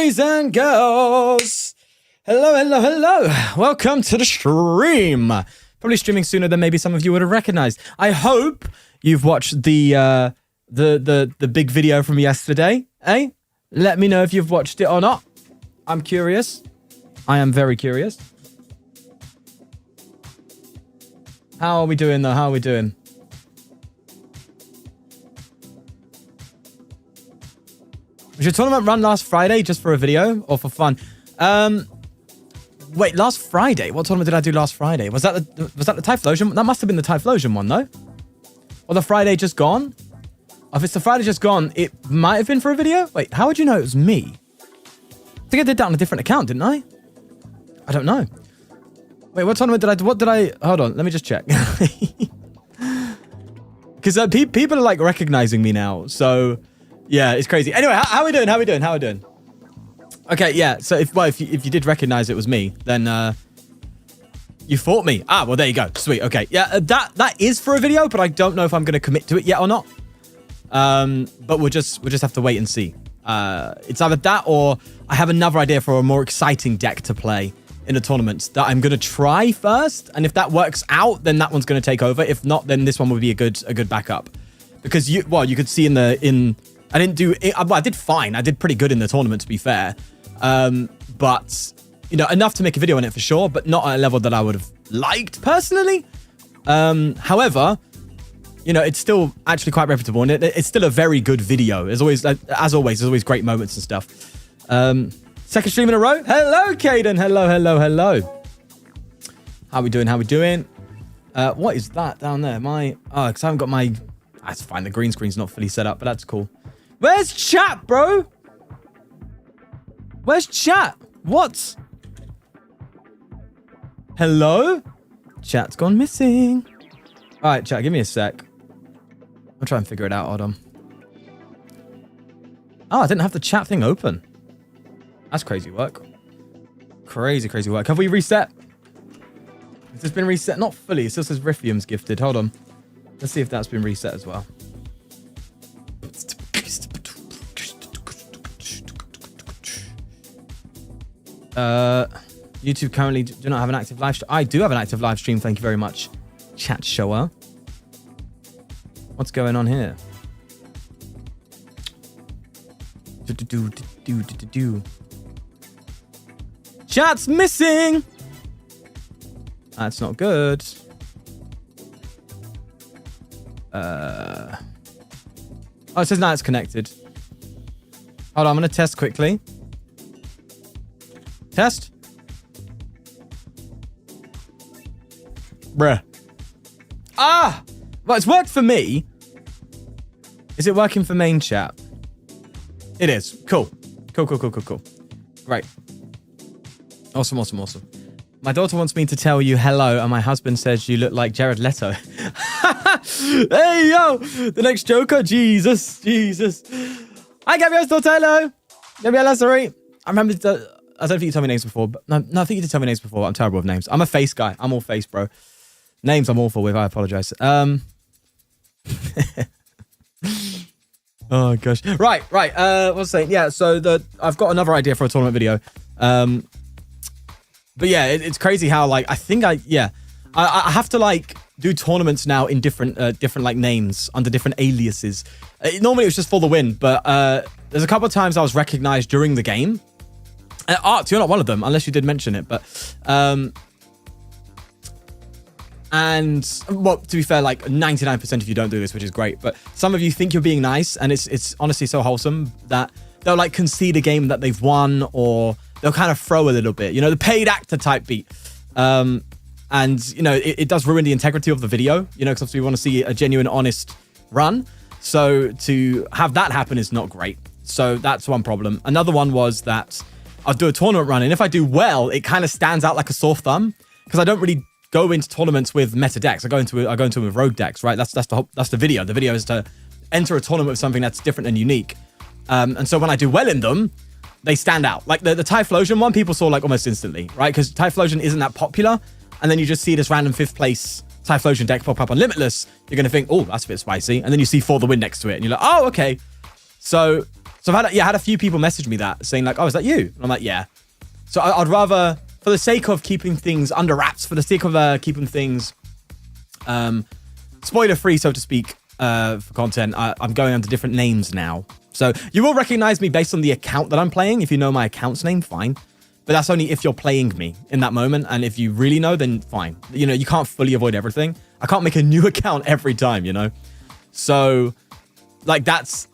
Boys and girls, hello. Welcome to the stream. Probably streaming sooner than maybe some of you would have recognized. I hope you've watched the big video from yesterday. Eh? Let me know if you've watched it or not. I'm curious. I am very curious. How are we doing though? How are we doing? Was your tournament run last Friday just for a video or for fun? Wait, last Friday? What tournament did I do last Friday? Was that the Typhlosion? That must have been the Typhlosion one, though. Or the Friday just gone? If it's the Friday just gone, it might have been for a video? Wait, how would you know it was me? I think I did that on a different account, didn't I? I don't know. Wait, what tournament did I do? What did I... Hold on, let me just check. Because people are like recognizing me now, so... Yeah, it's crazy. Anyway, how are we doing? How are we doing? Okay, yeah. So if you did recognize it was me, then you fought me. Ah, well there you go. Sweet. Okay. Yeah, that is for a video, but I don't know if I'm going to commit to it yet or not. But we'll just have to wait and see. It's either that or I have another idea for a more exciting deck to play in the tournament that I'm going to try first, and if that works out, then that one's going to take over. If not, then this one would be a good backup. Because you could see I didn't do it. Well, I did fine. I did pretty good in the tournament, to be fair. But, enough to make a video on it for sure, but not at a level that I would have liked personally. However, it's still actually quite reputable, and it's still a very good video. As always, there's always great moments and stuff. Second stream in a row. Hello, Caden. Hello. How we doing? What is that down there? Because I haven't got my... That's fine. The green screen's not fully set up, but that's cool. Where's chat, bro? Where's chat? What? Hello? Chat's gone missing. All right, chat, give me a sec. I'll try and figure it out. Hold on. Oh, I didn't have the chat thing open. That's crazy work. Crazy work. Have we reset? Has this been reset? Not fully. It still says Riffium's gifted. Hold on. Let's see if that's been reset as well. YouTube currently do not have an active live stream. I do have an active live stream. Thank you very much, chat shower. What's going on here? Chat's missing. That's not good. Oh, it says now it's connected. Hold on, I'm going to test quickly. Test. Bruh. Ah! Well, it's worked for me. Is it working for main chat? It is. Cool. Great. Awesome. My daughter wants me to tell you hello, and my husband says you look like Jared Leto. Hey, yo! The next Joker? Jesus. Hi, Gabriel's daughter, hello. Gabriella, sorry. I don't think you told me names before, but no, I think you did tell me names before. I'm terrible with names. I'm a face guy. I'm all face, bro. Names I'm awful with. I apologize. Oh, gosh. Right. What was I saying? Yeah, so I've got another idea for a tournament video. But yeah, it's crazy how, like, I have to, do tournaments now in different names under different aliases. Normally it was just for the win, but there's a couple of times I was recognized during the game. Art, you're not one of them, unless you did mention it, but and well, to be fair, 99% of you don't do this, which is great, but some of you think you're being nice, and it's honestly so wholesome that they'll concede a game that they've won, or they'll kind of throw a little bit, the paid actor type beat. And it does ruin the integrity of the video, because obviously we want to see a genuine, honest run. So to have that happen is not great. So that's one problem. Another one was that I'll do a tournament run, and if I do well, it kind of stands out like a sore thumb, because I don't really go into tournaments with meta decks. I go into them with rogue decks, right? That's the video. The video is to enter a tournament with something that's different and unique. And so when I do well in them, they stand out. Like the Typhlosion one, people saw almost instantly, right? Because Typhlosion isn't that popular. And then you just see this random 5th place Typhlosion deck pop up on Limitless. You're going to think, oh, that's a bit spicy. And then you see For the Win next to it. And you're like, oh, okay. So So I've had a few people message me that, saying like, oh, is that you? And I'm like, yeah. So I'd rather, for the sake of keeping things under wraps, for the sake of keeping things spoiler-free, so to speak, for content, I'm going under different names now. So you will recognize me based on the account that I'm playing. If you know my account's name, fine. But that's only if you're playing me in that moment. And if you really know, then fine. You know, you can't fully avoid everything. I can't make a new account every time, you know? So, like, that's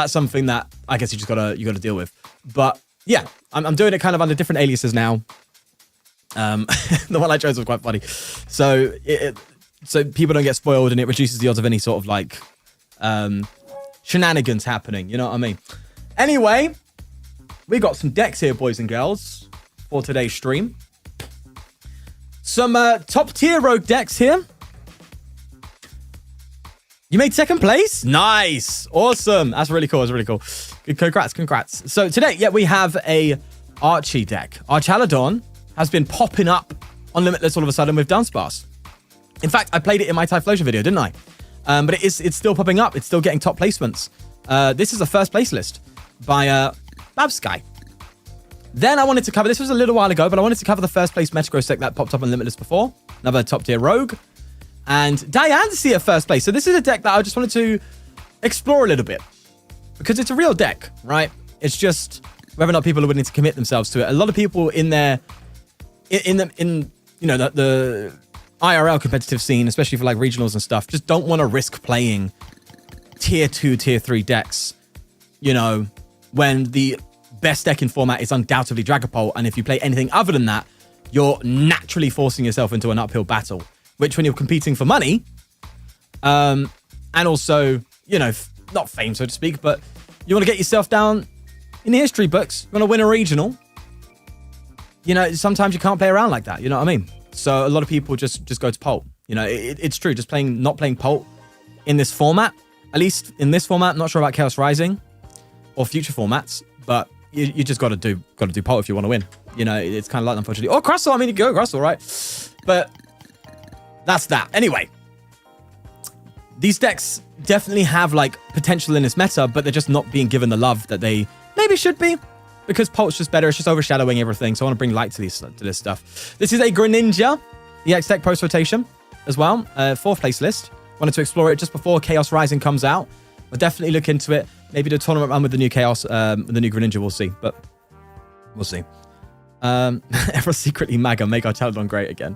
something that I guess you gotta deal with. But yeah, I'm doing it kind of under different aliases now. The one I chose was quite funny. So so people don't get spoiled, and it reduces the odds of any sort of like shenanigans happening. You know what I mean? Anyway, we got some decks here, boys and girls, for today's stream. Some top tier rogue decks here. You made second place? Nice. Awesome. That's really cool. That's really cool. Good. Congrats. So today, yeah, we have a Archie deck. Archaludon has been popping up on Limitless all of a sudden with Dunsparce. In fact, I played it in my Typhlosion video, didn't I? But it's still popping up. It's still getting top placements. This is a first place list by Babsky. Then I wanted to cover, this was a little while ago, but I wanted to cover the first place Metagross deck that popped up on Limitless before. Another top tier rogue. And Diancie at first place. So this is a deck that I just wanted to explore a little bit. Because it's a real deck, right? It's just whether or not people are willing to commit themselves to it. A lot of people in their, in you know, the IRL competitive scene, especially for like regionals and stuff, just don't want to risk playing tier 2, tier 3 decks, you know, when the best deck in format is undoubtedly Dragapult. And if you play anything other than that, you're naturally forcing yourself into an uphill battle. Which, when you're competing for money, and also, you know, not fame, so to speak, but you want to get yourself down in the history books, you want to win a regional, you know, sometimes you can't play around like that, you know what I mean? So a lot of people just go to Pult. You know, it's true, just not playing Pult in this format, at least in this format, I'm not sure about Chaos Rising or future formats, but you just got to do Pult if you want to win. You know, it's kind of like, unfortunately, or Crustle, I mean, you go Crustle, right? But that's that. Anyway, these decks definitely have like potential in this meta, but they're just not being given the love that they maybe should be, because Pult's just better. It's just overshadowing everything. So I want to bring light to this stuff. This is a Greninja EX deck post rotation as well. 4th place list. Wanted to explore it just before Chaos Rising comes out. We'll definitely look into it. Maybe do a tournament run with the new Chaos, the new Greninja. We'll see, but we'll see. Everyone's secretly MAGA. Make our Archaludon great again.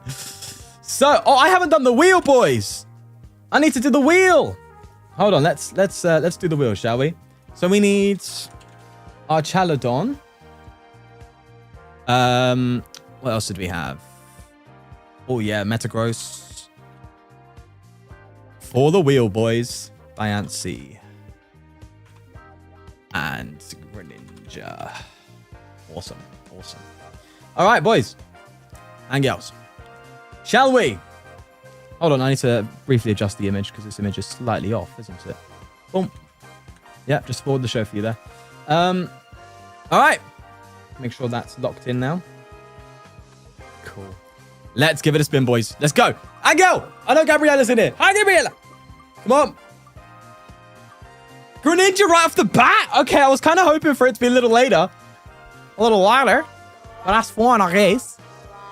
So, I haven't done the wheel, boys. I need to do the wheel. Hold on, let's do the wheel, shall we? So we need Archaludon. What else did we have? Oh yeah, Metagross. For the wheel, boys. Diancie. And Greninja. Awesome. All right, boys and girls. Shall we? Hold on, I need to briefly adjust the image because this image is slightly off, isn't it? Boom. Yeah, just spoiled the show for you there. All right. Make sure that's locked in now. Cool. Let's give it a spin, boys. Let's go. Angel! I know Gabriella's in here. Hi, Gabriella. Come on. Greninja right off the bat. Okay, I was kind of hoping for it to be a little later. A little lighter. But that's fine, I guess.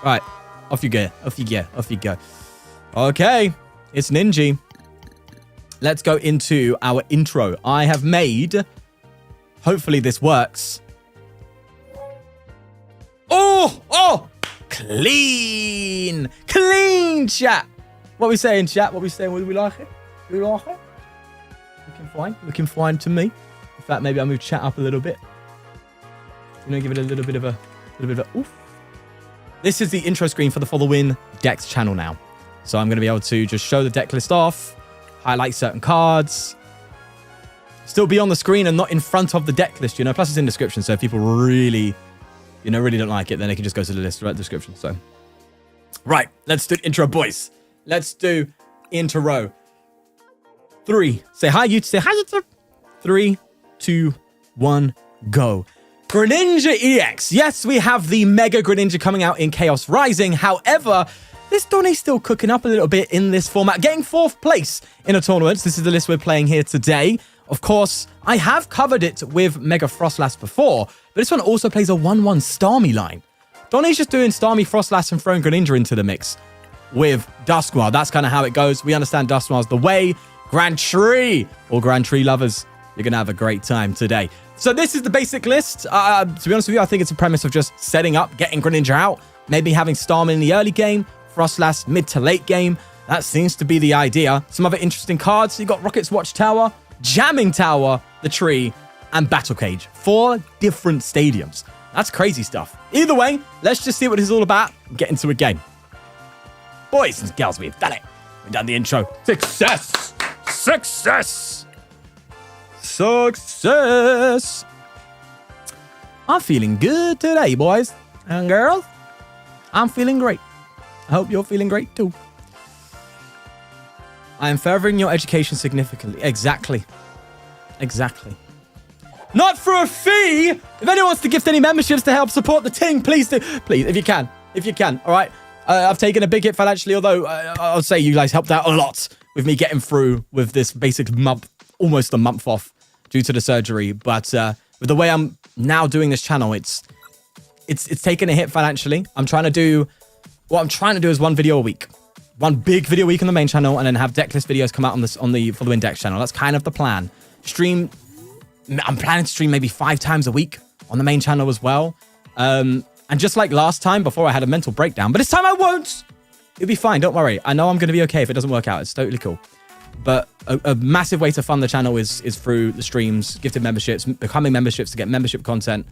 Right. Off you go. Okay. It's Ninja. Let's go into our intro. I have made... Hopefully this works. Oh! Clean, chat. What we saying, chat? What we saying? Would we like it? Looking fine to me. In fact, maybe I'll move chat up a little bit. You know, give it a little bit of a oof. This is the intro screen for the For the Win decks channel now. So I'm going to be able to just show the deck list off, highlight certain cards, still be on the screen and not in front of the deck list, you know. Plus it's in description, so if people really don't like it, then they can just go to the list, right? Description. So, right, let's do intro, boys. Let's do intro. 3. Say hi, YouTube. 3, 2, 1, go. Greninja EX. Yes, we have the Mega Greninja coming out in Chaos Rising. However, this Donnie's still cooking up a little bit in this format, getting 4th place in a tournament. This is the list we're playing here today Of course, I have covered it with Mega Frostlass before, but this one also plays a 1-1 Starmie line. Donnie's just doing Starmie, Frostlass, and throwing Greninja into the mix with Dusknoir. That's kind of how it goes. We understand Dusknoir's the way. Grand Tree, all Grand Tree lovers, you're going to have a great time today. So this is the basic list. To be honest with you, I think it's a premise of just setting up, getting Greninja out, maybe having Starmie in the early game, Frostlass mid to late game. That seems to be the idea. Some other interesting cards. You got Rocket's Watchtower, Jamming Tower, the Tree, and Battle Cage. 4 different stadiums. That's crazy stuff. Either way, let's just see what this is all about and get into a game. Boys and girls, we've done it. We've done the intro. Success! Success! Success! I'm feeling good today, boys and girls. I'm feeling great. I hope you're feeling great too. I am furthering your education significantly. Exactly. Exactly. Not for a fee! If anyone wants to gift any memberships to help support the team, please do. Please, if you can. If you can, all right? I've taken a big hit financially, although I'll say you guys helped out a lot with me getting through with this basic month, almost a month off due to the surgery. But with the way I'm now doing this channel, it's taken a hit financially. What I'm trying to do is one video a week. One big video a week on the main channel, and then have decklist videos come out on the For the Win Decks channel. That's kind of the plan. I'm planning to stream maybe 5 times a week on the main channel as well. And just like last time, before I had a mental breakdown, but this time I won't. It'll be fine. Don't worry. I know I'm going to be okay if it doesn't work out. It's totally cool. But a massive way to fund the channel is through the streams, gifted memberships, becoming memberships to get membership content.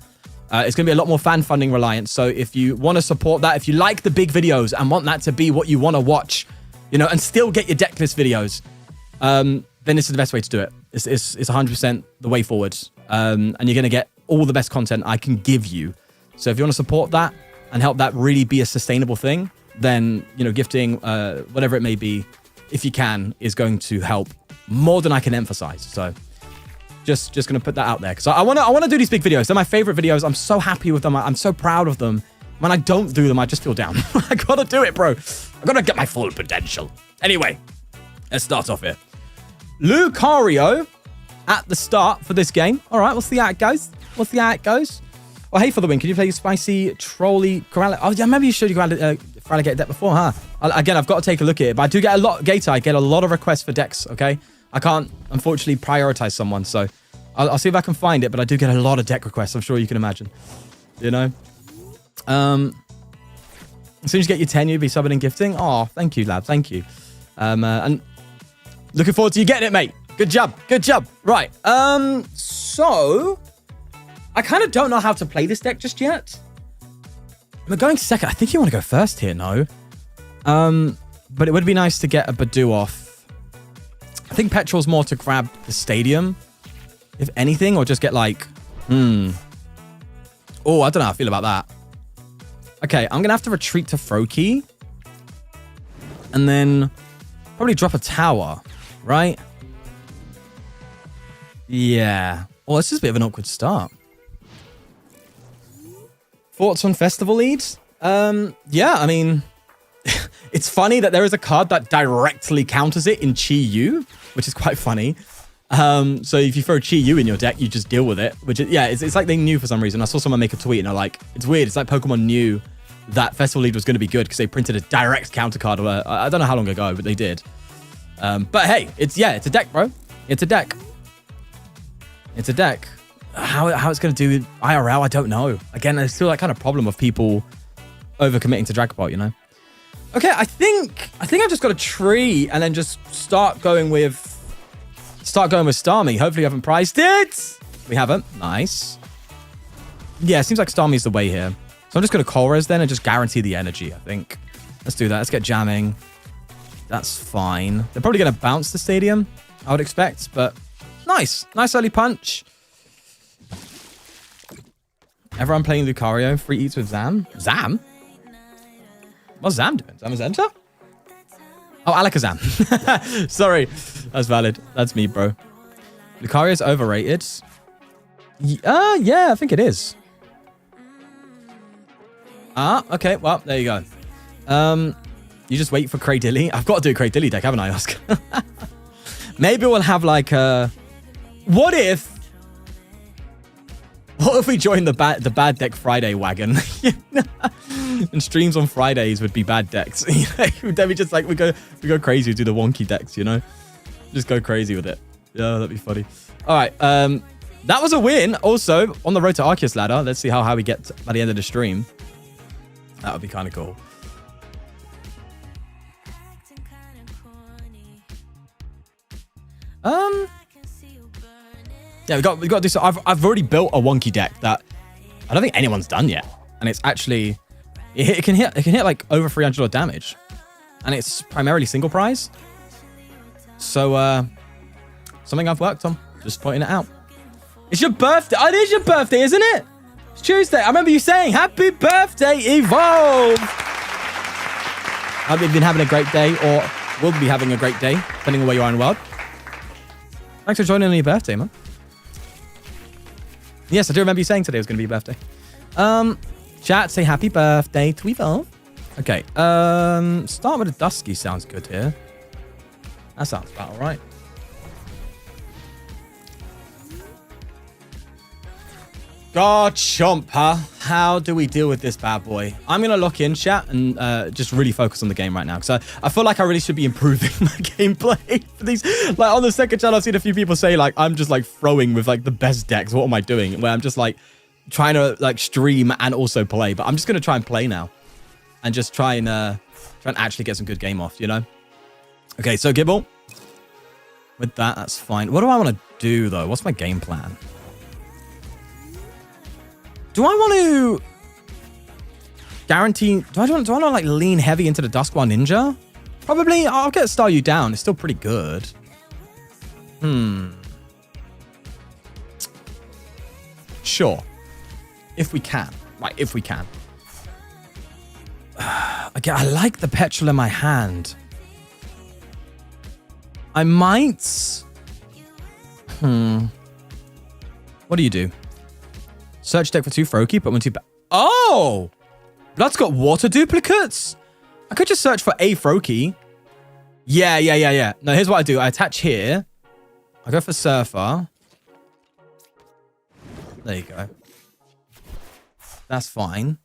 It's going to be a lot more fan funding reliant. So if you want to support that, if you like the big videos and want that to be what you want to watch, and still get your decklist videos, then this is the best way to do it. It's 100% the way forward. And you're going to get all the best content I can give you. So if you want to support that and help that really be a sustainable thing, then, gifting, whatever it may be, if you can, is going to help more than I can emphasize. So just going to put that out there because I want to do these big videos. They're my favorite videos. I'm so happy with them. I'm so proud of them. When I don't do them, I just feel down. I got to do it, bro. I got to get my full potential. Anyway, let's start off here. Lucario at the start for this game. All right, we'll see how it goes. Well, hey, For the Win, can you play Spicy Trolley Corral? Oh, yeah, maybe you showed you Feraligatr deck before, huh? Again, I've got to take a look at it, but I do get a lot, Gator, I get a lot of requests for decks, okay? I can't, unfortunately, prioritize someone, so I'll see if I can find it, but I do get a lot of deck requests, I'm sure you can imagine. As soon as you get your 10, you'll be subbing and gifting. Oh, thank you, lad, thank you. And looking forward to you getting it, mate. Good job. Right, so I kind of don't know how to play this deck just yet. We're going second. I think you want to go first here, no? But it would be nice to get a Badoo off. I think Petrol's more to grab the stadium, if anything, or just get like, Oh, I don't know how I feel about that. Okay, I'm going to have to retreat to Froakie. And then probably drop a tower, right? Yeah. Well, this is a bit of an awkward start. Thoughts on festival leads? Yeah, I mean, it's funny that there is a card that directly counters it in Chi-Yu, which is quite funny. So if you throw Chi-Yu in your deck, you just deal with it, which is, yeah, it's like they knew for some reason. I saw someone make a tweet and they're like, it's weird. It's like Pokemon knew that festival lead was going to be good because they printed a direct counter card. I don't know how long ago, but they did. But hey, it's a deck, bro. It's a deck. How it's going to do IRL, I don't know. Again, there's still that kind of problem of people overcommitting to Dragapult, Okay, I think I've just got a tree and then just start going with Starmie. Hopefully you haven't priced it. We haven't. Nice. Yeah, it seems like Starmie's the way here. So I'm just going to Colress then and just guarantee the energy, I think. Let's do that. Let's get jamming. That's fine. They're probably going to bounce the stadium, I would expect, but nice. Nice early punch. Everyone playing Lucario. Free eats with Zam. Zam? What's Zam doing? Zamazenta? Oh, Alakazam. Sorry. That's valid. That's me, bro. Lucario's overrated. Yeah, I think it is. Okay. Well, there you go. You just wait for Cradilly. I've got to do a Cradilly deck, haven't I, Oscar? Maybe we'll have like a What if we joined the bad deck Friday wagon? And streams on Fridays would be bad decks. Then we just like we go crazy, do the wonky decks, you know? Just go crazy with it. Yeah, that'd be funny. All right, that was a win. Also on the road to Arceus ladder. Let's see how we get by the end of the stream. That would be kind of cool. Yeah, we got to do so. I've already built a wonky deck that I don't think anyone's done yet, and it's actually it can hit like over 300 odd damage, and it's primarily single prize. So something I've worked on. Just pointing it out. It's your birthday. Oh, it is your birthday, isn't it? It's Tuesday. I remember you saying happy birthday, Evolve. I hope you've been having a great day, or will be having a great day, depending on where you are in the world. Thanks for joining on your birthday, man. Yes, I do remember you saying today was going to be your birthday. Chat, say happy birthday to Evolve. Okay, start with a Dusky sounds good here. That sounds about all right. Garchomp, huh? How do we deal with this bad boy? I'm going to lock in, chat, and just really focus on the game right now. Because I feel like I really should be improving my gameplay for these. Like, on the second channel, I've seen a few people say, like, I'm just, like, throwing with, like, the best decks. What am I doing? Where I'm just, like, trying to, like, stream and also play. But I'm just going to try and play now. And just try and actually get some good game off, you know? Okay, so Gibble. With that, that's fine. What do I want to do, though? What's my game plan? Do I want to guarantee... Do I want to like lean heavy into the Dusknoir Ninja? Probably. I'll get Staryu down. It's still pretty good. Sure. If we can. Right, if we can. Again, I like the Petrol in my hand. I might... What do you do? Search deck for 2 Froakie, but 1 2... Oh! Blood's got water duplicates? I could just search for a Froakie. Yeah. No, here's what I do. I attach here. I go for Surfer. There you go. That's fine.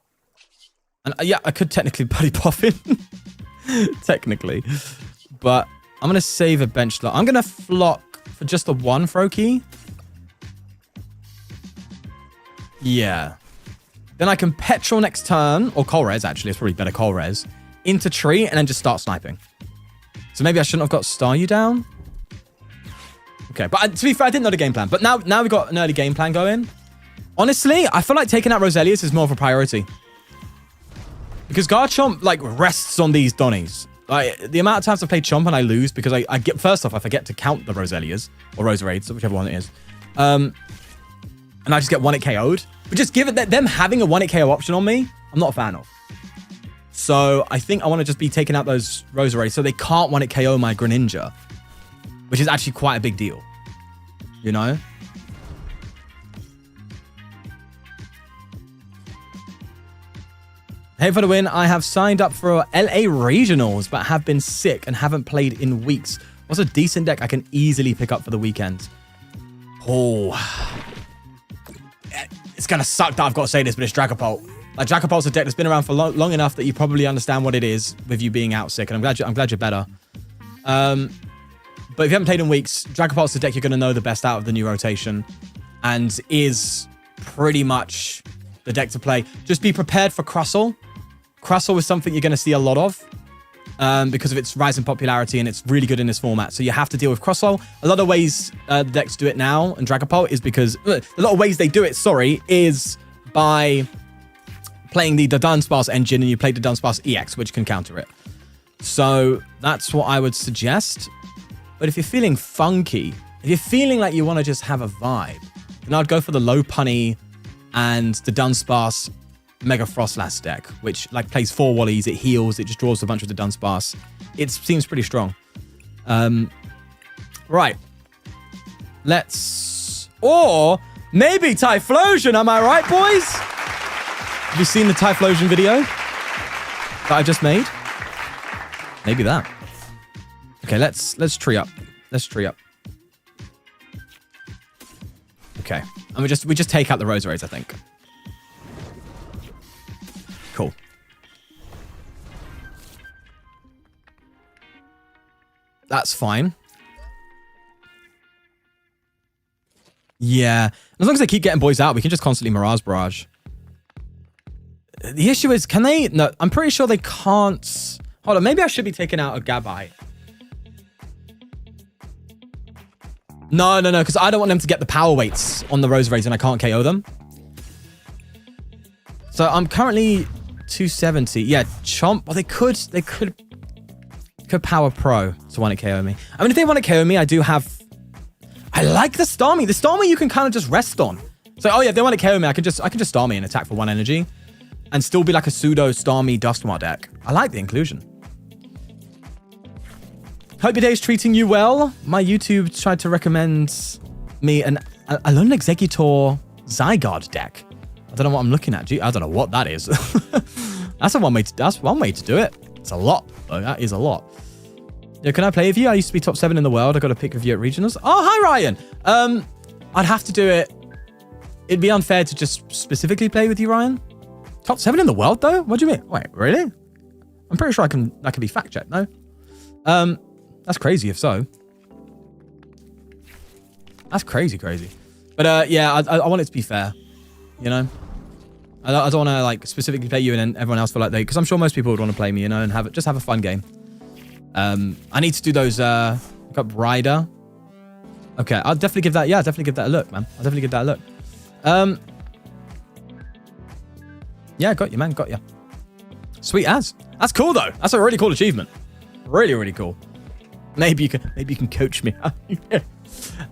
And yeah, I could technically Buddy Puffin. Technically. But I'm going to save a bench slot. I'm going to flock for just the 1 Froakie. Yeah. Then I can Petrol next turn, or Colress actually, it's probably better Colress, into tree and then just start sniping. So maybe I shouldn't have got Staryu down. Okay, but to be fair, I didn't know the game plan. But now we've got an early game plan going. Honestly, I feel like taking out Roselius is more of a priority. Because Garchomp, like, rests on these Donnies. Like, the amount of times I've played Chomp and I lose because I get... First off, I forget to count the Roselias, or Roserades, whichever one it is. And I just get 1-hit KO'd. But just give it that them having a 1-hit KO option on me, I'm not a fan of. So I think I want to just be taking out those Roserades so they can't 1-hit KO my Greninja. Which is actually quite a big deal. You know? Hey for the win. I have signed up for LA Regionals, but have been sick and haven't played in weeks. What's a decent deck I can easily pick up for the weekend? Oh... It's gonna suck that I've got to say this, but it's Dragapult. Like, Dragapult's a deck that's been around for long enough that you probably understand what it is with you being out sick, and I'm glad you're better. But if you haven't played in weeks, Dragapult's the deck you're gonna know the best out of the new rotation, and is pretty much the deck to play. Just be prepared for Crustle. Crustle is something you're gonna see a lot of. Because of its rise in popularity, and it's really good in this format. So you have to deal with Crustle. A lot of ways the decks do it now, and Dragapult is because... a lot of ways they do it, is by playing the Dunsparce engine, and you play the Dunsparce EX, which can counter it. So that's what I would suggest. But if you're feeling funky, if you're feeling like you want to just have a vibe, then I'd go for the Lopunny and the Dunsparce Mega Frostlass deck, which like plays 4 Wallies, it heals, it just draws a bunch of the Dunsparce. It seems pretty strong. Right. Let's... Or maybe Typhlosion, am I right, boys? Have you seen the Typhlosion video that I just made? Maybe that. Okay, let's tree up. Let's tree up. And we just take out the Rosaries, I think. Cool. That's fine. Yeah. As long as they keep getting boys out, we can just constantly Mirage Barrage. The issue is, can they... No, I'm pretty sure they can't... Hold on, maybe I should be taking out a Gabite. No, because I don't want them to get the power weights on the Rosaries and I can't KO them. So I'm currently 270. Yeah, Chomp. Well, they could Power Pro to want to KO me. I mean, if they want to KO me, I do have... I like the Starmie. The Starmie you can kind of just rest on. So, oh yeah, if they want to KO me, I can just Starmie and attack for 1 energy. And still be like a pseudo Starmie Duskmar deck. I like the inclusion. Hope your day's treating you well. My YouTube tried to recommend me an Alone Executor Zygarde deck. I don't know what I'm looking at. I don't know what that is. That's one way to do it. It's a lot, though. That is a lot. Yeah, can I play with you? I used to be top 7 in the world. I got a pick with you at regionals. Oh, hi, Ryan. I'd have to do it. It'd be unfair to just specifically play with you, Ryan. Top 7 in the world, though? What do you mean? Wait, really? I'm pretty sure that can be fact-checked, no? That's crazy if so. That's crazy. But yeah, I want it to be fair. You know? I don't want to like specifically play you and then everyone else feel like they... Because I'm sure most people would want to play me, you know, and just have a fun game. I need to do those... got Rider. Okay, I'll definitely give that... Yeah, I'll definitely give that a look, man. I'll definitely give that a look. Yeah, got you, man. Got you. Sweet as. That's cool, though. That's a really cool achievement. Really, really cool. Maybe you can coach me.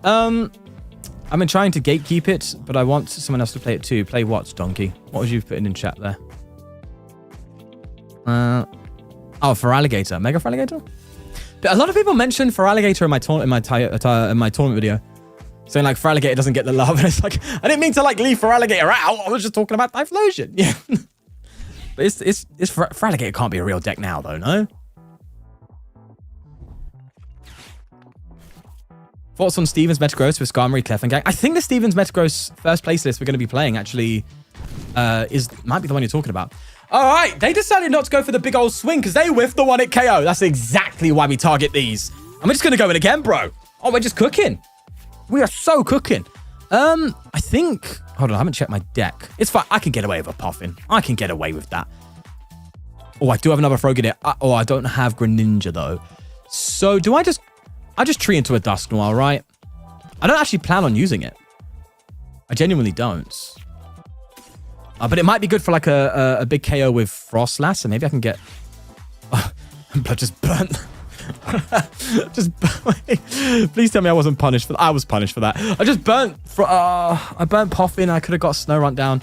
I've been trying to gatekeep it, but I want someone else to play it too. Play what, Donkey? What was you putting in chat there? Oh, for Alligator. Mega for Alligator? But a lot of people mentioned for Alligator in my tournament video. Saying like for Alligator doesn't get the love. And it's like, I didn't mean to like leave for Alligator out. I was just talking about Typhlosion. Yeah. But it's for Alligator can't be a real deck now though, no? Thoughts on Stevens Metagross with Skarmory, Clef, and Gang? I think the Stevens Metagross first place list we're going to be playing actually might be the one you're talking about. All right, they decided not to go for the big old swing because they whiffed the one at KO. That's exactly why we target these. And we're just going to go in again, bro. Oh, we're just cooking. We are so cooking. I think... Hold on, I haven't checked my deck. It's fine. I can get away with a Puffin. I can get away with that. Oh, I do have another Frogadier. Oh, I don't have Greninja, though. So, do I just tree into a Dusknoir, right? I don't actually plan on using it. I genuinely don't. But it might be good for like a big KO with Frostlass, so maybe I can get... But just burnt... Please tell me I wasn't punished for that. I was punished for that. I just burnt... I burnt Puffin. I could have got Snow Run down.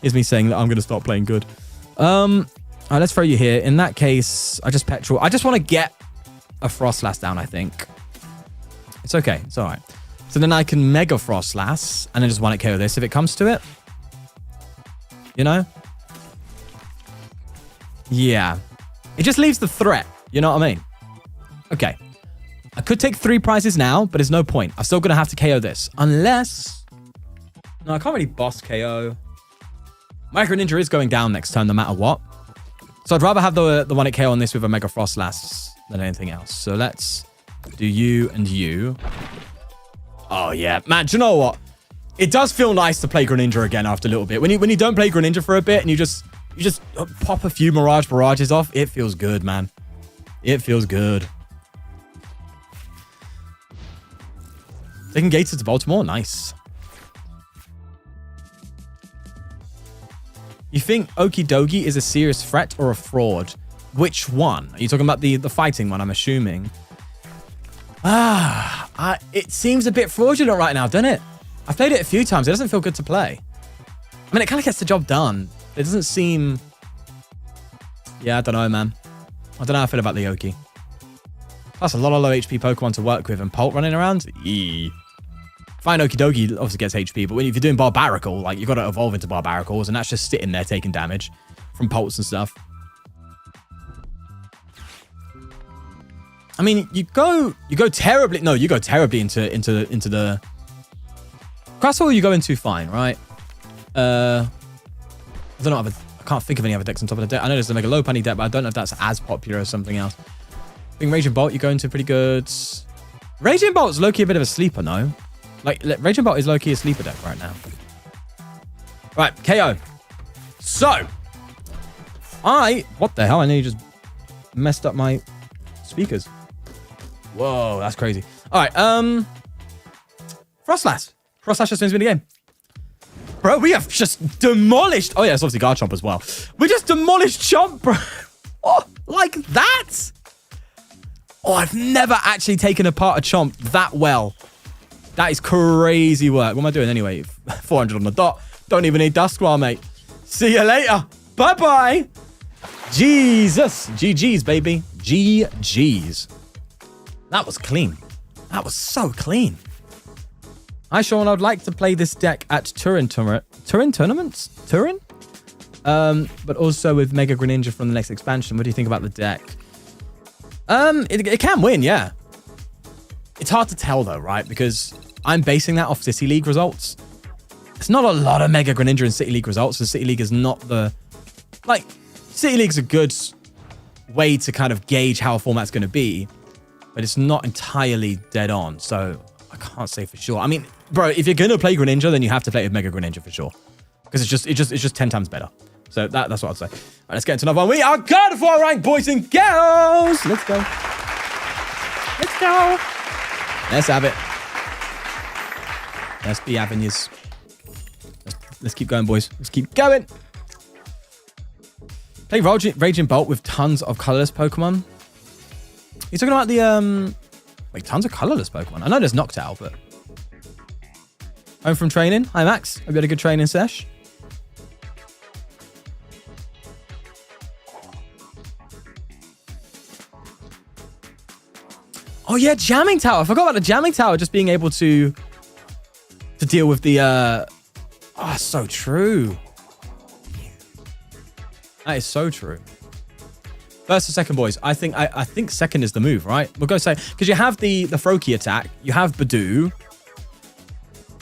Is me saying that I'm going to stop playing good. All right, let's throw you here. In that case, I just Petrol. I just want to get a Frostlass down, I think. It's okay. It's all right. So then I can Mega Frostlass and then just one-hit KO this if it comes to it. You know? Yeah. It just leaves the threat. You know what I mean? Okay. I could take 3 prizes now, but there's no point. I'm still going to have to KO this. Unless... No, I can't really boss KO. My Greninja is going down next turn no matter what. So I'd rather have the one-hit KO on this with a Mega Frostlass than anything else. So let's do you and you. Oh, yeah. Man, do you know what? It does feel nice to play Greninja again after a little bit. When you don't play Greninja for a bit and you just pop a few Mirage Barrages off, it feels good, man. It feels good. Taking Gators to Baltimore. Nice. You think Okie Dokie is a serious threat or a fraud? Which one? Are you talking about the fighting one, I'm assuming? It seems a bit fraudulent right now, doesn't it? I've played it a few times. It doesn't feel good to play. I mean, it kind of gets the job done. It doesn't seem... Yeah, I don't know, man. I don't know how I feel about the Oki. Plus, a lot of low HP Pokemon to work with and Pult running around. Eee. Fine, Okie Dokie obviously gets HP, but if you're doing Barbaracle, like, you've got to evolve into Barbaracles, and that's just sitting there taking damage from Pults and stuff. I mean, you go terribly... No, you go terribly into the Crustle you go into fine, right? I don't know. I can't think of any other decks on top of the deck. I know there's a Mega Lopunny deck, but I don't know if that's as popular as something else. I think Raging Bolt you go into pretty good. Raging Bolt's low-key a bit of a sleeper, no? Like, Raging Bolt is low-key a sleeper deck right now. Right, KO. So, what the hell? I nearly just messed up my speakers. Whoa, that's crazy. All right, Frostlass. Frostlass just wins me the game. Bro, we have just demolished... Oh, yeah, it's obviously Garchomp as well. We just demolished Chomp, bro. Oh, like that? Oh, I've never actually taken apart a Chomp that well. That is crazy work. What am I doing anyway? 400 on the dot. Don't even need Dusknoir, mate. See you later. Bye-bye. Jesus. GG's, baby. GG's. That was clean. That was so clean. Hi, Sean. I'd like to play this deck at Turin tournaments? Turin? But also with Mega Greninja from the next expansion. What do you think about the deck? It can win, yeah. It's hard to tell, though, right? Because I'm basing that off City League results. There's not a lot of Mega Greninja in City League results, so City League is not the... Like, City League's a good way to kind of gauge how a format's going to be, but it's not entirely dead on, so I can't say for sure. I mean, bro, if you're going to play Greninja, then you have to play with Mega Greninja for sure, because it's just 10 times better. So that's what I'd say. All right, let's get into another one. We are God of War ranked, boys and girls. Let's go. Let's go. Let's have it. Let's be avenues. Let's keep going, boys. Let's keep going. Play Raging Bolt with tons of colorless Pokemon. You're talking about the wait, tons of colorless Pokemon. I know there's Noctowl, but home from training. Hi, Max. Hope you had a good training sesh. Oh yeah, Jamming Tower. I forgot about the Jamming Tower just being able to deal with the oh, so true. That is so true. First or second, boys. I think second is the move, right? We'll go say, because you have the Froakie attack, you have Badoo.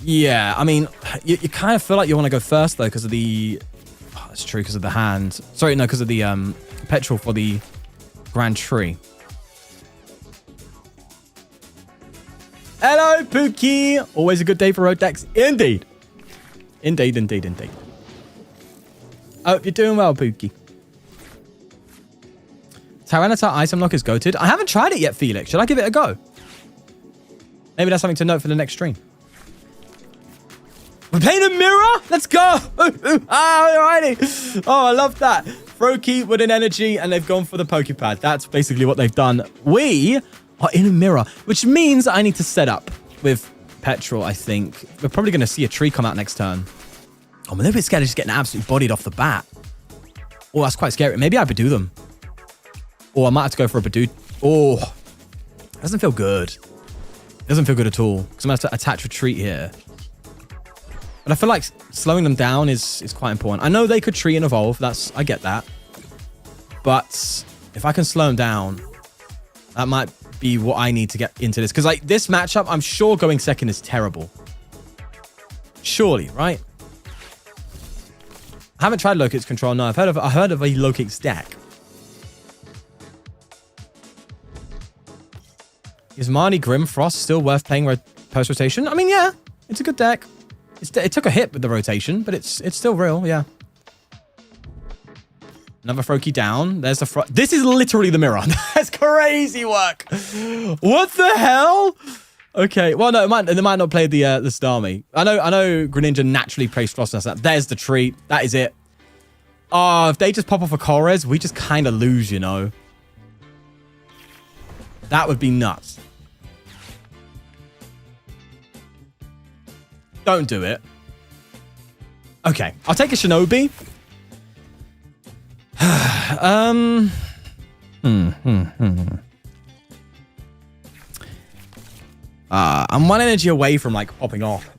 Yeah, I mean, you kind of feel like you want to go first though because of the... Oh, that's true, because of the hand. Sorry, no, because of the petrol for the Grand Tree. Hello, Pookie. Always a good day for road decks. Indeed. Indeed, indeed, indeed. Hope you're doing well, Pookie. Tyranitar Item Lock is goated. I haven't tried it yet, Felix. Should I give it a go? Maybe that's something to note for the next stream. We're playing a mirror? Let's go. Alrighty. Oh, I love that. Froakie with an energy, and they've gone for the Pokepad. That's basically what they've done. We are in a mirror, which means I need to set up with Petrol, I think. We're probably going to see a tree come out next turn. I'm a little bit scared of just getting absolutely bodied off the bat. Oh, that's quite scary. Maybe I Badoo them. Or I might have to go for a Badoo. Oh, doesn't feel good. Doesn't feel good at all. Because I'm going to have to attach retreat here. But I feel like slowing them down is quite important. I know they could tree and evolve. I get that. But if I can slow them down, that might be what I need to get into this. Because like this matchup, I'm sure going second is terrible. Surely, right? I haven't tried Locate's control. No, I heard of a Locate's deck. Is Marnie Grimfrost still worth playing post-rotation? I mean, yeah, it's a good deck. It took a hit with the rotation, but it's still real, yeah. Another Froakie down. There's the This is literally the mirror. That's crazy work. What the hell? Okay. Well, no, they might not play the Starmie. I know Greninja naturally plays Frostlass. There's the treat. That is it. Oh, if they just pop off a Colress, we just kind of lose, you know. That would be nuts. Don't do it. Okay. I'll take a Shinobi. I'm one energy away from like popping off.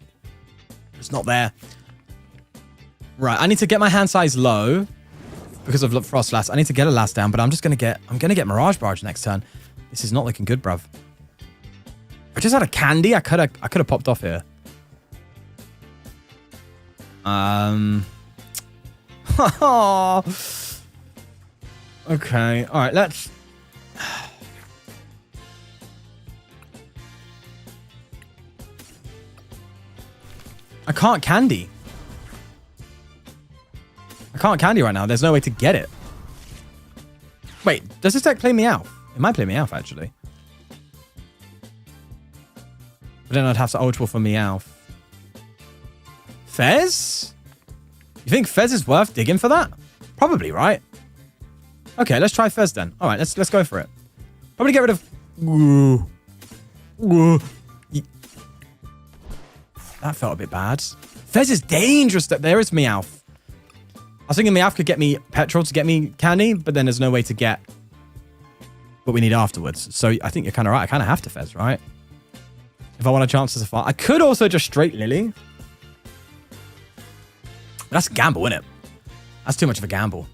It's not there. Right, I need to get my hand size low because of Frostlass. I need to get a last down, but I'm gonna get Mirage Barrage next turn. This is not looking good, bruv. I just had a candy. I could have popped off here. Okay. All right. Let's. I can't candy. I can't candy right now. There's no way to get it. Wait, does this deck play me out? It might play me out, actually. But then I'd have to ultra for me out. Fez? You think Fez is worth digging for that? Probably, right? Okay, let's try Fez then. All right, let's go for it. Probably get rid of... That felt a bit bad. Fez is dangerous. There is Meowth. I was thinking Meowth could get me petrol to get me candy, but then there's no way to get what we need afterwards. So I think you're kind of right. I kind of have to Fez, right? If I want a chance to fight. I could also just straight Lily. That's a gamble, isn't it? That's too much of a gamble.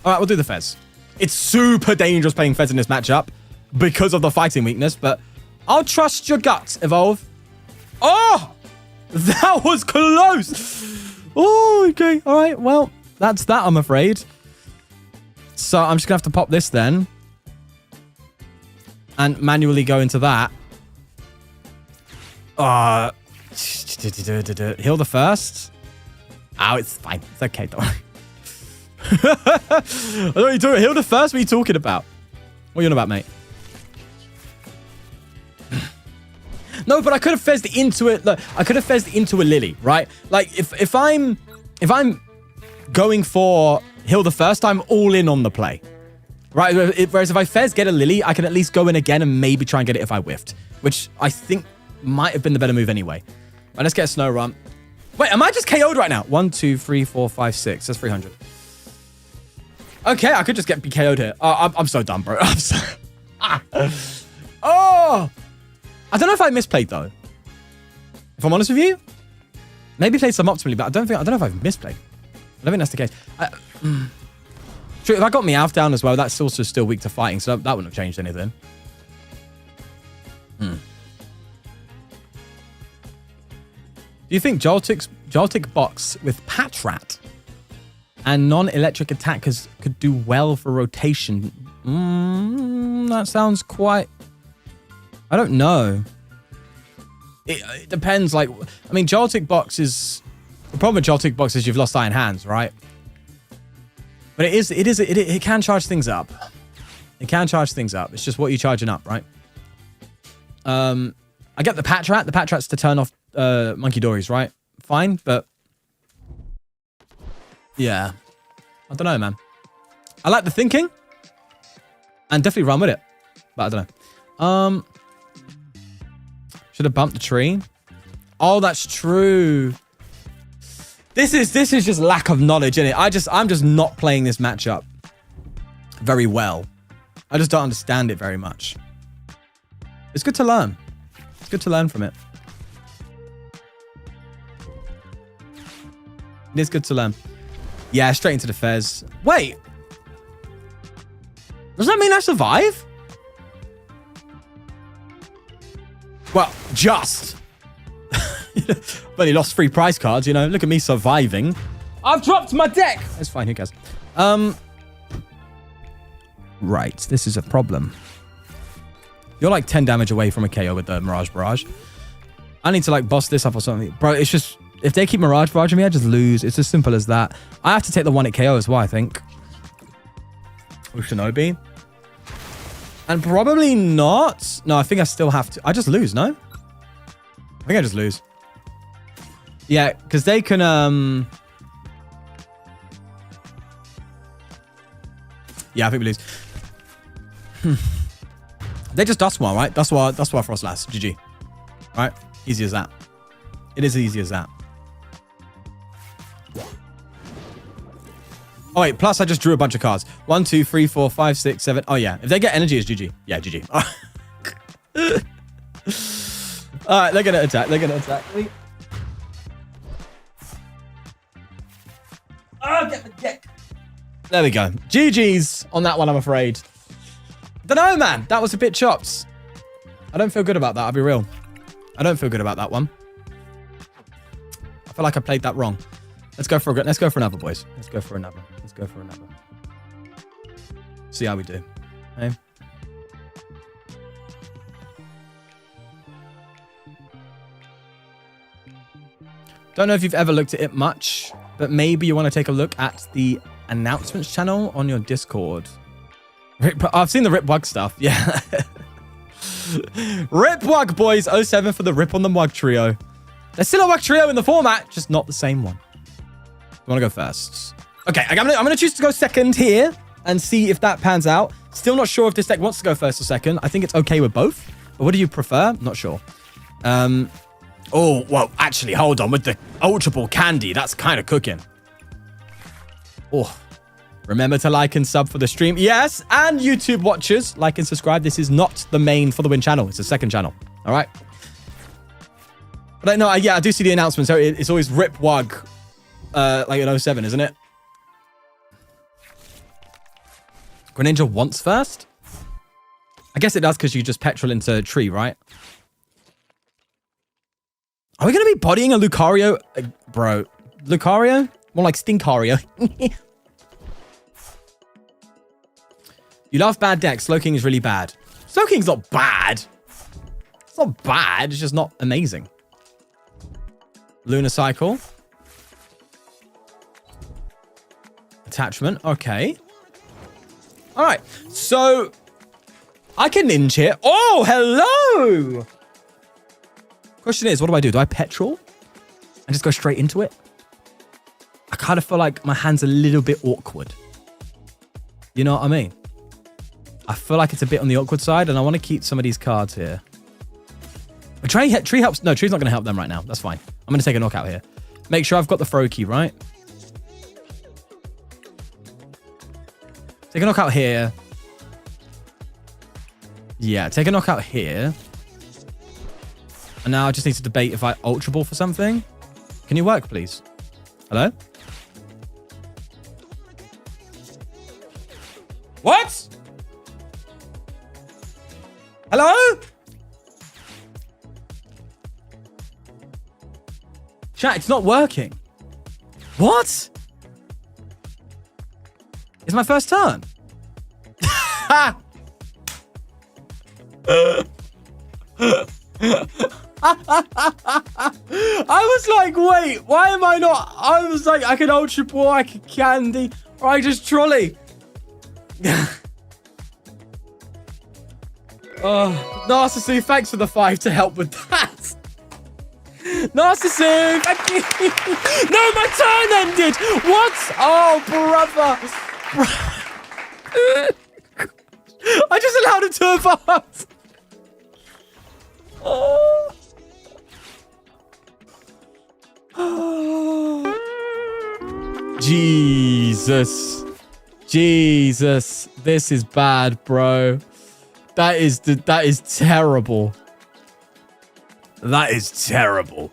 All right, we'll do the Fez. It's super dangerous playing Fez in this matchup because of the fighting weakness, but I'll trust your guts, Evolve. Oh! That was close! Oh, okay. All right, well, that's that, I'm afraid. So I'm just going to have to pop this then. And manually go into that. Heal the first. Oh, it's fine. It's okay, don't worry. I don't know what you're talking. Heal the first? What are you talking about? What are you on about, mate? No, but I could have fezzed into it. Look, I could have fezzed into a Lily, right? Like if I'm going for heal the first, I'm all in on the play, right? Whereas if I fez get a Lily, I can at least go in again and maybe try and get it if I whiffed, which I think might have been the better move anyway. Right, let's get a Snow Run. Wait, am I just KO'd right now? 1, 2, 3, 4, 5, 6. That's 300. Okay, I could just get KO'd here. I'm so dumb, bro. I'm so... Oh! I don't know if I misplayed, though. If I'm honest with you. Maybe played suboptimally, but I don't know if I've misplayed. I don't think that's the case. True, if I got Meowth down as well, that's also still weak to fighting, so that wouldn't have changed anything. Do you think Joltik Box with Patrat and non-electric attackers could do well for rotation? That sounds quite... I don't know. It depends. Like, I mean, Joltik Box is... The problem with Joltik Box is you've lost Iron Hands, right? But it can charge things up. It can charge things up. It's just what you're charging up, right? I get the Patrat. The Patrat's to turn off Monkey Dories, right? Fine, but... Yeah. I don't know, man. I like the thinking. And definitely run with it. But I don't know. Should have bumped the tree. Oh, that's true. This is just lack of knowledge, isn't it? I'm just not playing this matchup very well. I just don't understand it very much. It's good to learn. It's good to learn from it. It is good to learn. Yeah, straight into the Fez. Wait. Does that mean I survive? Well, just. I've only lost 3 prize cards, you know. Look at me surviving. I've dropped my deck. It's fine, who cares? Right, this is a problem. You're like 10 damage away from a KO with the Mirage Barrage. I need to like boss this up or something. Bro, it's just... If they keep Mirage Barraging me, I just lose. It's as simple as that. I have to take the 1-hit KO as well, I think. With Shinobi. And probably not. No, I think I still have to. I just lose, no? I think I just lose. Yeah, because they can... Yeah, I think we lose. They just Dusknoir, right? Dusknoir Frost last. GG. Right? Easy as that. It is easy as that. Oh, wait. Plus, I just drew a bunch of cards. 1, 2, 3, 4, 5, 6, 7. Oh, yeah. If they get energy, it's GG. Yeah, GG. All right. They're going to attack. They're going to attack me. Oh, get the deck. There we go. GG's on that one, I'm afraid. Don't know, man. That was a bit chopped. I don't feel good about that. I'll be real. I don't feel good about that one. I feel like I played that wrong. Let's go for another, boys. Let's go for another. See how we do. Okay. Don't know if you've ever looked at it much, but maybe you want to take a look at the announcements channel on your Discord. I've seen the Ripwug stuff. Yeah. Ripwug, boys. 07 for the Rip on the Mug trio. There's still a Mug trio in the format, just not the same one. I want to go first. Okay, I'm gonna choose to go second here and see if that pans out. Still not sure if this deck wants to go first or second. I think it's okay with both. But what do you prefer? Not sure. Oh, well, actually, hold on. With the Ultra Ball Candy, that's kind of cooking. Oh, remember to like and sub for the stream. Yes, and YouTube watchers, like and subscribe. This is not the main For the Win channel. It's a second channel. All right. But no, yeah, I do see the announcement. So it's always Ripwug, like an 07, isn't it? Greninja wants first? I guess it does because you just petrol into a tree, right? Are we going to be bodying a Lucario? Bro, Lucario? More like Stinkario. You love bad decks. Slowking is really bad. Slowking's not bad. It's not bad. It's just not amazing. Lunar Cycle. Attachment. Okay. All right. So, I can ninja here. Oh, hello! Question is, what do I do? Do I petrol and just go straight into it? I kind of feel like my hand's a little bit awkward. You know what I mean? I feel like it's a bit on the awkward side, and I want to keep some of these cards here. Tree helps. No, tree's not going to help them right now. That's fine. I'm going to take a knockout here. Make sure I've got the throw key, right? Take a knockout here. Yeah, take a knockout here. And now I just need to debate if I Ultra Ball for something. Can you work, please? Hello? What? Hello? Chat, it's not working. What? It's my first turn. I was like, wait, why am I not? I was like, I can Ultra Ball, I can Candy, or I just Trolley. Narcissu, thanks for the 5 to help with that. Narcissu, thank you. No, my turn ended. What? Oh, brother. I just allowed him to advance. Oh. Jesus. Jesus. This is bad, bro. That is terrible. That is terrible.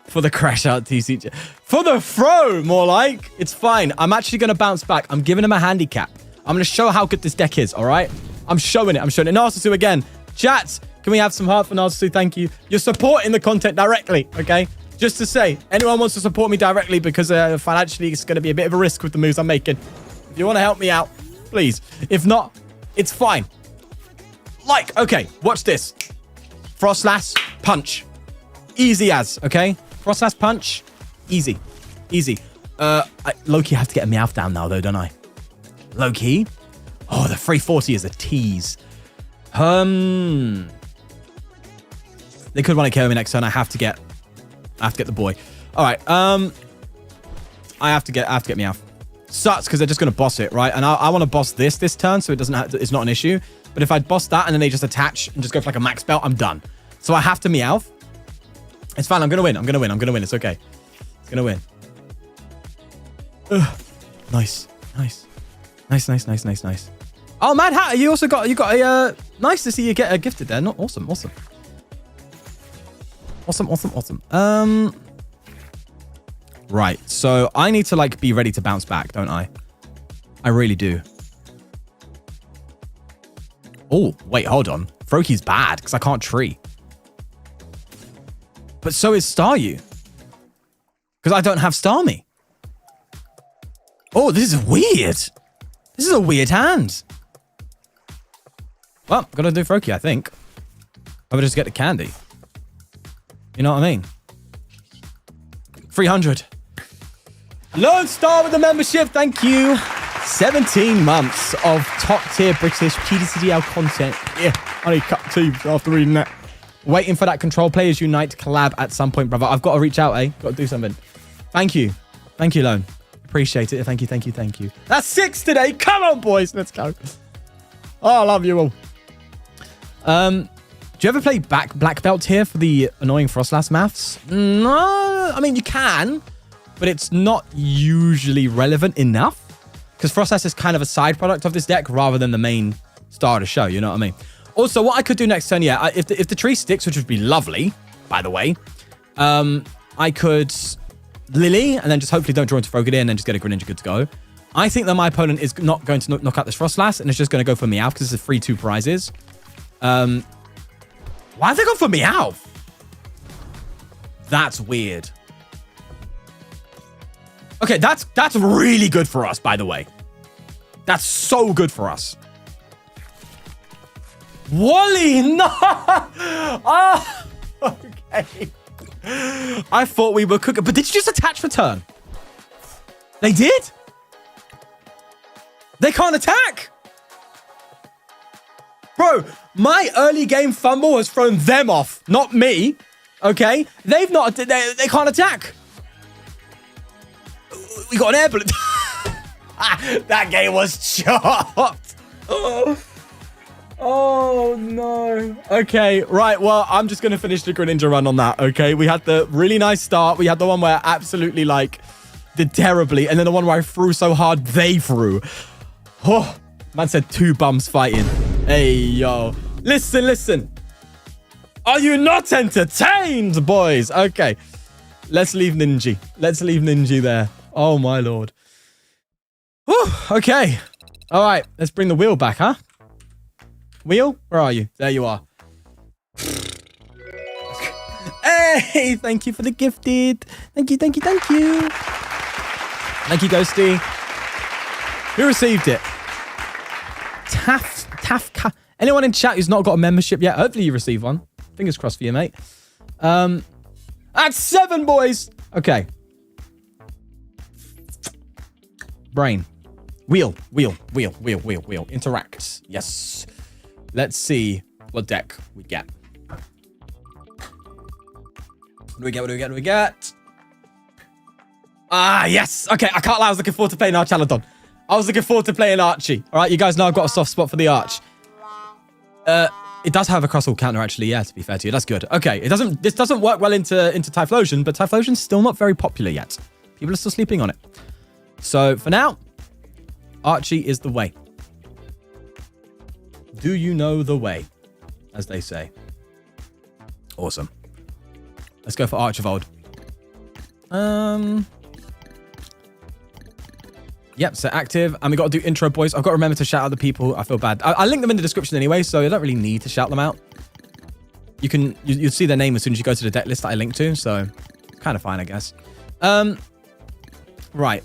For the crash out TCG. For the throw, more like. It's fine. I'm actually going to bounce back. I'm giving him a handicap. I'm going to show how good this deck is, all right? I'm showing it. Narcissu again. Chat, can we have some heart for Narcissu? Thank you. You're supporting the content directly, okay? Just to say, anyone wants to support me directly because financially it's going to be a bit of a risk with the moves I'm making. If you want to help me out, please. If not, it's fine. Like, okay, watch this. Frostlass, punch. Easy as, okay? Frostlass, punch. Easy. Easy. Low-key, I have to get a Meowth down now, though, don't I? Low-key? Oh, the 340 is a tease. They could want to kill me next turn. I have to get the boy. All right. I have to get Meowth. Sucks because they're just going to boss it, right? And I want to boss this turn so it doesn't have to, it's not an issue. But if I boss that and then they just attach and just go for like a max belt, I'm done. So I have to Meowth. It's fine. I'm going to win. It's okay. It's going to win. Ugh. Nice. Oh, Mad Hat, you got a, nice to see you get a gifted there. Not awesome. Right. So I need to like be ready to bounce back, don't I? I really do. Oh, wait, hold on. Froaky's bad because I can't tree. But so is Staryu. Because I don't have Starmie. Oh, this is weird. This is a weird hand. Well, gotta do Froakie, I think. I would just get the candy. You know what I mean? 300. Lone Star with the membership. Thank you. 17 months of top tier British ptcgl content. Yeah, I need cut teeth after reading that. Waiting for that Control Players Unite collab at some point, brother. I've got to reach out, eh? Got to do something. Thank you. Thank you, Lone. Appreciate it. Thank you, thank you, thank you. That's 6 today. Come on, boys. Let's go. Oh, I love you all. Do you ever play Black Belt here for the annoying Frostlass maths? No. I mean, you can, but it's not usually relevant enough because Frostlass is kind of a side product of this deck rather than the main star of the show. You know what I mean? Also, what I could do next turn, yeah, if the tree sticks, which would be lovely, by the way, I could Lily and then just hopefully don't draw into Froakie and then just get a Greninja good to go. I think that my opponent is not going to knock out this Frostlass and it's just going to go for Meowth because it's a 3-2 prizes. Why have they gone for Meowth? That's weird. Okay, that's really good for us, by the way. That's so good for us. Wally, no! Oh, okay. I thought we were cooking, but did you just attach for turn? They did? They can't attack? Bro, my early game fumble has thrown them off, not me. Okay? They can't attack. We got an air bullet. That game was chopped. Oh, no. Okay, right. Well, I'm just going to finish the Greninja run on that, okay? We had the really nice start. We had the one where I absolutely, did terribly. And then the one where I threw so hard, they threw. Oh, man said 2 bums fighting. Hey, yo. Listen. Are you not entertained, boys? Okay. Let's leave Ninja. Let's leave Ninja there. Oh, my lord. Whew, okay. All right. Let's bring the wheel back, huh? Wheel? Where are you? There you are. Hey, thank you for the gifted. Thank you. Thank you, Ghosty. Who received it? Tafka. Anyone in chat who's not got a membership yet? Hopefully you receive one. Fingers crossed for you, mate. That's 7, boys. Okay. Brain. Wheel. Interact. Yes. Let's see what deck we get. What do we get? Ah, yes. Okay, I can't lie. I was looking forward to playing Archaludon. I was looking forward to playing Archie. All right, you guys know I've got a soft spot for the Arch. It does have a crosshold counter, actually. Yeah, to be fair to you. That's good. Okay, this doesn't work well into Typhlosion, but Typhlosion's still not very popular yet. People are still sleeping on it. So, for now, Archie is the way. Do you know the way? As they say. Awesome. Let's go for Archivald. Yep, so active. And we got to do intro, boys. I've got to remember to shout out the people. I feel bad. I link them in the description anyway, so I don't really need to shout them out. You'll see their name as soon as you go to the deck list that I linked to, so kind of fine, I guess. Right.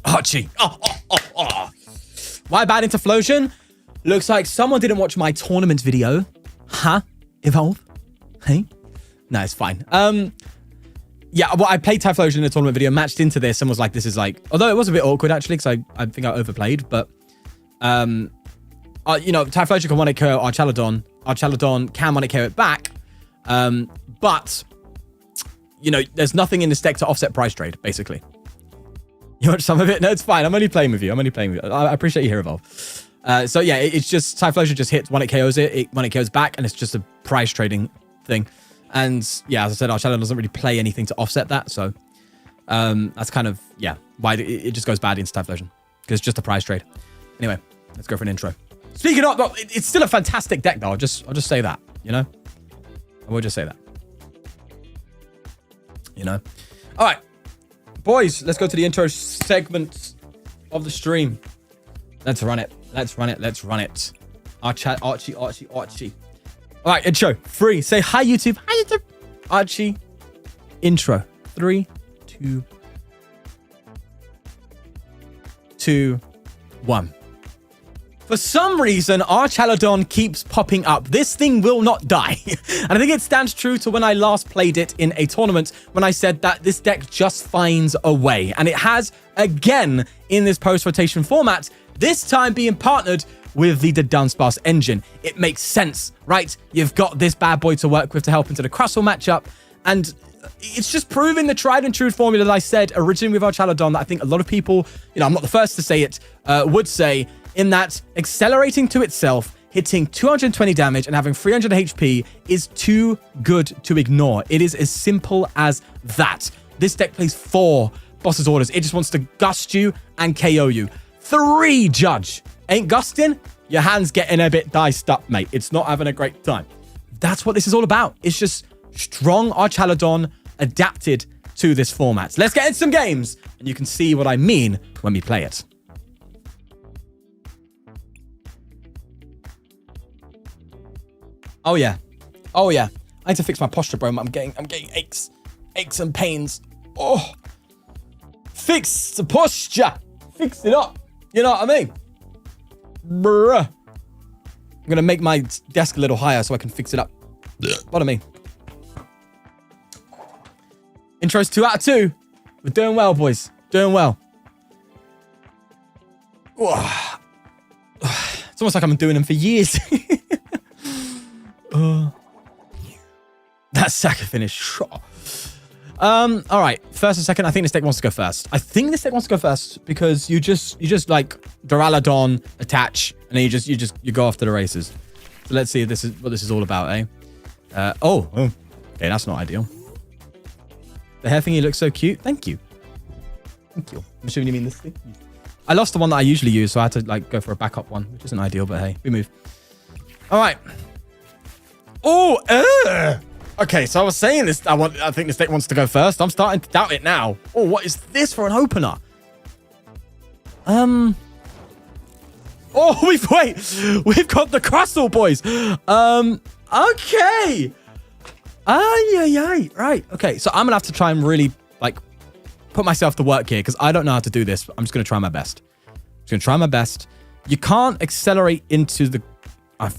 Archie. Oh. Why bad into Flosion? Looks like someone didn't watch my tournament video. Huh? Evolve? Hey? No, it's fine. Yeah, well, I played Typhlosion in a tournament video, matched into this, and was like, this is like... Although it was a bit awkward, actually, because I think I overplayed, but... Typhlosion can 1-hit KO Archaludon. Archaludon can 1-hit KO it back. But, there's nothing in this deck to offset price trade, basically. You watch some of it? No, it's fine. I'm only playing with you. I appreciate you here, Evolve. So, yeah, it's just... Typhlosion just hits 1-hit KOs it 1-hit KOs back, and it's just a price trading thing. And yeah, as I said, Archaludon doesn't really play anything to offset that. So that's kind of, why it just goes bad into Typhlosion. Because it's just a prize trade. Anyway, let's go for an intro. Speaking of, it's still a fantastic deck, though. I'll just say that, I will just say that. All right. Boys, let's go to the intro segment of the stream. Let's run it. Archie. All right, intro. 3. Say hi, YouTube. Hi, YouTube. Archie, intro. 3, 2, 1. For some reason, Archaludon keeps popping up. This thing will not die. And I think it stands true to when I last played it in a tournament when I said that this deck just finds a way. And it has again in this post-rotation format, this time being partnered with the Dunsparce engine. It makes sense, right? You've got this bad boy to work with to help into the Crustle matchup. And it's just proving the tried and true formula that I said originally with Archaludon that I think a lot of people, I'm not the first to say it, would say, in that accelerating to itself, hitting 220 damage and having 300 HP is too good to ignore. It is as simple as that. This deck plays 4 boss's orders. It just wants to gust you and KO you. 3 judge. Ain't gusting? Your hand's getting a bit diced up, mate. It's not having a great time. That's what this is all about. It's just strong Archaludon adapted to this format. Let's get into some games, and you can see what I mean when we play it. Oh yeah. I need to fix my posture, bro. I'm getting aches and pains. Oh, fix the posture. Fix it up. You know what I mean? Bruh. I'm gonna make my desk a little higher so I can fix it up. What I mean? Intro's 2 out of 2. We're doing well, boys. Doing well. It's almost like I've been doing them for years. That Saka finish. All right. First and second, I think this deck wants to go first. I think this deck wants to go first because you just like Duraludon attach, and then you go off to the races. So let's see if this is what this is all about, eh? Okay, that's not ideal. The hair thingy looks so cute. Thank you. I'm assuming you mean this thing. I lost the one that I usually use, so I had to like go for a backup one, which isn't ideal, but hey, we move. All right. Okay, so I was saying this. I think this deck wants to go first. I'm starting to doubt it now. Oh, what is this for an opener? We've got the Crustle, boys. Okay. Right. Okay, so I'm gonna have to try and really like put myself to work here because I don't know how to do this. But I'm just gonna try my best. You can't accelerate into the. I've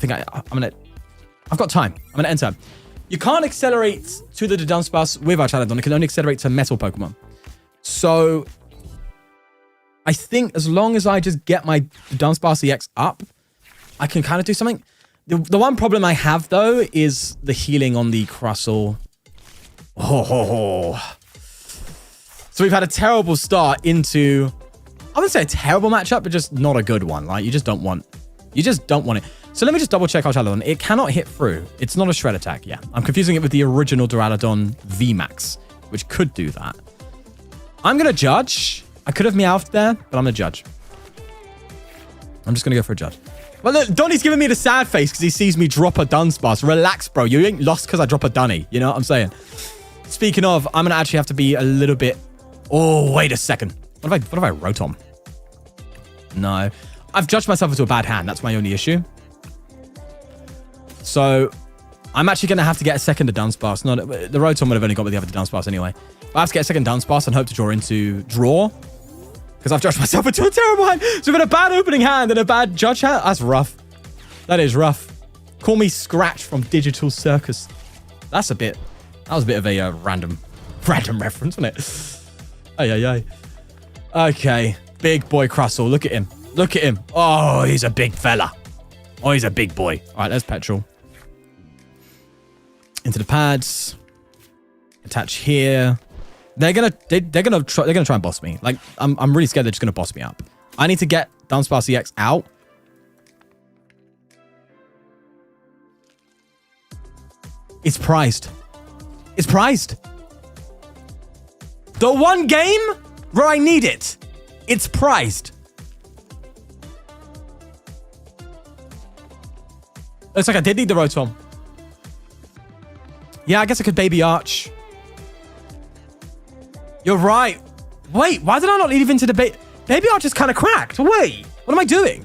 got time. I'm gonna enter. You can't accelerate to the Dunsparce with Archaludon. It can only accelerate to metal Pokemon. So I think as long as I just get my Dunsparce EX up, I can kind of do something. The one problem I have, though, is the healing on the Crustle. So we've had a terrible start into... I wouldn't say a terrible matchup, but just not a good one. Like, you just don't want it. So let me just double check Archaludon. It cannot hit through. It's not a shred attack. Yeah, I'm confusing it with the original Duraludon VMAX, which could do that. I'm going to judge. I could have Meowth there, but I'm going to judge. I'm just going to go for a judge. Well, look, Donnie's giving me the sad face because he sees me drop a Dunsparce. Relax, bro. You ain't lost because I drop a Dunny. You know what I'm saying? Speaking of, I'm going to actually have to be a little bit... Oh, wait a second. What if I Rotom? No. I've judged myself into a bad hand. That's my only issue. So I'm actually going to have to get a second to Dunsparce. No, the Rotom would have only got with the other Dunsparce anyway. But I have to get a second Dunsparce and hope to draw into draw. Because I've judged myself into a terrible hand. So we've got a bad opening hand and a bad judge hand. That's rough. That is rough. Call me Scratch from Digital Circus. That was a bit of a random reference, wasn't it? Ay. Okay. Big boy Crustle. Look at him. Oh, he's a big fella. Oh, he's a big boy. All right, there's Petrol. Into the pads. Attach here. They're gonna try and boss me. Like, I'm really scared they're just gonna boss me up. I need to get Dunsparce EX out. It's prized. The one game where I need it. It's prized. Looks like I did need the Rotom. Yeah, I guess I could Baby Arch. You're right. Wait, why did I not leave into the Baby Arch is kind of cracked. Wait, what am I doing?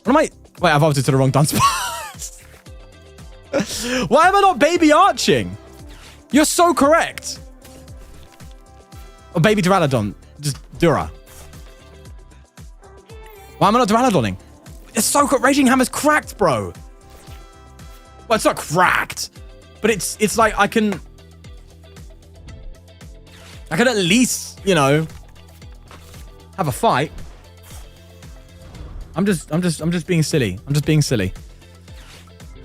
Wait, I've opted to the wrong Dunsparce. Why am I not baby arching? You're so correct. Or baby Duraludon. Just Dura. Why am I not Duraludoning? It's so good. Raging Hammer's cracked, bro. Well, it's not cracked. But it's like I can at least, you know, have a fight. I'm just being silly. I'm just being silly.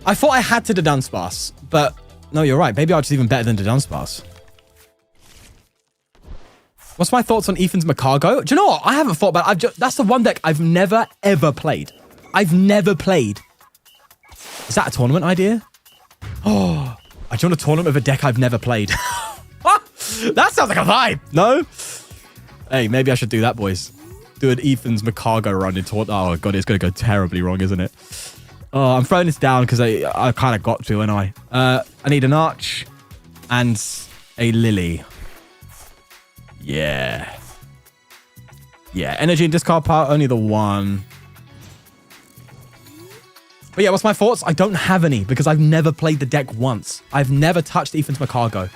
I thought I had to Dunsparce, but no, you're right. Baby Arch is even better than Dunsparce. What's my thoughts on Ethan's Metagross? Do you know what? I haven't thought about it. That's the one deck I've never, ever played. I've never played. Is that a tournament idea? Oh, I joined a tournament with a deck I've never played. That sounds like a vibe. No? Hey, maybe I should do that, boys. Do an Ethan's Metagross run in tournament. Oh, God, it's going to go terribly wrong, isn't it? Oh, I'm throwing this down because I kind of got to, and I need an Arch and a Lily. Yeah. Yeah, energy and discard power, only the one. But yeah, what's my thoughts? I don't have any because I've never played the deck once. I've never touched Ethan's Metagross.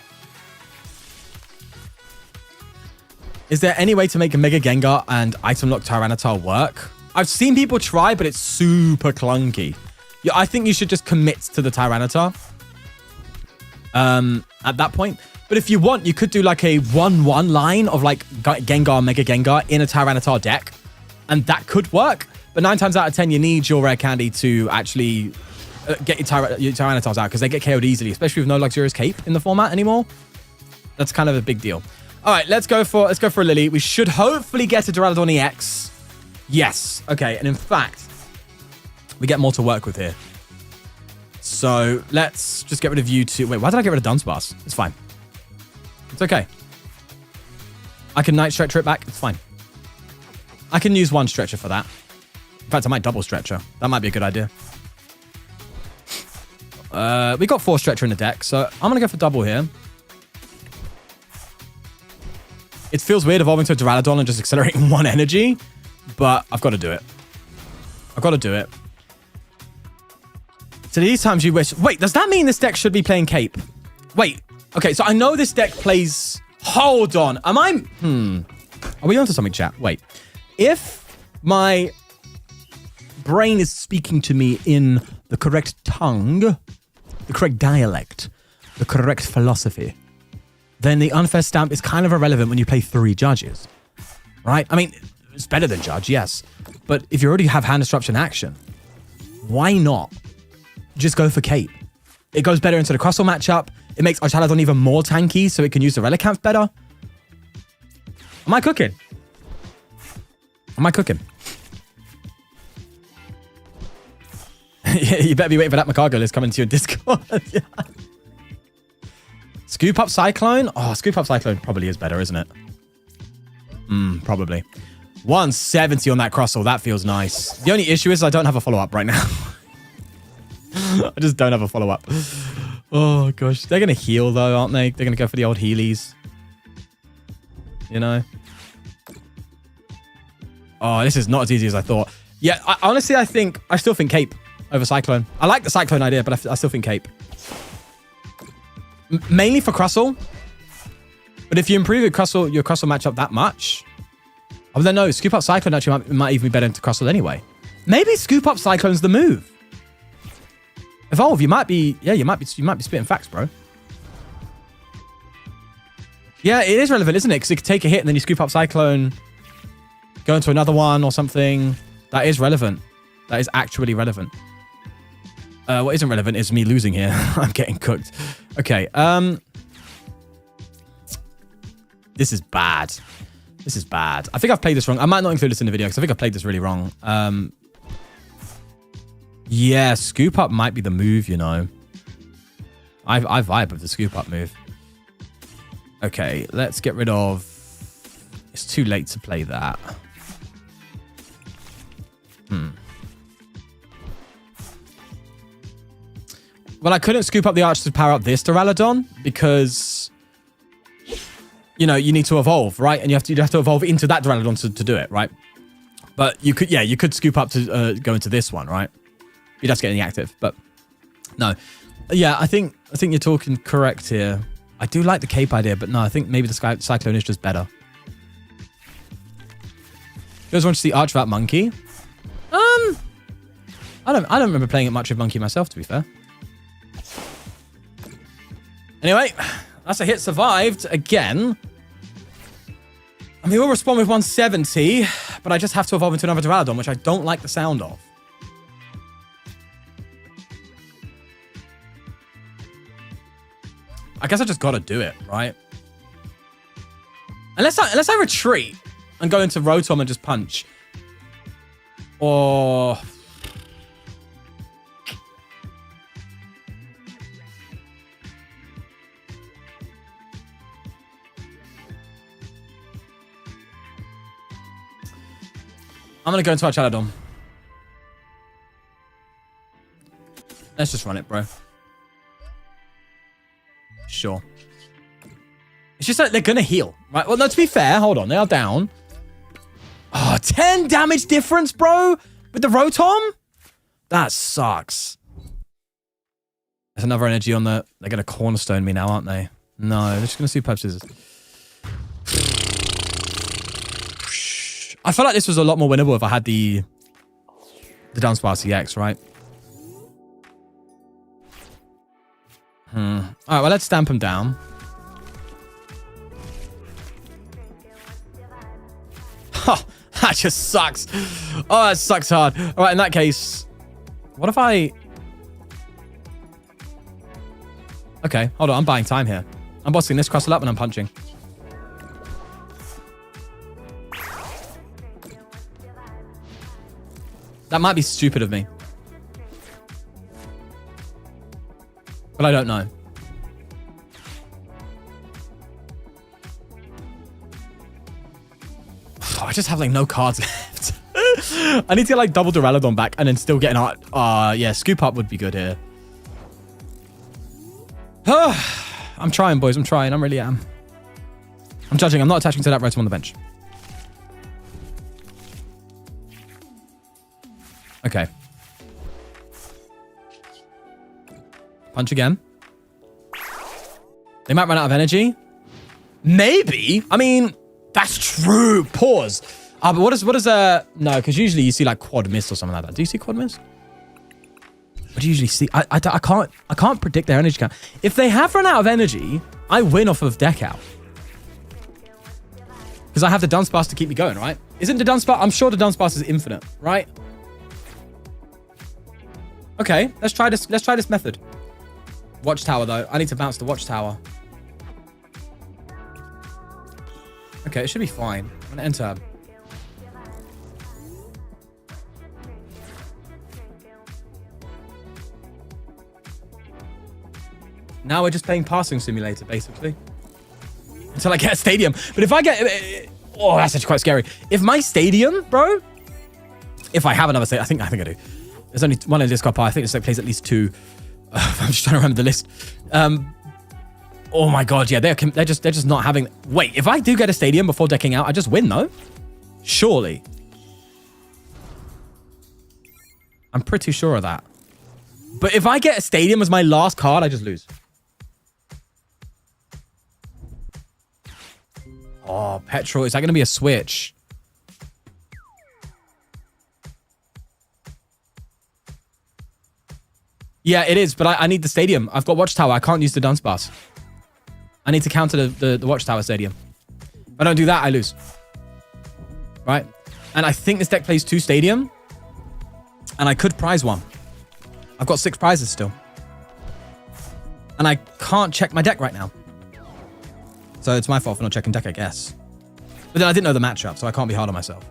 Is there any way to make a Mega Gengar and Item Lock Tyranitar work? I've seen people try, but it's super clunky. Yeah, I think you should just commit to the Tyranitar at that point. But if you want, you could do like a 1-1 line of like Gengar, Mega Gengar in a Tyranitar deck. And that could work. But 9 times out of 10, you need your rare candy to actually get your Tyranitars out because they get KO'd easily, especially with no Luxurious Cape in the format anymore. That's kind of a big deal. All right, let's go for a Lily. We should hopefully get a Duraludon EX. Yes. Okay, and in fact, we get more to work with here. So let's just get rid of you two. Wait, why did I get rid of Dunsparce? It's fine. It's okay. I can Night Stretcher it back. It's fine. I can use one Stretcher for that. In fact, I might double Stretcher. That might be a good idea. We got 4 Stretcher in the deck, so I'm going to go for double here. It feels weird evolving to a Duraludon and just accelerating 1 energy, but I've got to do it. I've got to do it. So these times you wish... Wait, does that mean this deck should be playing Cape? Wait. Okay, so I know this deck plays... Hold on. Am I... Are we onto something, chat? Wait. If my brain is speaking to me in the correct tongue, the correct dialect, the correct philosophy, then the unfair stamp is kind of irrelevant when you play 3 judges, right? I mean, it's better than judge, yes. But if you already have hand disruption action, why not just go for Cape? It goes better into the Crustle matchup. It makes Archaludon even more tanky so it can use the Relicanth better. Am I cooking? Am I cooking? Yeah, you better be waiting for that Metagross list coming to your Discord. Yeah. Scoop up Cyclone? Oh, Scoop up Cyclone probably is better, isn't it? Probably. 170 on that Crustle. That feels nice. The only issue is I don't have a follow-up right now. I just don't have a follow-up. Oh, gosh. They're going to heal, though, aren't they? They're going to go for the old Heelys. You know? Oh, this is not as easy as I thought. Yeah, honestly, I still think Cape over Cyclone. I like the Cyclone idea, but I still think Cape. Mainly for Crustle. But if you improve your Crustle matchup that much... Oh, then no, Scoop Up Cyclone actually might even be better into Crustle anyway. Maybe Scoop Up Cyclone's the move. Evolve, you might be spitting facts, bro. Yeah, it is relevant, isn't it? Because it could take a hit and then you Scoop Up Cyclone, go into another one or something. That is relevant. That is actually relevant. What isn't relevant is me losing here. I'm getting cooked. Okay. This is bad. This is bad. I think I've played this wrong. I might not include this in the video because I think I played this really wrong. Yeah, Scoop Up might be the move, you know. I vibe with the Scoop Up move. Okay, let's get rid of... It's too late to play that. Well, I couldn't Scoop Up the Arch to power up this Duraludon because, you know, you need to evolve, right? And you'd have to evolve into that Duraludon to do it, right? But you could Scoop Up to go into this one, right? You'd have to get any active, but no. Yeah, I think you're talking correct here. I do like the cape idea, but no, I think maybe the cyclone is just better. You guys want to see Arch without Monkey? I don't remember playing it much with Monkey myself, to be fair. Anyway, that's a hit survived again. And they will respond with 170, but I just have to evolve into another Duraludon, which I don't like the sound of. I guess I just gotta do it, right? Unless I retreat and go into Rotom and just punch. Or... I'm gonna go into Archaludon. Let's just run it, bro. Sure. It's just like they're gonna heal, right? Well, no, to be fair, hold on, they are down. Oh, 10 damage difference, bro, with the Rotom? That sucks. There's another energy on the... They're gonna cornerstone me now, aren't they? No, they're just gonna Superb Scissors. I feel like this was a lot more winnable if I had the Dunsparce EX, right? All right, well, let's stamp him down. Oh, that just sucks. Oh, that sucks hard. All right, in that case, what if I... Okay, hold on. I'm buying time here. I'm bossing this crossel up and I'm punching. That might be stupid of me. But I don't know. Oh, I just have like no cards left. I need to get like double Duraludon back and then still get an art. Yeah, scoop up would be good here. I'm trying, boys. I'm trying. I really am. I'm judging. I'm not attaching to that Rotom on the bench. Okay. Punch again. They might run out of energy. Maybe. I mean, that's true. Pause. But what is no, because usually you see like quad mist or something like that. Do you see quad mist? What do you usually see? I can't predict their energy count. If they have run out of energy, I win off of deck out. Because I have the Dunsparce to keep me going, right? Isn't the Dunsparce? I'm sure the Dunsparce is infinite, right? Okay, let's try this. Let's try this method. Watchtower, though. I need to bounce the Watchtower. Okay, it should be fine. I'm gonna enter. Now we're just playing Passing Simulator, basically. Until I get a stadium. But if I get... Oh, that's actually quite scary. If my stadium, bro... If I have another stadium... I think I do. There's only one in the discard pile. I think it's like plays at least two. I'm just trying to remember the list. Oh my god, yeah, they're just not having... Wait, if I do get a stadium before decking out, I just win, though? Surely. I'm pretty sure of that. But if I get a stadium as my last card, I just lose. Oh, Petrol. Is that going to be a switch? Yeah, it is, but I need the stadium. I've got Watchtower. I can't use the Dunsparce. I need to counter the Watchtower stadium. If I don't do that, I lose. Right? And I think this deck plays 2 stadium. And I could prize 1. I've got 6 prizes still. And I can't check my deck right now. So it's my fault for not checking deck, I guess. But then I didn't know the matchup, so I can't be hard on myself.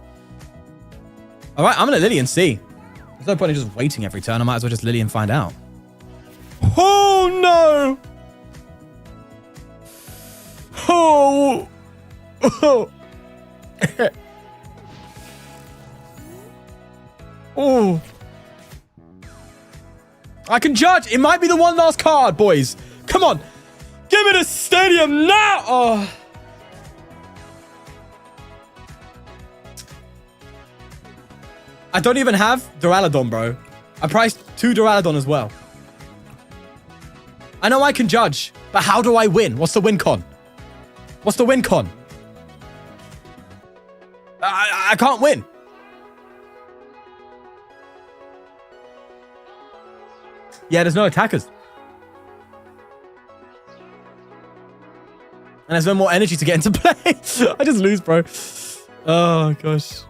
All right, I'm going to Lily and see. There's no point in just waiting every turn. I might as well just Lily and find out. Oh, no! Oh! Oh! Oh! I can judge. It might be the one last card, boys. Come on. Give me the stadium now. Oh. I don't even have Duraludon, bro. I priced 2 Duraludon as well. I know I can judge, but how do I win? What's the win con? What's the win con? I can't win. Yeah, there's no attackers. And there's no more energy to get into play. I just lose, bro. Oh, gosh.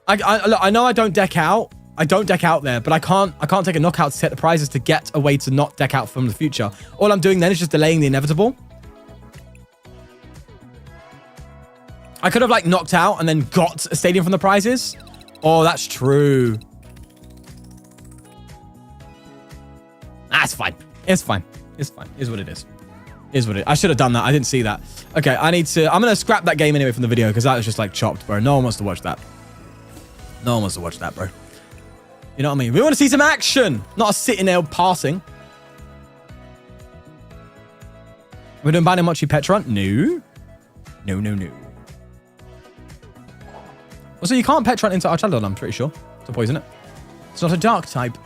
I know I don't deck out. I don't deck out there, but I can't take a knockout to set the prizes to get a way to not deck out from the future. All I'm doing then is just delaying the inevitable. I could have like knocked out and then got a stadium from the prizes. Oh, that's true. That's fine. It's fine. It's fine. Is what it is. Is what it is. I should have done that. I didn't see that. Okay, I'm going to scrap that game anyway from the video because that was just like chopped, bro. No one wants to watch that. No one wants to watch that, bro. You know what I mean? We want to see some action, not a sitting there passing. We're doing Banamochi Petron? No. No, no, no. Also, you can't Petron into Archaludon, I'm pretty sure, to poison it. It's not a dark type.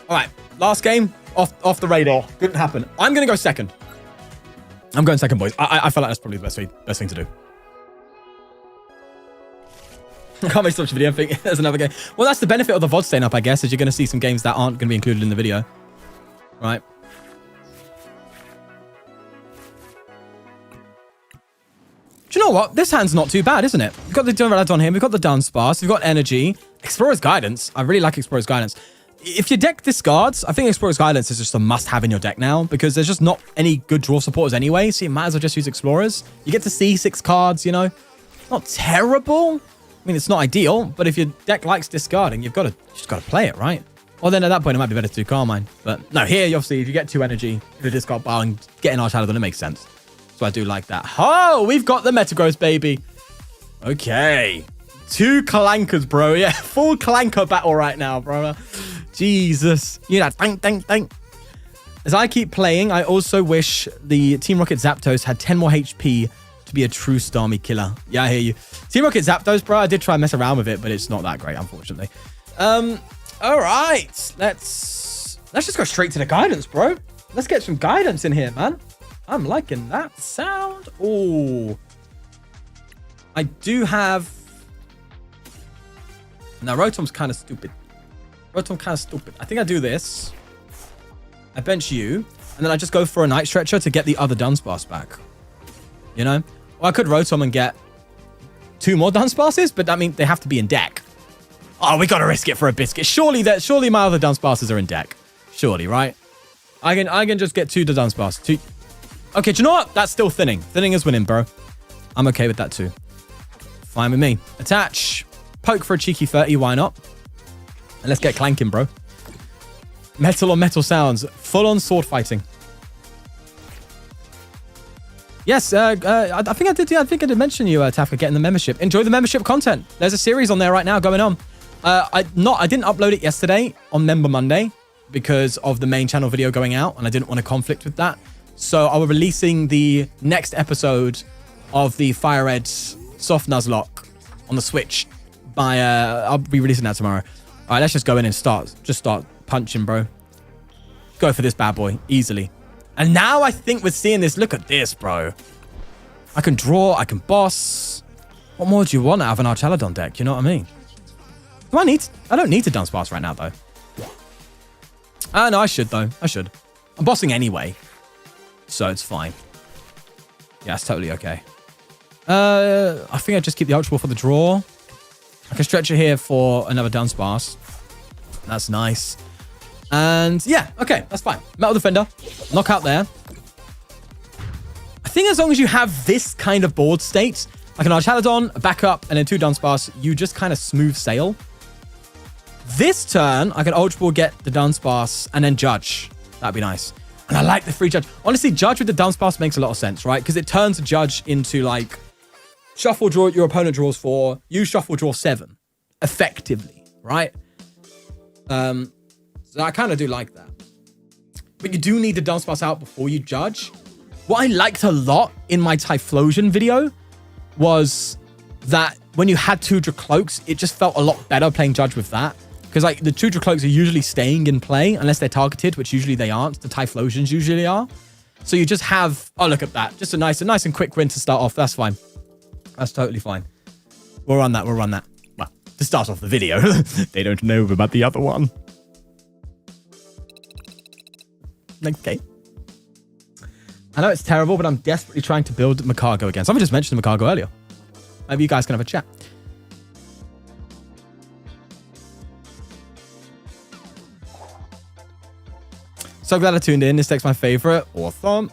All right, last game off the radar. Didn't happen. I'm gonna go second. I'm going second, boys. I feel like that's probably the best thing to do. I can't make such a video. I think there's another game. Well, that's the benefit of the VOD staying up, I guess, is you're gonna see some games that aren't gonna be included in the video, right? Do you know what? This hand's not too bad, isn't it? We've got the Duraludon here. We've got the Dunsparce. We've got Energy. Explorer's Guidance. I really like Explorer's Guidance. If your deck discards, I think Explorer's Guidance is just a must-have in your deck now because there's just not any good draw supporters anyway, so you might as well just use Explorers. You get to see 6 cards, you know. It's not terrible. I mean, it's not ideal, but if your deck likes discarding, you've just got to play it, right? Well, then at that point, it might be better to do Carmine. But no, here, obviously, if you get 2 energy, if you discard pile and get an Archaludon, it makes sense. So I do like that. Oh, we've got the Metagross, baby. Okay. 2 clankers, bro. Yeah, full clanker battle right now, bro. Jesus. You know, thank. As I keep playing, I also wish the Team Rocket Zapdos had 10 more HP to be a true Starmie killer. Yeah, I hear you. Team Rocket Zapdos, bro, I did try and mess around with it, but it's not that great, unfortunately. All right. Let's just go straight to the guidance, bro. Let's get some guidance in here, man. I'm liking that sound. Oh. I do have... Now, Rotom's kind of stupid. I think I do this. I bench you, and then I just go for a Night Stretcher to get the other Dunsparce back. You know? Or I could Rotom and get 2 more Dunsparces, but that means they have to be in deck. Oh, we gotta risk it for a biscuit. Surely my other Dunsparces are in deck. Surely, right? I can just get 2 Dunsparce. Okay, do you know what? That's still thinning. Thinning is winning, bro. I'm okay with that too. Fine with me. Attach. Poke for a cheeky 30, why not? And let's get clanking, bro. Metal on metal sounds. Full-on sword fighting. Yes, I think I did. Yeah, I think I did mention you, Tafka, getting the membership. Enjoy the membership content. There's a series on there right now going on. I didn't upload it yesterday on Member Monday because of the main channel video going out, and I didn't want to conflict with that. So I was releasing the next episode of the Fire Red Soft Nuzlocke on the Switch. I'll be releasing that tomorrow. All right, let's just go in and start punching, bro. Go for this bad boy, easily. And now I think we're seeing this. Look at this, bro. I can draw, I can boss. What more do you want out of an Archaludon deck? You know what I mean? I don't need to Dunsparce right now, though. No, I should, though. I should. I'm bossing anyway. So it's fine. Yeah, it's totally okay. I think I just keep the Ultra Ball for the draw. I can stretch it here for another Dunsparce. That's nice. And yeah, okay, that's fine. Metal Defender, knockout there. I think as long as you have this kind of board state, like an Archaludon, a backup, and then 2 Dunsparce, you just kind of smooth sail. This turn, I can Ultra Ball, get the Dunsparce, and then Judge. That'd be nice. And I like the free Judge. Honestly, Judge with the Dunsparce makes a lot of sense, right? Because it turns a Judge into like, shuffle draw, your opponent draws 4, you shuffle draw 7, effectively, right? So I kind of do like that. But you do need the Dunsparce out before you Judge. What I liked a lot in my Typhlosion video was that when you had Tudra Cloaks, it just felt a lot better playing Judge with that. Because like the Tudra Cloaks are usually staying in play unless they're targeted, which usually they aren't. The Typhlosions usually are. So you just have, oh, look at that. Just a nice and quick win to start off. That's fine. That's totally fine. We'll run that. Well, to start off the video. They don't know about the other one. Okay. I know it's terrible, but I'm desperately trying to build Metagross again. Someone just mentioned Metagross earlier. Maybe you guys can have a chat. So glad I tuned in. This deck's my favorite. Awesome.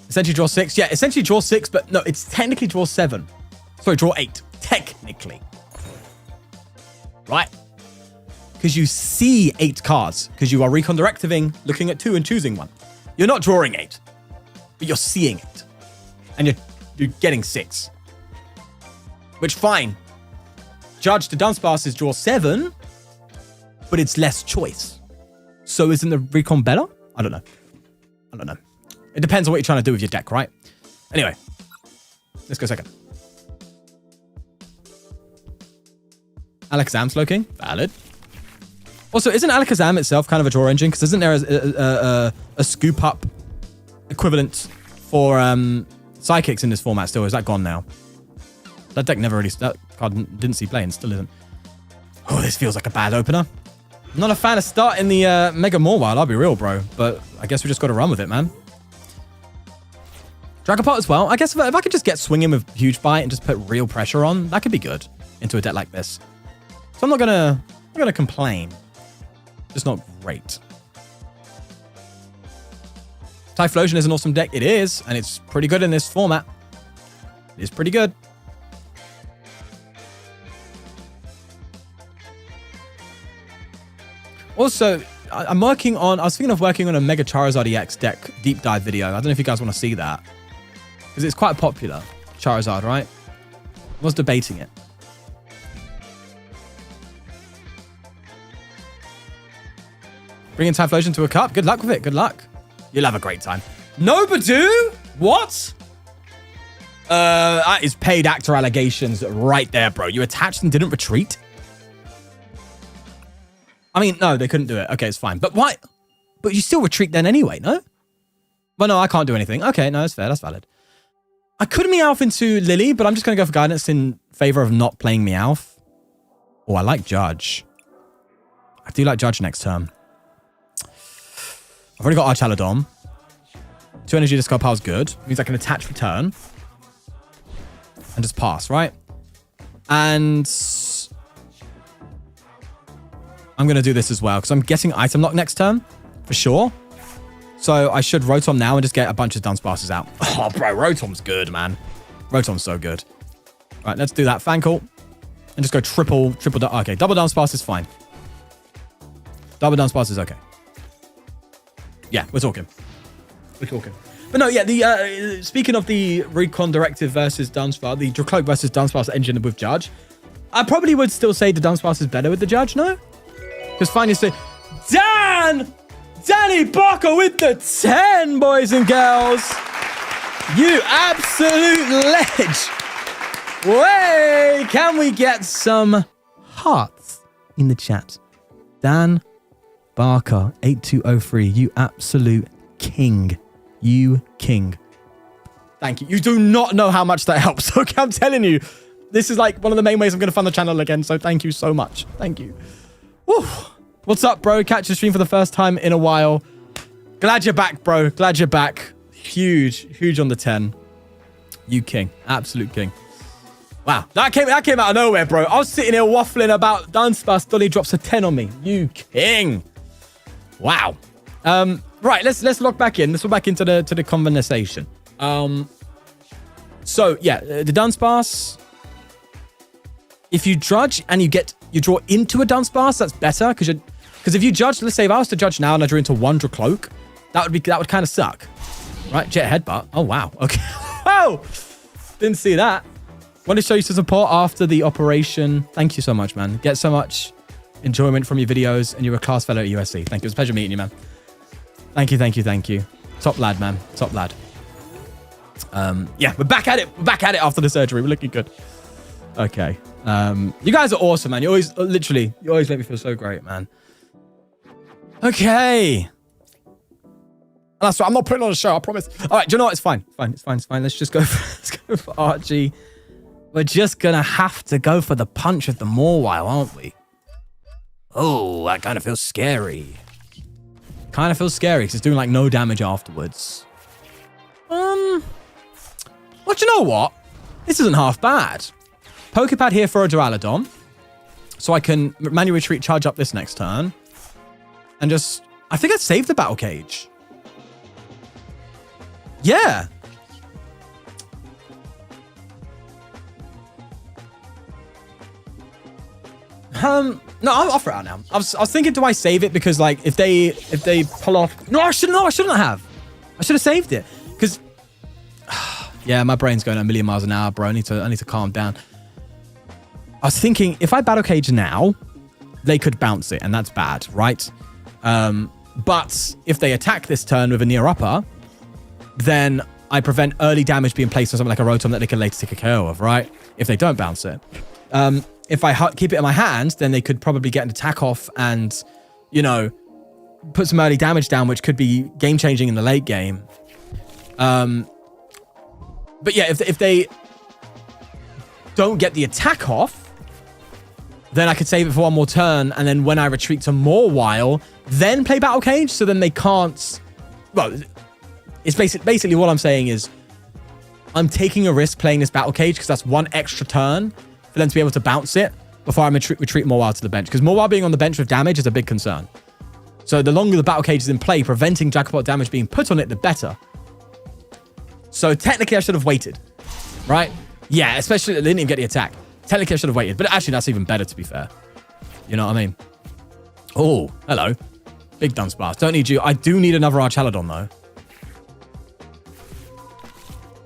Essentially draw 6. Yeah, essentially draw 6, but no, it's technically draw 7. Sorry, draw 8. Technically. Right? Because you see 8 cards. Because you are recon directing, looking at 2 and choosing 1. You're not drawing 8. But you're seeing it. And you're getting 6. Which, fine. Judge to Dunsparce is draw 7. But it's less choice. So isn't the recon better? I don't know. It depends on what you're trying to do with your deck, right? Anyway, let's go second. Alakazam Slowking, valid. Also, isn't Alakazam itself kind of a draw engine? Because isn't there a scoop up equivalent for psychics in this format still? Is that gone now? That deck never really, that card didn't see play and still isn't. Oh, this feels like a bad opener. I'm not a fan of starting the Mega Mawile, I'll be real, bro. But I guess we just got to run with it, man. Dragapult as well. I guess if I could just get swinging with Huge Bite and just put real pressure on, that could be good into a deck like this. So I'm not gonna complain. Just not great. Typhlosion is an awesome deck. It is, and it's pretty good in this format. It is pretty good. Also, I was thinking of working on a Mega Charizard EX deck deep dive video. I don't know if you guys want to see that. Because it's quite popular. Charizard, right? I was debating it. Bringing Typhlosion to a cup. Good luck with it. Good luck. You'll have a great time. No Badoo? What? That is paid actor allegations right there, bro. You attached and didn't retreat? I mean, no, they couldn't do it. Okay, it's fine. But why? But you still retreat then anyway, no? Well, no, I can't do anything. Okay, no, that's fair. That's valid. I could Meowth into Lily, but I'm just going to go for guidance in favor of not playing Meowth. Oh, I like Judge. I do like Judge next turn. I've already got Archaludon. 2 energy discard pile's good. Means I can attach return. And just pass, right? And I'm going to do this as well, because I'm getting item lock next turn, for sure. So I should Rotom now and just get a bunch of Dunsparces out. Oh, bro, Rotom's good, man. Rotom's so good. Right, let's do that. Fankle. And just go triple. Okay, double Dunsparce is fine. Double Dunsparce is okay. Yeah, we're talking. But no, yeah, the speaking of the Recon Directive versus Dunsparce, the Dracloak versus Dunsparce engine with Judge, I probably would still say the Dunsparce is better with the Judge, no? Because finally say, Danny Barker with the 10, boys and girls. You absolute ledge. Way, can we get some hearts in the chat? Dan Barker, 8203, you absolute king. You king. Thank you. You do not know how much that helps. Okay, I'm telling you. This is like one of the main ways I'm going to fund the channel again. So thank you so much. Thank you. Woo. What's up, bro? Catch the stream for the first time in a while. Glad you're back, bro. Glad you're back. Huge on the 10. You king. Absolute king. Wow. That came out of nowhere, bro. I was sitting here waffling about Dunsparce. Dolly drops a 10 on me. You king. Wow. Right, let's log back in. Let's log back into the conversation. So yeah, the Dunsparce. If you Judge and you draw into a Dunsparce, that's better because if you Judge, let's say if I was to Judge now and I drew into one Dracloak, that would kind of suck, right? Jet Headbutt. Oh wow. Okay. Whoa. Didn't see that. Want to show you some support after the operation. Thank you so much, man. Get so much enjoyment from your videos, and you're a class fellow at USC. Thank you. It was a pleasure meeting you, man. Thank you. Top lad, man. Top lad. Yeah, we're back at it. We're back at it after the surgery. We're looking good. Okay. You guys are awesome, man. You always make me feel so great, man. Okay. That's right. I'm not putting on a show, I promise. All right, do you know what? It's fine. It's fine. Let's go for Archie. We're just going to have to go for the punch of the Mawile, aren't we? Oh, that kind of feels scary. Kind of feels scary because it's doing like no damage afterwards. Well, do you know what? This isn't half bad. Pokepad here for a Archaludon. So I can manual retreat, charge up this next turn. And just... I think I'd save the Battle Cage. Yeah. No, I'll offer it out now. I was thinking, do I save it? Because like, if they pull off... No, I shouldn't have. I should have saved it. Because... yeah, my brain's going at a million miles an hour, bro. I need to calm down. I was thinking, if I Battle Cage now, they could bounce it, and that's bad, right? But if they attack this turn with a near upper, then I prevent early damage being placed on something like a Rotom that they can later take a KO of, right? If they don't bounce it. If I keep it in my hand, then they could probably get an attack off and, you know, put some early damage down, which could be game-changing in the late game. But yeah, if they don't get the attack off, then I could save it for one more turn, and then when I retreat to Mawile, then play Battle Cage, so then they can't... Well, it's basically what I'm saying is I'm taking a risk playing this Battle Cage because that's one extra turn for them to be able to bounce it before I retreat Mawile to the bench. Because Mawile being on the bench with damage is a big concern. So the longer the Battle Cage is in play, preventing Jackpot damage being put on it, the better. So technically I should have waited, right? Yeah, especially they didn't even get the attack. Technically I should have waited, but actually that's even better to be fair. You know what I mean? Oh, hello. Big Dunsparce. Don't need you. I do need another Archaludon though.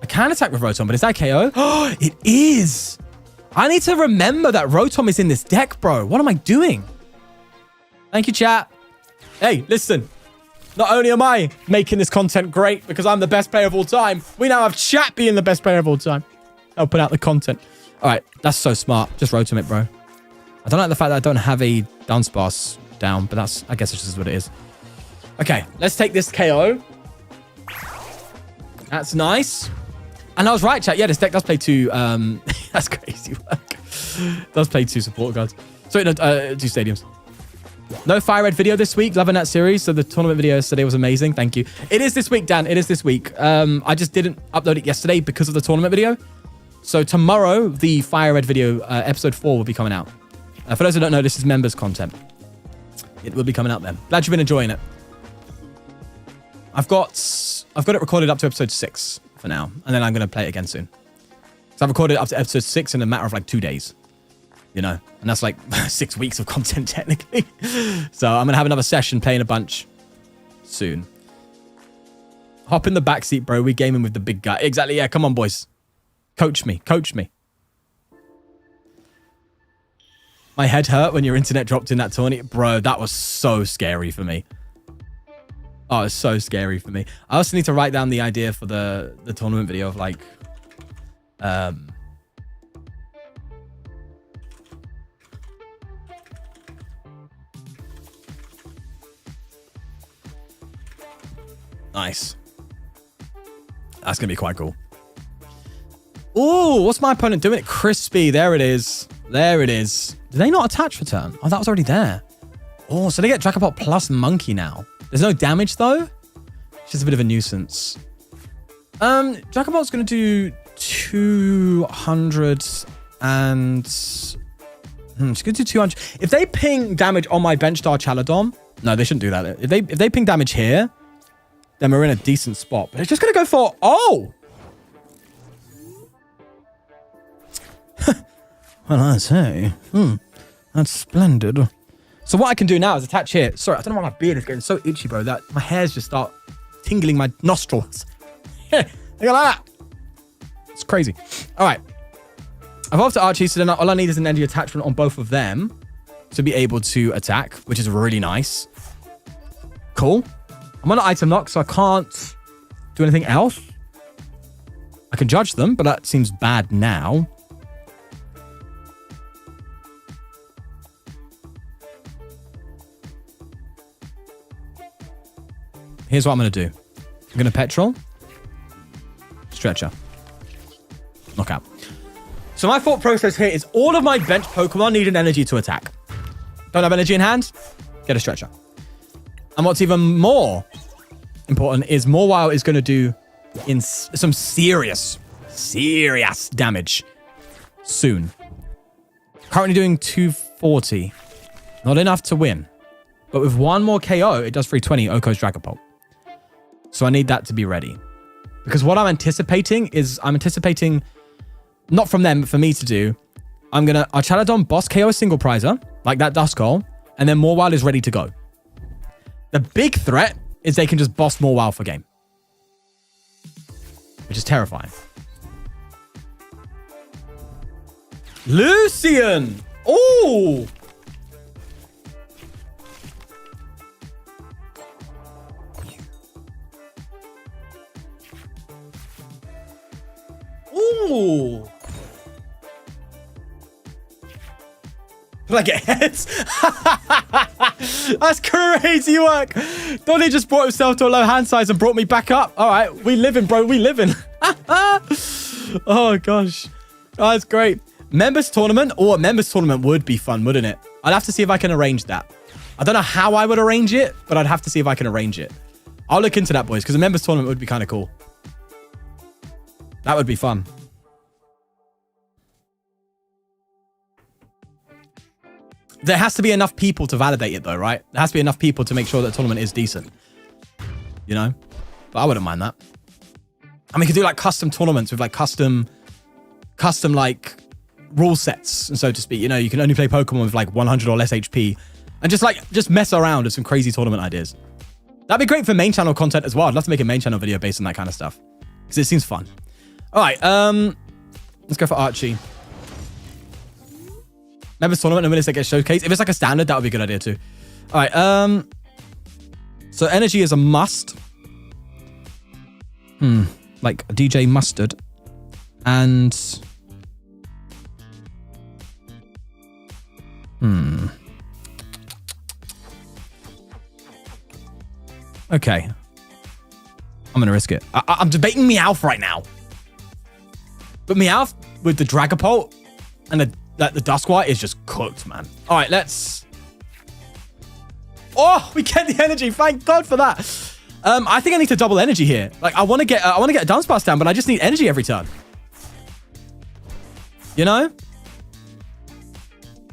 I can attack with Rotom, but is that KO? Oh, it is. I need to remember that Rotom is in this deck, bro. What am I doing? Thank you, chat. Hey, listen. Not only am I making this content great because I'm the best player of all time, we now have chat being the best player of all time. I'll put out the content. All right, that's so smart. Just Rotom it, bro. I don't like the fact that I don't have a Dunsparce down, but that's, I guess it's just what it is. Okay, let's take this KO. That's nice. And I was right, chat. Yeah, this deck does play two. That's crazy work. Does play two support cards. Sorry, no, 2 stadiums. No Fire Red video this week. Loving that series. So the tournament video yesterday was amazing. Thank you. It is this week, Dan. It is this week. I just didn't upload it yesterday because of the tournament video. So tomorrow, the Fire Red video, episode 4 will be coming out. For those who don't know, this is members content. It will be coming out then. Glad you've been enjoying it. I've got it recorded up to episode 6 for now, and then I'm going to play it again soon. So I've recorded it up to episode 6 in a matter of like 2 days, you know, and that's like 6 weeks of content technically. So I'm going to have another session playing a bunch soon. Hop in the backseat, bro. We gaming with the big guy. Exactly. Yeah. Come on, boys. Coach me. Coach me. My head hurt when your internet dropped in that tourney. Bro, that was so scary for me. Oh, it's so scary for me. I also need to write down the idea for the tournament video of like... Nice. That's going to be quite cool. Oh, what's my opponent doing? Crispy. There it is. There it is. Did they not attach for turn? Oh, that was already there. Oh, so they get Dracopult plus Monkey now. There's no damage, though. It's just a bit of a nuisance. Dracopult's going to do 200 and... She's going to do 200. If they ping damage on my bench star Archaludon... No, they shouldn't do that. If they ping damage here, then we're in a decent spot. But it's just going to go for... Oh! Well, I say. That's splendid. So what I can do now is attach here. Sorry, I don't know why my beard is getting so itchy, bro, that my hairs just start tingling my nostrils. Look at that. It's crazy. All right. I've evolved to Archie, so then all I need is an energy attachment on both of them to be able to attack, which is really nice. Cool. I'm on an item lock, so I can't do anything else. I can judge them, but that seems bad now. Here's what I'm going to do. I'm going to petrol. Stretcher. Knockout. So my thought process here is all of my bench Pokemon need an energy to attack. Don't have energy in hand? Get a stretcher. And what's even more important is Mawile is going to do some serious damage soon. Currently doing 240. Not enough to win. But with one more KO, it does 320 Oko's Dragapult. So I need that to be ready. Because what I'm anticipating is, not from them, but for me to do, I'm going to Archaludon boss KO a single prizer, like that Duskull, and then Mawile is ready to go. The big threat is they can just boss Mawile for game. Which is terrifying. Lucian! Oh! Ooh! Will I get heads? That's crazy work. Donnie just brought himself to a low hand size and brought me back up. All right, we living, bro. We living. Oh, gosh. Oh, that's great. Members tournament? Oh, a members tournament would be fun, wouldn't it? I'd have to see if I can arrange that. I don't know how I would arrange it, but I'd have to see if I can arrange it. I'll look into that, boys, because a members tournament would be kind of cool. That would be fun. There has to be enough people to validate it, though, right? There has to be enough people to make sure that the tournament is decent. You know? But I wouldn't mind that. I mean, you could do, like, custom tournaments with, like, custom, like, rule sets, and so to speak. You know, you can only play Pokemon with, like, 100 or less HP. And just mess around with some crazy tournament ideas. That'd be great for main channel content as well. I'd love to make a main channel video based on that kind of stuff. Because it seems fun. All right, let's go for Archie. Members tournament, and when it's like a showcase. If it's like a standard, that would be a good idea too. All right, so energy is a must. Like DJ Mustard. And... Okay. I'm going to risk it. I'm debating Meowth right now. But Meowth with the Dragapult and the Duskull is just cooked, man. All right, let's... Oh, we get the energy. Thank God for that. I think I need to double energy here. Like, I want to get a Dunsparce down, but I just need energy every turn. You know?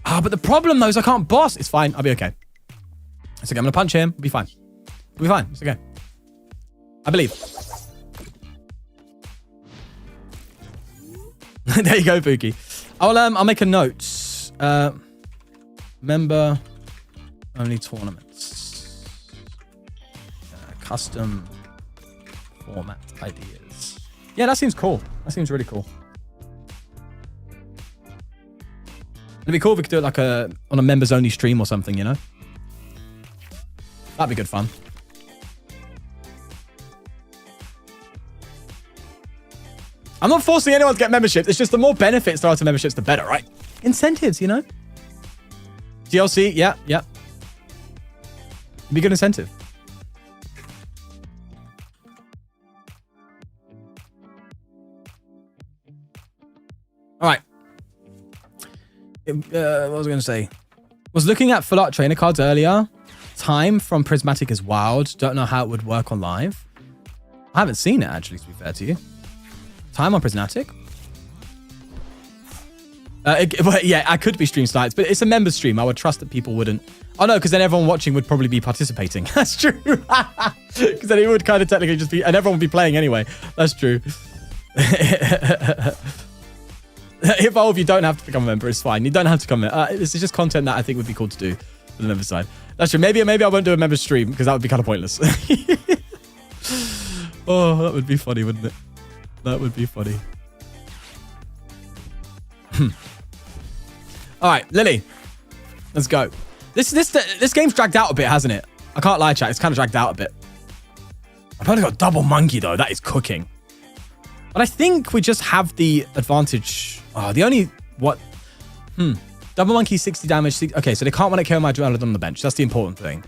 Ah, but the problem, though, is I can't boss. It's fine. I'll be okay. It's okay. I'm going to punch him. We'll be fine. We'll be fine. It's okay. I believe. There you go, Pookie. I'll make a note. Member only tournaments. Custom format ideas. Yeah, that seems cool. That seems really cool. It'd be cool if we could do it like on a members only stream or something, you know? That'd be good fun. I'm not forcing anyone to get memberships. It's just the more benefits there are to memberships, the better, right? Incentives, you know? DLC, yeah. It'd be a good incentive. All right. What was I going to say? Was looking at full art trainer cards earlier. Time from Prismatic is wild. Don't know how it would work on live. I haven't seen it, actually, to be fair to you. Time on Prismatic? Yeah, I could be stream slides, but it's a member stream. I would trust that people wouldn't. Oh, no, because then everyone watching would probably be participating. That's true. Because then it would kind of technically just be... And everyone would be playing anyway. That's true. Evolve, you don't have to become a member. It's fine. You don't have to come in. This is just content that I think would be cool to do for the member side. That's true. Maybe I won't do a member stream because that would be kind of pointless. Oh, that would be funny, wouldn't it? That would be funny. All right, Lily. Let's go. This game's dragged out a bit, hasn't it? I can't lie, chat. It's kind of dragged out a bit. I've only got double monkey, though. That is cooking. But I think we just have the advantage. Oh, the only... What? Double Monkey, 60 damage. Okay, so they can't want to KO my Archaludon on the bench. That's the important thing.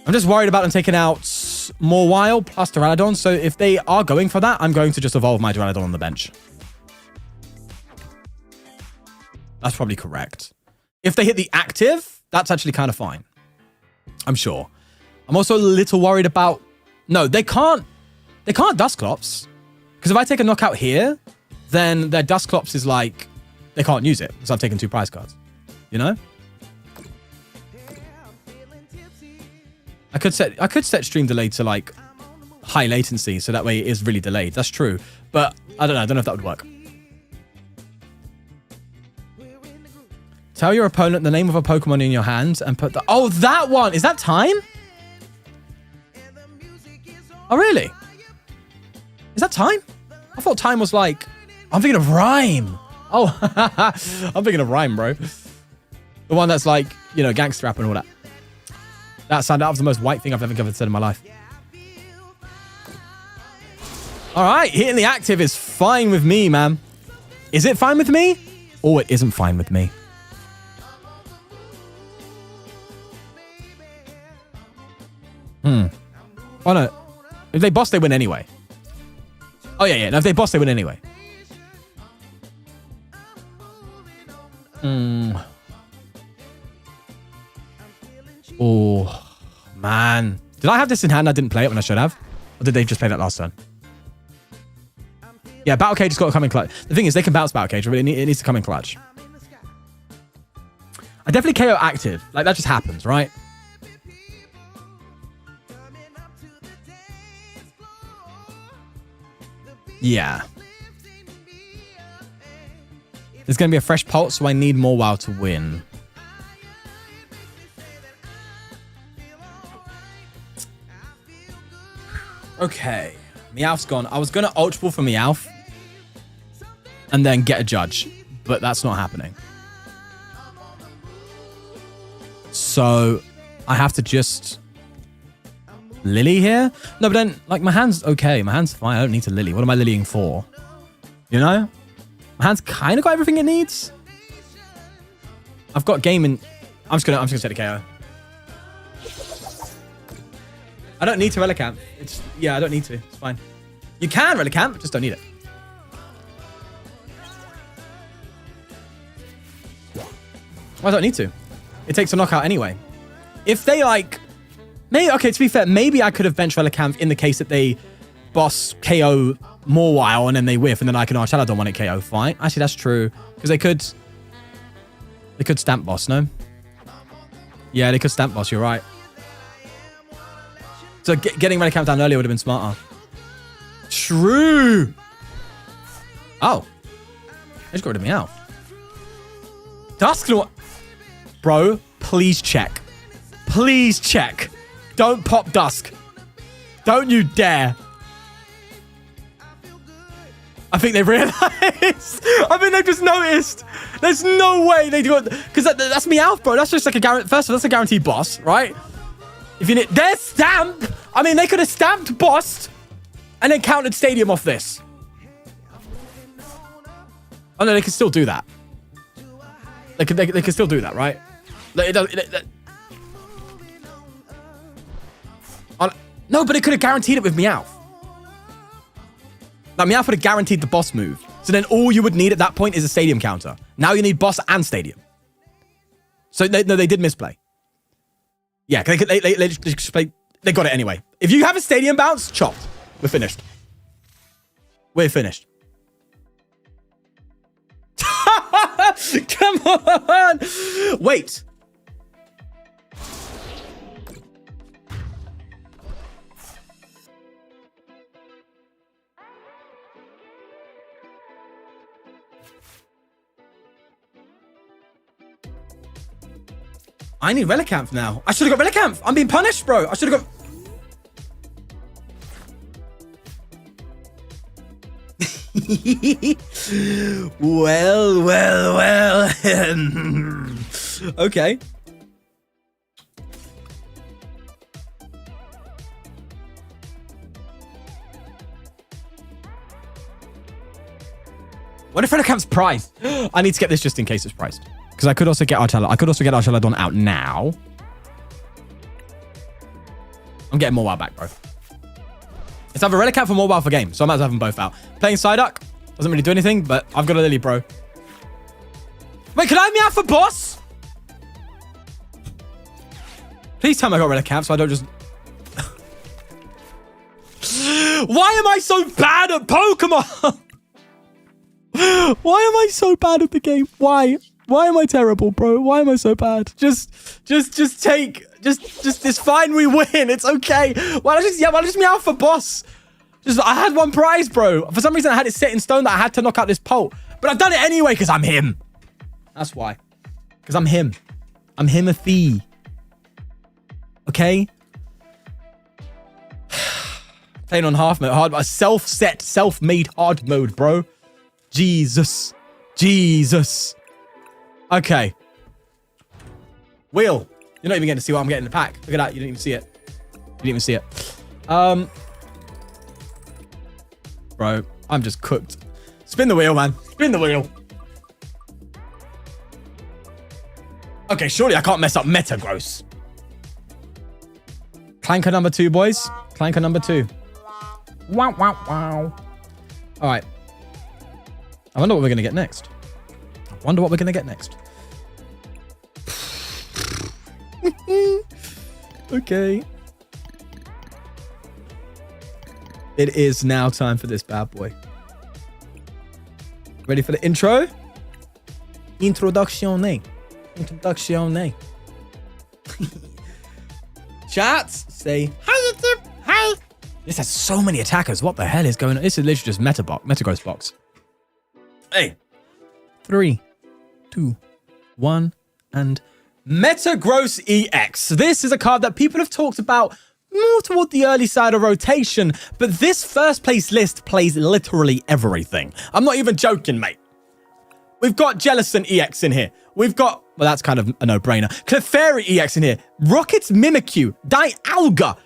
I'm just worried about them taking out more Wild plus Archaludon. So if they are going for that, I'm going to just evolve my Archaludon on the bench. That's probably correct. If they hit the active, that's actually kind of fine. I'm sure. I'm also a little worried about... No, they can't Dusclops. Because if I take a knockout here, then their Dusclops is like... They can't use it because I've taken 2 prize cards. You know? I could set stream delay to like high latency so that way it is really delayed. That's true. But I don't know if that would work. Tell your opponent the name of a Pokemon in your hand and put the... Oh, that one! Is that time? Oh, really? Is that time? I thought time was like... I'm thinking of Rhyme. Oh, I'm thinking of Rhyme, bro. The one that's like, you know, gangster rap and all that. That was the most white thing I've ever said in my life. All right, hitting the active is fine with me, man. Is it fine with me? Or it isn't fine with me? Oh, no. If they boss, they win anyway. Oh, yeah. No, if they boss, they win anyway. Oh, man. Did I have this in hand? I didn't play it when I should have. Or did they just play that last turn? Yeah, Battle Cage has got to come in clutch. The thing is, they can bounce Battle Cage, but it needs to come in clutch. I definitely KO active. Like, that just happens, right? Yeah. There's going to be a fresh pulse, so I need more WoW to win. Okay. Meowth's gone. I was going to Ultra Ball for Meowth and then get a judge, but that's not happening. So I have to just Lily here? No, but then, like, my hand's okay. My hand's fine. I don't need to Lily. What am I Lilying for? You know? My hand's kind of got everything it needs. I've got game in... I'm just gonna set a KO. I don't need to Relicamp. Yeah, I don't need to. It's fine. You can Relicamp, just don't need it. I don't need to. It takes a knockout anyway. If they, like... Maybe, okay, to be fair, maybe I could have bench Relicamp in the case that they boss KO more while and then they whiff and then I can Archaludon when it KO. Fine. Actually, that's true. Because they could stamp boss, no? Yeah, they could stamp boss, you're right. So getting Relicamp down earlier would have been smarter. True. Oh. They just got rid of me out. Dusclops. Bro, please check. Please check. Don't pop Dusk. Don't you dare. I think they've realized. I think they've just noticed. There's no way they do it. Because that's Meowth, bro. That's just like a guarantee. First of all, that's a guaranteed boss, right? If you need their stamp. I mean, they could have stamped bossed and then counted Stadium off this. Oh, no, they can still do that. They can still do that, right? No, but it could have guaranteed it with Meowth. Like, Meowth would have guaranteed the boss move. So then all you would need at that point is a Stadium counter. Now you need boss and Stadium. So no, they did misplay. Yeah, they just play. They got it anyway. If you have a Stadium bounce, chopped. We're finished. We're finished. Come on. Wait. I need Relicamp now. I should have got Relicamp. I'm being punished, bro. I should have got... well. Okay. What if Relicamp's prized? I need to get this just in case it's priced. Because I could also get Archaludon. I could also get Archaludon out now. I'm getting more WoW back, bro. It's either Relicamp for more WoW for game, so I might as well have them both out. Playing Psyduck doesn't really do anything, but I've got a Lily, bro. Wait, can I have me out for boss? Please tell me I got Relicamp so I don't just... Why am I so bad at Pokemon? Why am I so bad at the game? Why? Why am I terrible, bro? Why am I so bad? Just it's fine. We win. It's okay. Why don't just me out for boss? I had one prize, bro. For some reason, I had it set in stone that I had to knock out this Polt. But I've done it anyway because I'm him. That's why. Because I'm him. I'm Himothy. Okay? Playing on hard, a self-set, self-made hard mode, bro. Jesus. Jesus. Okay. Wheel. You're not even getting to see what I'm getting in the pack. Look at that. You didn't even see it. You didn't even see it. Bro, I'm just cooked. Spin the wheel, man. Spin the wheel. Okay, surely I can't mess up Metagross. Clanker number 2, boys. Clanker number 2. Wow, wow, wow. All right. I wonder what we're going to get next. Okay. It is now time for this bad boy. Ready for the intro? Introduction. Chats, say hi. This has so many attackers. What the hell is going on? This is literally just Metagross box. Hey. 3, 2, 1, and Metagross EX. This is a card that people have talked about more toward the early side of rotation, but this first place list plays literally everything. I'm not even joking, mate. We've got Jellicent EX in here. We've got, well, that's kind of a no-brainer. Clefairy EX in here. Rocket's Mimikyu. Dialga.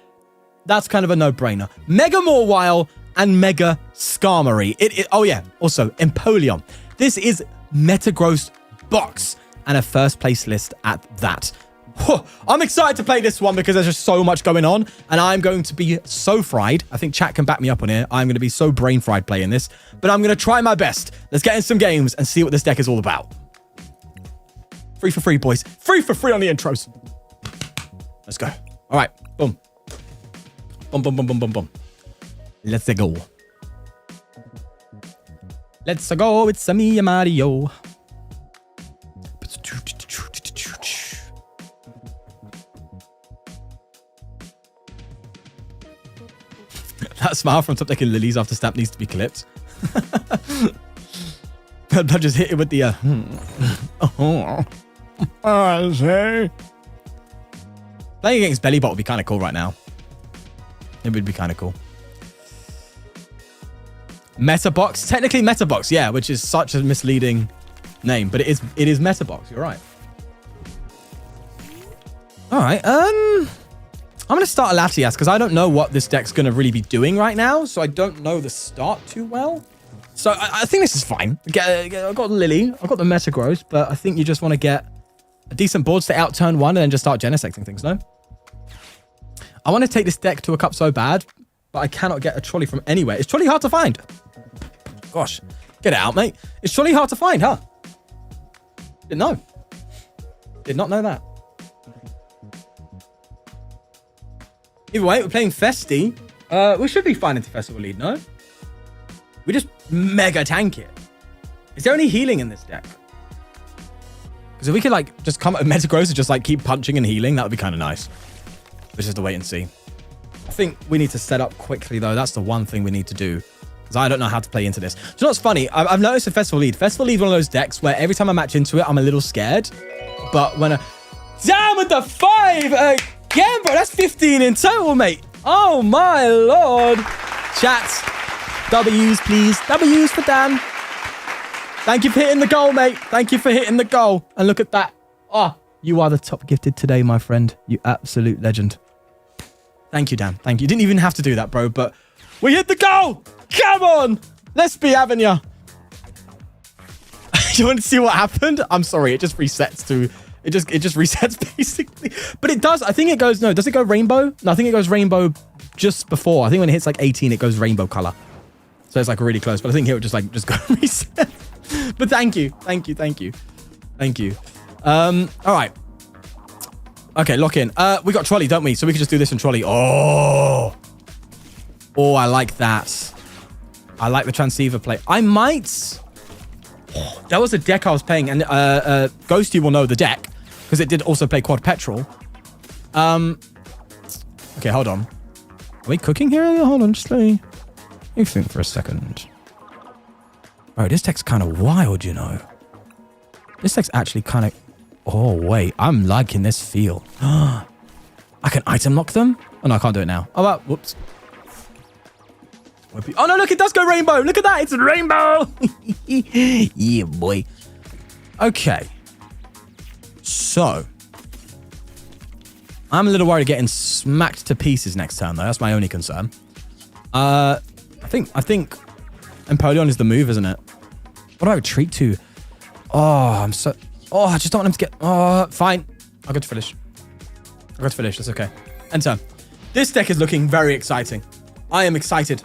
That's kind of a no-brainer. Mega Mawile and Mega Skarmory. Oh yeah, also Empoleon. This is Metagross box and a first place list at that. I'm excited to play this one because there's just so much going on and I'm going to be so fried. I think chat can back me up on here. I'm going to be so brain fried playing this, but I'm going to try my best. Let's get in some games and see what this deck is all about. Free for free, boys. Free for free on the intros. Let's go. All right. Boom. Boom, boom, boom, boom, boom, boom. Let's go. Let's go. It's me, Mario. That smile from top decking lilies after stamp needs to be clipped. I just hit it with the I see. Playing against Bellybot would be kind of cool right now. It would be kind of cool. Metabox, technically Metabox, yeah, which is such a misleading name, but it is Metabox. You're right. All right, I'm gonna start a Latias because I don't know what this deck's gonna really be doing right now, so I don't know the start too well. So I think this is fine. I've got Lily, I've got the Metagross, but I think you just want to get a decent board state out turn 1 and then just start Genesecting things, no? I want to take this deck to a cup so bad, but I cannot get a trolley from anywhere. Is trolley hard to find? Gosh, get it out, mate. Is trolley hard to find, huh? Didn't know. Did not know that. Either way, we're playing Festi. We should be fine into Festival lead, no? We just mega tank it. Is there any healing in this deck? Because if we could like just come at Metagross and just like keep punching and healing, that would be kind of nice. Let's just wait and see. I think we need to set up quickly though. That's the one thing we need to do. Because I don't know how to play into this. Do you know what's funny? I've noticed a Festival lead. Festival lead is one of those decks where every time I match into it, I'm a little scared. But when damn with the 5 again, bro. That's 15 in total, mate. Oh my lord. Chats. W's, please. W's for Dan. Thank you for hitting the goal, mate. Thank you for hitting the goal. And look at that. Oh, you are the top gifted today, my friend. You absolute legend. Thank you, Dan. Thank you. You didn't even have to do that, bro, but we hit the goal. Come on. Let's be having ya. you want to see what happened? I'm sorry. It just resets to... It just resets basically. But it does. I think it goes... No, does it go rainbow? No, I think it goes rainbow just before. I think when it hits like 18, it goes rainbow color. So it's like really close. But I think it would just go reset. But thank you. Thank you. All right. Okay, lock in. We got trolley, don't we? So we can just do this in trolley. Oh, I like that. I like the transceiver play. I might... That was a deck I was playing, and Ghosty will know the deck, because it did also play Quad Petrol. Okay, hold on. Are we cooking here? Hold on, just let me think for a second. Oh, this deck's kind of wild, you know. This deck's actually kind of... Oh, wait. I'm liking this feel. I can item lock them? Oh, no, I can't do it now. Oh, well, whoops. Oh, no, look, it does go rainbow. Look at that. It's a rainbow. Yeah, boy. Okay. So. I'm a little worried getting smacked to pieces next turn, though. That's my only concern. I think Empoleon is the move, isn't it? What do I retreat to? Oh, I just don't want him to get... Oh, fine. I'll go to finish. That's okay. End turn. This deck is looking very exciting. I am excited.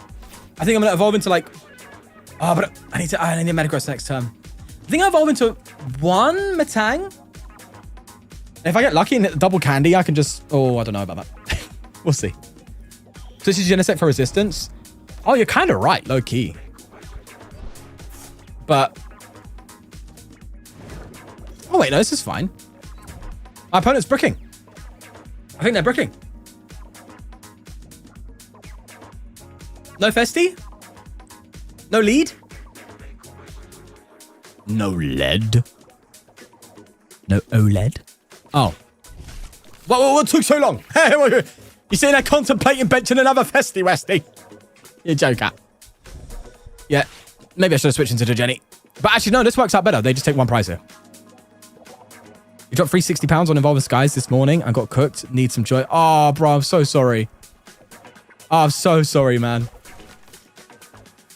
I think I'm going to evolve into like... Oh, but I need Metagross next turn. I think I'll evolve into one Metang. If I get lucky and hit the double candy, I can just... Oh, I don't know about that. We'll see. So this is Genesect for resistance. Oh, you're kind of right, low key. But... Oh, wait, no, this is fine. My opponent's bricking. I think they're bricking. No Festi? No lead? No lead? No OLED? Oh. What took so long? You sitting there contemplating benching another Festi, Westy? You joker. Yeah, maybe I should have switched into the Jenny. But actually, no, this works out better. They just take one prize here. You dropped £360 on Evolving Skies this morning and got cooked. Need some joy. Oh, bro, I'm so sorry. Oh, I'm so sorry, man.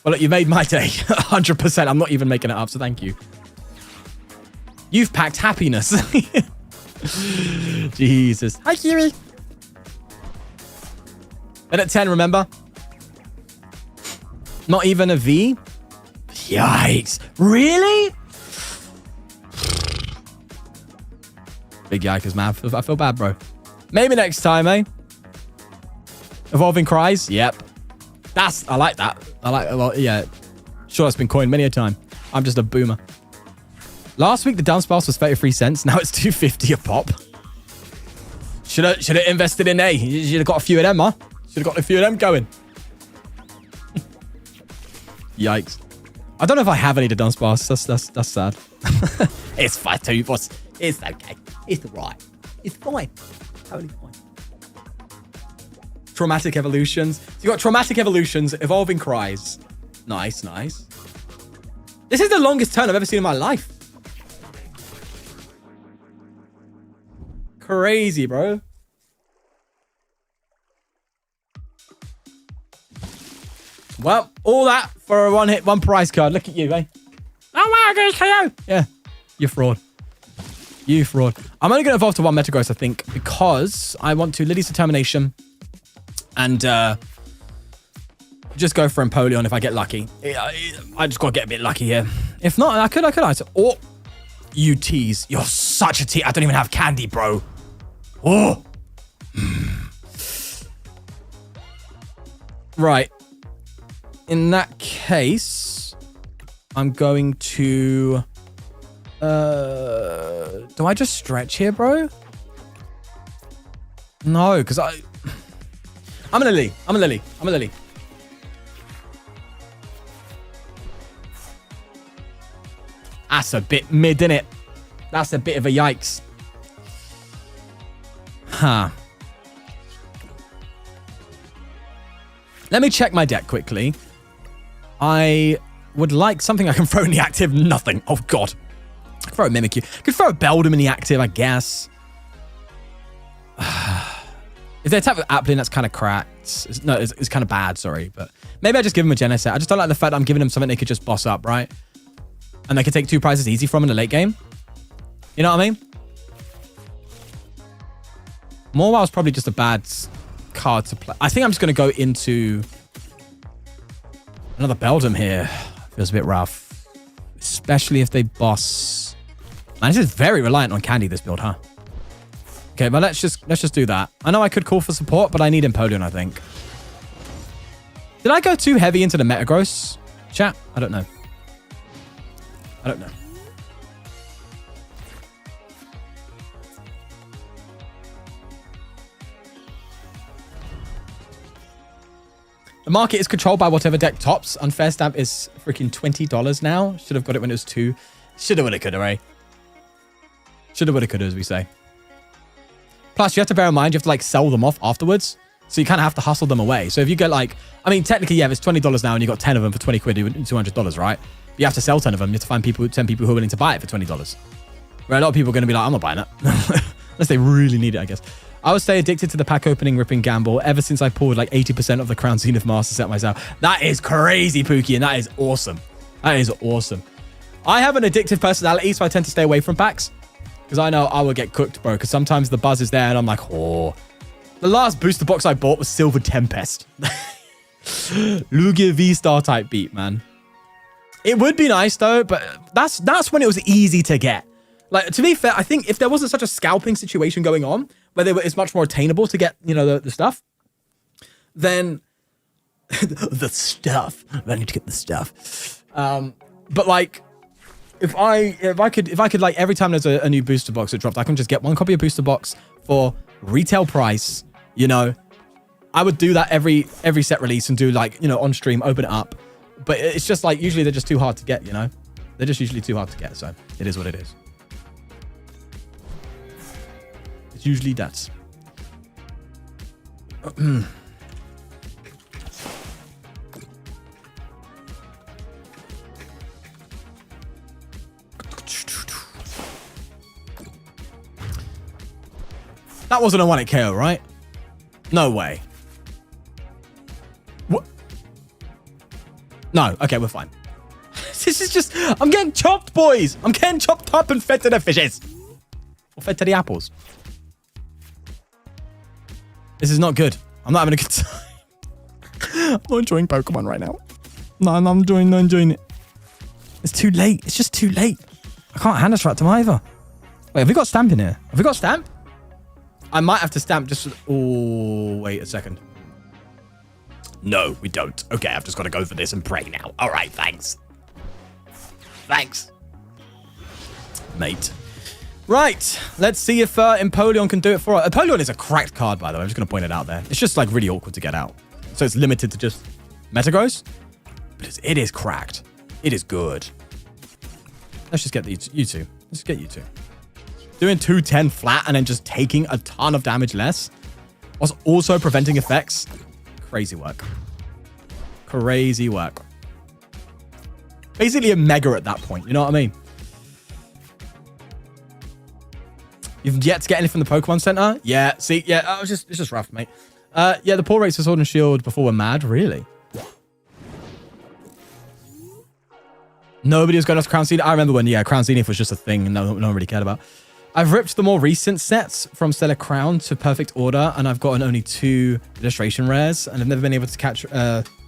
Well, look, you made my day. 100%. I'm not even making it up, so thank you. You've packed happiness. Jesus. Hi, Kiri. And at 10, remember? Not even a V? Yikes. Really? Big yikers, man. I feel bad, bro. Maybe next time, eh? Evolving Cries? Yep. I like that. I like it a lot. Yeah. Sure, it's been coined many a time. I'm just a boomer. Last week, the Dunsparce was 33 cents. Now it's 2.50 a pop. Should have invested in A. You should have got a few of them, huh? Should have got a few of them going. Yikes. I don't know if I have any to Dunsparce. That's sad. It's fine too, boss. It's okay. It's alright. It's fine. Totally fine. Traumatic Evolutions. So you got Traumatic Evolutions, Evolving Cries. Nice, nice. This is the longest turn I've ever seen in my life. Crazy, bro. Well, all that for a one-hit, one prize card. Look at you, eh? Oh, wow, KO. Yeah, you fraud. You fraud. I'm only going to evolve to one Metagross, I think, because I want to Lily's Determination and just go for Empoleon if I get lucky. I just got to get a bit lucky here. If not, I could. Or you tease. You're such a tease. I don't even have candy, bro. Oh. Right. In that case, I'm going to... do I just stretch here, bro? No, because I'm a Lily. I'm a Lily. That's a bit mid, innit? That's a bit of a yikes. Huh. Let me check my deck quickly. I would like something I can throw in the active. Nothing. Oh, God. I could throw a Mimikyu. I could throw a Beldum in the active, I guess. If they attack with Applin, that's kind of cracked. It's kind of bad, sorry. But maybe I just give him a Genesect. I just don't like the fact that I'm giving him something they could just boss up, right? and they can take 2 prizes easy from in the late game. You know what I mean? Morwow's probably just a bad card to play. I think I'm just going to go into another Beldum here. Feels a bit rough. Especially if they boss. Man, this is very reliant on candy, this build, huh? Okay, but let's just do that. I know I could call for support, but I need Empoleon, I think. Did I go too heavy into the Metagross chat? I don't know. I don't know. The market is controlled by whatever deck tops. Unfair stamp is freaking $20 now. Should have got it when it was 2. Shoulda, woulda, coulda, right? Shoulda, woulda, coulda, as we say. Plus, you have to bear in mind, you have to, like, sell them off afterwards. So you kind of have to hustle them away. So if you get, like... I mean, technically, yeah, if it's $20 now and you got 10 of them for 20 quid, $200, right? But you have to sell 10 of them. You have to find 10 people who are willing to buy it for $20. Where a lot of people are going to be like, I'm not buying it. Unless they really need it, I guess. I would stay addicted to the pack opening ripping gamble ever since I pulled like 80% of the Crown Zenith Master set myself. That is crazy, Pookie, and that is awesome. That is awesome. I have an addictive personality, so I tend to stay away from packs. Because I know I will get cooked, bro. Because sometimes the buzz is there and I'm like, oh. The last booster box I bought was Silver Tempest. Lugia V-Star type beat, man. It would be nice, though, but that's when it was easy to get. Like, to be fair, I think if there wasn't such a scalping situation going on, where it's much more attainable to get, you know, the stuff, then the stuff. I need to get the stuff. But like, if I could like every time there's a new booster box that dropped, I can just get 1 copy of booster box for retail price. You know, I would do that every set release and do like, you know, on stream, open it up. But it's just like usually they're just too hard to get. You know, they're just usually too hard to get. So it is what it is. Usually that. That wasn't a 1-hit KO, right? No way. What? No. Okay, we're fine. This is just... I'm getting chopped, boys. I'm getting chopped up and fed to the fishes. Or fed to the apples. This is not good. I'm not having a good time. I'm not enjoying Pokemon right now. No, I'm not enjoying it. It's too late. It's just too late. I can't hand this right to either. Wait, have we got Stamp in here? Have we got Stamp? I might have to Stamp just... Oh, wait a second. No, we don't. Okay, I've just got to go for this and pray now. All right, thanks. Thanks. Mate. Right, let's see if Empoleon can do it for us. Empoleon is a cracked card, by the way. I'm just going to point it out there. It's just, like, really awkward to get out. So it's limited to just Metagross. But it is cracked. It is good. Let's just get you two. Let's get you two. Doing 210 flat and then just taking a ton of damage less. Whilst also preventing effects. Crazy work. Crazy work. Basically a mega at that point. You know what I mean? You've yet to get anything from the Pokemon Center? Yeah, see, yeah, it's just rough, mate. Yeah, the pull rates for Sword and Shield before were mad, really. Nobody was going after Crown Zenith. I remember when, yeah, Crown Zenith was just a thing and no one really cared about. I've ripped the more recent sets from Stellar Crown to Perfect Order, and I've gotten only 2 illustration rares, and I've never been able to catch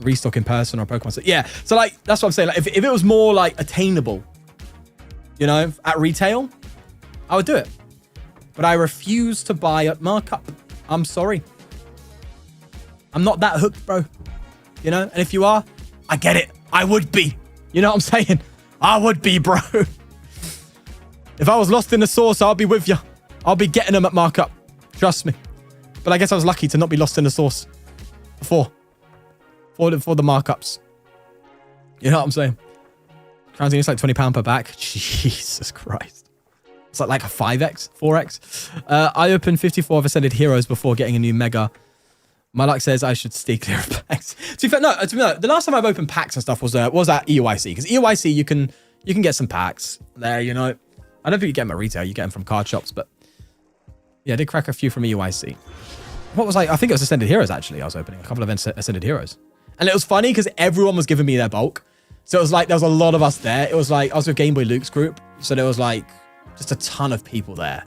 restock in person or Pokemon set. Yeah, so like, that's what I'm saying. Like, if it was more like attainable, you know, at retail, I would do it. But I refuse to buy at markup. I'm sorry. I'm not that hooked, bro. You know? And if you are, I get it. I would be. You know what I'm saying? I would be, bro. If I was lost in the source, I'll be with you. I'll be getting them at markup. Trust me. But I guess I was lucky to not be lost in the source before. For the markups. You know what I'm saying? Crown Zenith's like £20 per back. Jesus Christ. It's like a 5x, 4x. I opened 54 of Ascended Heroes before getting a new Mega. My luck says I should stay clear of packs. To be fair, no, the last time I've opened packs and stuff was at EOIC. Because EOIC, you can get some packs there, you know. I don't think you get them at retail. You get them from card shops, but yeah, I did crack a few from EOIC. What was I think it was Ascended Heroes, actually. I was opening a couple of Ascended Heroes. And it was funny because everyone was giving me their bulk. So it was like, there was a lot of us there. It was like, I was with Game Boy Luke's group. So there was like just a ton of people there,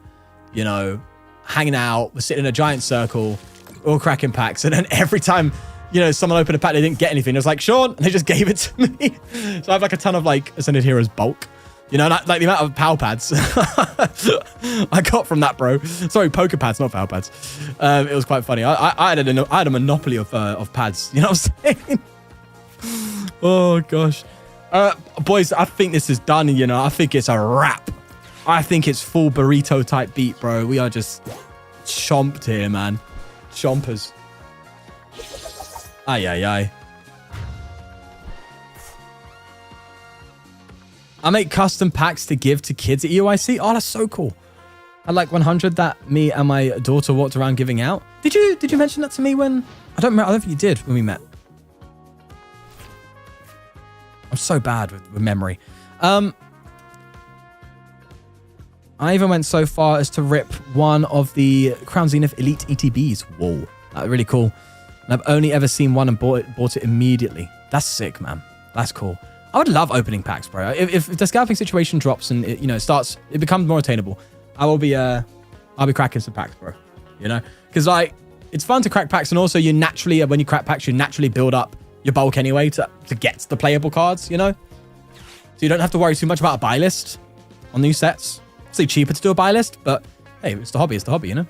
you know, hanging out. We're sitting in a giant circle, all cracking packs. And then every time, you know, someone opened a pack, they didn't get anything. It was like, Sean, and they just gave it to me. So I have like a ton of like Ascended Heroes bulk. You know, like the amount of power pads I got from that, bro. Sorry, poker pads, not power pads. It was quite funny. I had a monopoly of pads. You know what I'm saying? Oh, gosh. Boys, I think this is done, you know. I think it's a wrap. I think it's full burrito type beat, bro. We are just chomped here, man. Chompers. Ay, ay, ay. I make custom packs to give to kids at EOIC. Oh, that's so cool. I like 100 that me and my daughter walked around giving out. Did you mention that to me when... I don't remember. I don't think you did when we met. I'm so bad with memory. I even went so far as to rip one of the Crown Zenith Elite ETBs. Whoa. That's really cool. And I've only ever seen one and bought it immediately. That's sick, man. That's cool. I would love opening packs, bro. If the scalping situation drops and it becomes more attainable, I'll be cracking some packs, bro. You know, because like it's fun to crack packs, and also you naturally, when you crack packs, you naturally build up your bulk anyway to get the playable cards. You know, so you don't have to worry too much about a buy list on new sets. It's cheaper to do a buy list, but hey, it's the hobby. It's the hobby, you know.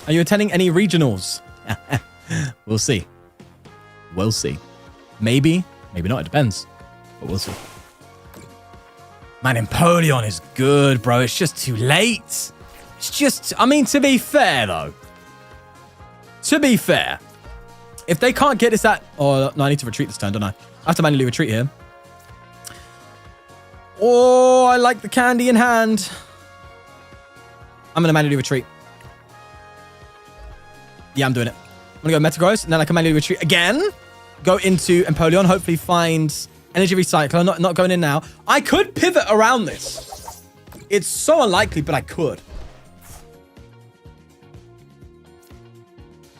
Are you attending any regionals? We'll see. We'll see. Maybe. Maybe not. It depends. But we'll see. Man, Empoleon is good, bro. It's just too late. It's just... I mean, to be fair, though. To be fair. If they can't get this at... Oh, no, I need to retreat this turn, don't I? I have to manually retreat here. Oh, I like the candy in hand. I'm going to manually retreat. Yeah, I'm doing it. I'm going to go Metagross, and then I can manually retreat again. Go into Empoleon, hopefully find Energy Recycler. Not going in now. I could pivot around this. It's so unlikely, but I could.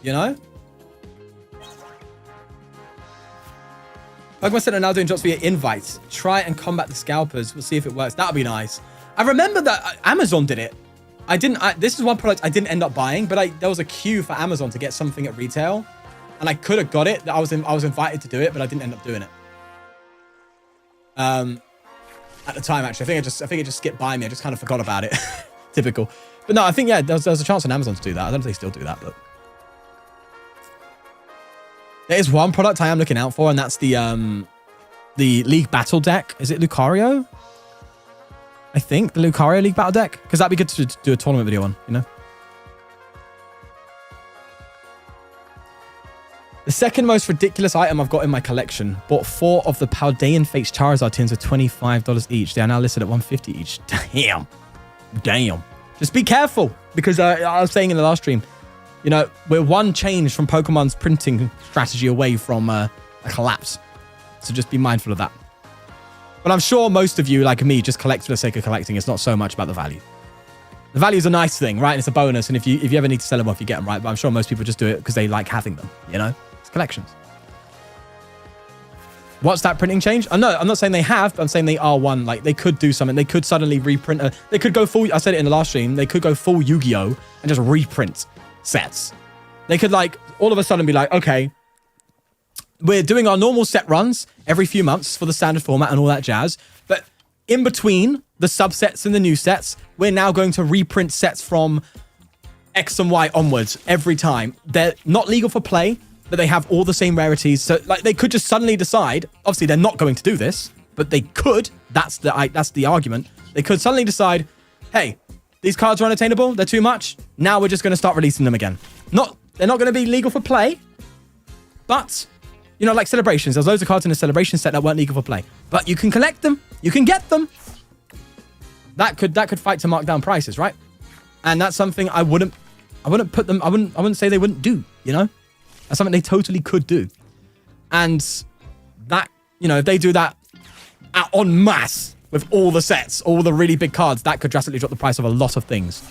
You know? Pokemon Center now doing drops via invites. Try and combat the scalpers. We'll see if it works. That would be nice. I remember that Amazon did it. This is one product I didn't end up buying, but there was a queue for Amazon to get something at retail, and I could have got it. I was invited to do it, but I didn't end up doing it. At the time, actually, I think it just skipped by me. I just kind of forgot about it. Typical. But no, I think yeah, there was a chance on Amazon to do that. I don't know if they still do that, but there is one product I am looking out for, and that's the League Battle deck. Is it Lucario? I think the Lucario League Battle deck, because that'd be good to do a tournament video on, you know. The second most ridiculous item I've got in my collection. Bought 4 of the Paldean Fates Charizard tins for $25 each. They are now listed at $150 each. Damn. Just be careful, because I was saying in the last stream, you know, we're one change from Pokemon's printing strategy away from a collapse. So just be mindful of that. But I'm sure most of you, like me, just collect for the sake of collecting. It's not so much about the value. The value is a nice thing, right? And it's a bonus. And if you ever need to sell them off, you get them, right? But I'm sure most people just do it because they like having them, you know? It's collections. What's that printing change? I'm not saying they have, but I'm saying they are one. Like, they could do something. They could suddenly reprint. They could go full... I said it in the last stream. They could go full Yu-Gi-Oh! And just reprint sets. They could, like, all of a sudden be like, okay... We're doing our normal set runs every few months for the standard format and all that jazz. But in between the subsets and the new sets, we're now going to reprint sets from X and Y onwards every time. They're not legal for play, but they have all the same rarities. So like they could just suddenly decide, obviously they're not going to do this, but they could, that's the argument. They could suddenly decide, hey, these cards are unattainable, they're too much. Now we're just going to start releasing them again. They're not going to be legal for play, but... You know, like celebrations. There's loads of cards in the celebration set that weren't legal for play. But you can collect them. You can get them. That could fight to mark down prices, right? And that's something I wouldn't say they wouldn't do, you know? That's something they totally could do. And that, you know, if they do that en masse with all the sets, all the really big cards, that could drastically drop the price of a lot of things.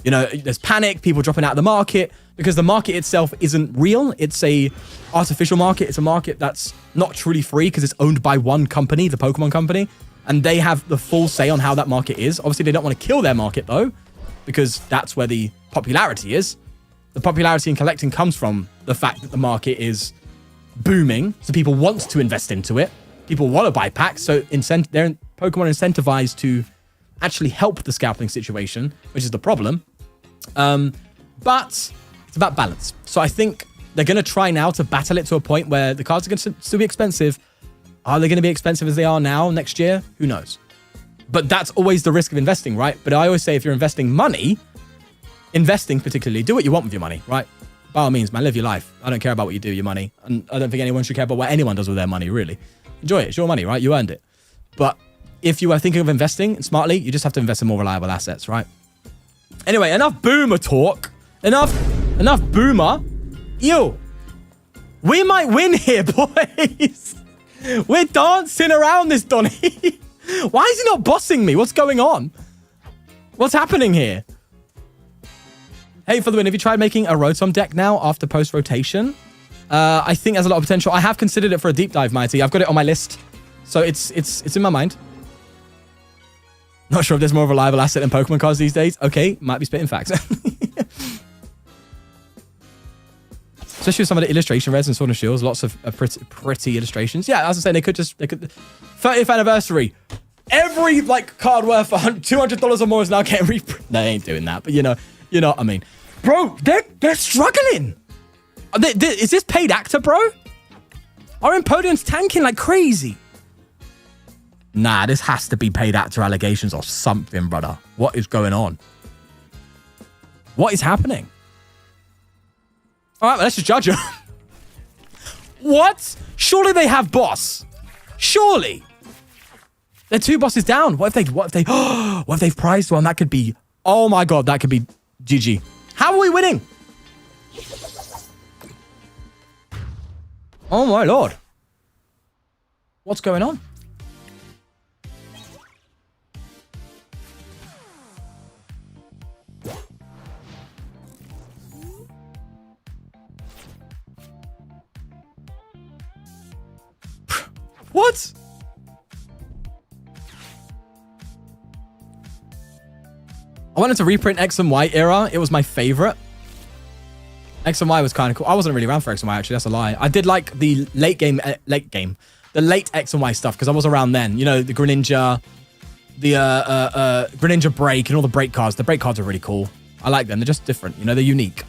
You know, there's panic, people dropping out of the market because the market itself isn't real. It's a artificial market. It's a market that's not truly free because it's owned by one company, the Pokemon company, and they have the full say on how that market is. Obviously, they don't want to kill their market though, because that's where the popularity is. The popularity in collecting comes from the fact that the market is booming, so people want to invest into it. People want to buy packs, so they're Pokemon incentivized to actually help the scalping situation, which is the problem. But it's about balance. So I think they're going to try now to battle it to a point where the cards are going to still be expensive. Are they going to be expensive as they are now next year? Who knows? But that's always the risk of investing, right? But I always say if you're investing money, investing particularly, do what you want with your money, right? By all means, man, live your life. I don't care about what you do with your money. And I don't think anyone should care about what anyone does with their money, really. Enjoy it. It's your money, right? You earned it. But if you are thinking of investing smartly, you just have to invest in more reliable assets, right? Anyway, enough boomer talk. Enough boomer. Ew. We might win here, boys. We're dancing around this Donny. Why is he not bossing me? What's going on? What's happening here? Hey, for the win, have you tried making a Rotom deck now after post-rotation? I think there's a lot of potential. I have considered it for a deep dive, Mighty. I've got it on my list. So it's in my mind. Not sure if there's more of a reliable asset than Pokemon cards these days. Okay, might be spitting facts. Especially with some of the illustration rares and Sword and Shields. Lots of pretty illustrations. Yeah, as I say, they could 30th anniversary. Every card worth $200 or more is now getting reprint. They ain't doing that, but you know what I mean. Bro, they're struggling. Is this paid actor, bro? Our Empodion's tanking like crazy. Nah, this has to be paid actor allegations or something, brother. What is going on? What is happening? All right, well, let's just judge them. What? Surely they have boss. Surely. They're 2 bosses down. What if they've prized one? That could be, oh my God, that could be GG. How are we winning? Oh my Lord. What's going on? What? I wanted to reprint X and Y era. It was my favorite. X and Y was kind of cool. I wasn't really around for X and Y, actually. That's a lie. I did like the late X and Y stuff because I was around then. You know, the Greninja, the Greninja break and all the break cards. The break cards are really cool. I like them. They're just different. You know, they're unique.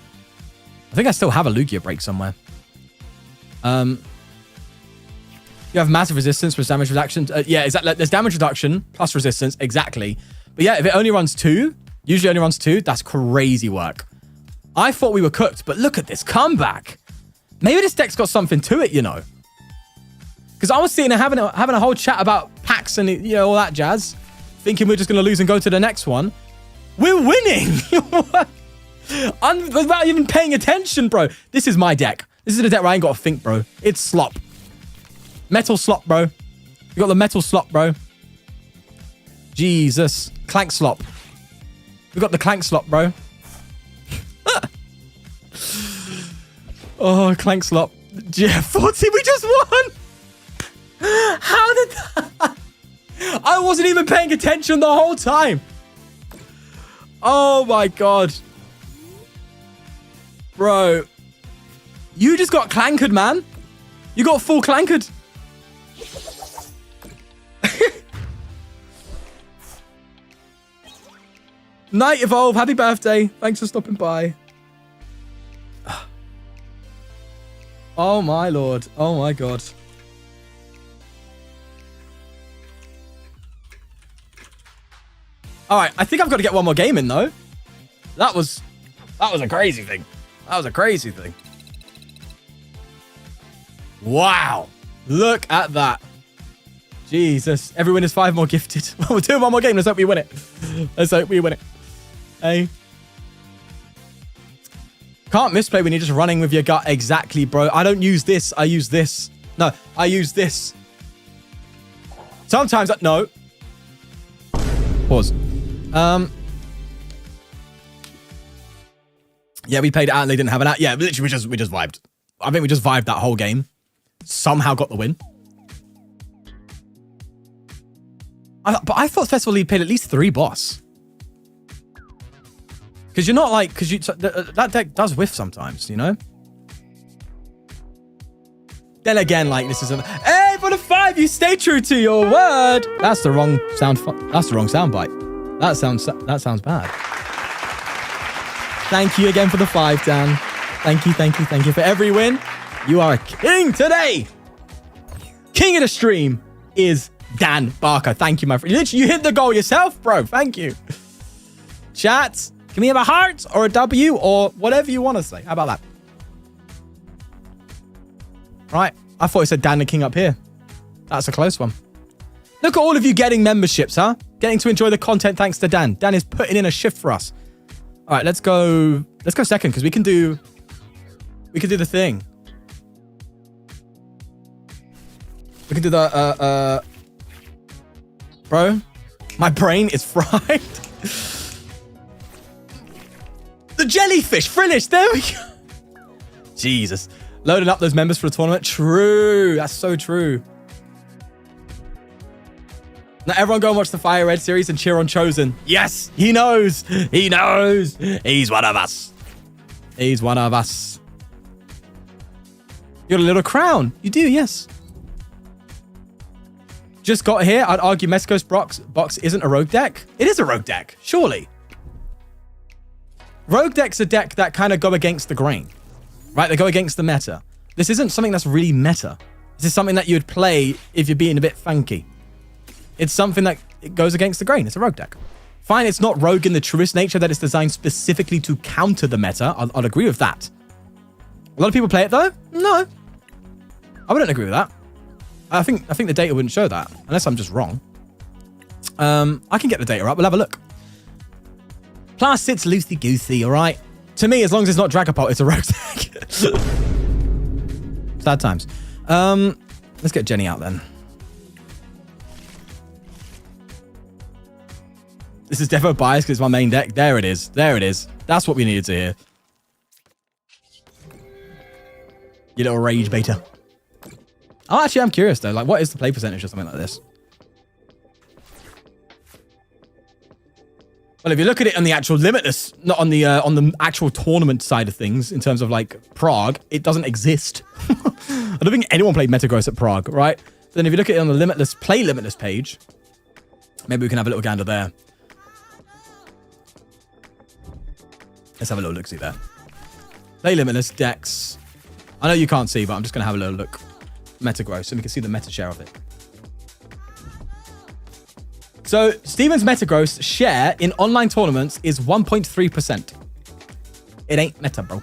I think I still have a Lugia break somewhere. You have massive resistance with damage reduction. Yeah, exactly. There's damage reduction plus resistance. Exactly. But yeah, if it only runs 2, usually only runs 2, that's crazy work. I thought we were cooked, but look at this comeback. Maybe this deck's got something to it, you know. Because I was sitting there having a whole chat about packs and all that jazz, thinking we're just going to lose and go to the next one. We're winning. Without even paying attention, bro. This is my deck. This is the deck where I ain't got to think, bro. It's slop. Metal slop, bro. You got the metal slop, bro. Jesus. Clank slop. We got the clank slop, bro. Oh, clank slop. Yeah, 40. We just won. How did that? I wasn't even paying attention the whole time. Oh my God. Bro. You just got clankered, man. You got full clankered. Night Evolve, happy birthday. Thanks for stopping by. Oh my Lord. Oh my God. All right, I think I've got to get one more game in though. That was a crazy thing. That was a crazy thing. Wow. Look at that. Jesus. Every win is 5 more gifted. We're doing one more game. Let's hope we win it. Let's hope we win it. Hey. Can't misplay when you're just running with your gut. Exactly, bro. I don't use this. I use this. No, I use this. Sometimes, no. Pause. Yeah, we played it out and they didn't have an out. Yeah, literally, we just vibed. I think we just vibed that whole game. Somehow got the win. But I thought Festival Lead played at least 3 boss. Because you're not like, that deck does whiff sometimes, you know? Then again, like, this is a, hey, for the 5, you stay true to your word. That's the wrong sound. That's the wrong sound bite. That sounds bad. Thank you again for the 5, Dan. Thank you for every win. You are a king today. King of the stream is Dan Barker. Thank you, my friend. Literally, you hit the goal yourself, bro. Thank you. Chat, can we have a heart or a W or whatever you want to say? How about that? Right. I thought it said Dan the King up here. That's a close one. Look at all of you getting memberships, huh? Getting to enjoy the content thanks to Dan. Dan is putting in a shift for us. All right, let's go second because we can do the thing. We can do the bro, my brain is fried. The jellyfish, Frillish, there we go. Jesus. Loading up those members for the tournament. True. That's so true. Now everyone go and watch the Fire Red series and cheer on Chosen. Yes, he knows. He knows. He's one of us. He's one of us. You got a little crown. You do, yes. Just got here. I'd argue Metagross box isn't a rogue deck. It is a rogue deck, surely. Rogue deck's a deck that kind of go against the grain, right? They go against the meta. This isn't something that's really meta. This is something that you would play if you're being a bit funky. It's something that it goes against the grain. It's a rogue deck. Fine, it's not rogue in the truest nature that it's designed specifically to counter the meta. I'll agree with that. A lot of people play it though. No, I wouldn't agree with that. I think the data wouldn't show that, unless I'm just wrong. I can get the data up. We'll have a look. Plus, it's loosey-goosey, all right? To me, as long as it's not Dragapult, it's a rogue deck. Sad times. Let's get Jenny out then. This is defo biased because it's my main deck. There it is. There it is. That's what we needed to hear. You little rage beta. Oh, actually, I'm curious though. Like, what is the play percentage or something like this? Well, if you look at it on the actual Limitless, not on the actual tournament side of things, in terms of like Prague, it doesn't exist. I don't think anyone played Metagross at Prague, right? But then if you look at it on the Limitless Play Limitless page, maybe we can have a little gander there. Let's have a little look-see there. Play Limitless decks. I know you can't see, but I'm just going to have a little look. Metagross, so we can see the meta share of it. So, Steven's Metagross share in online tournaments is 1.3%. It ain't meta, bro.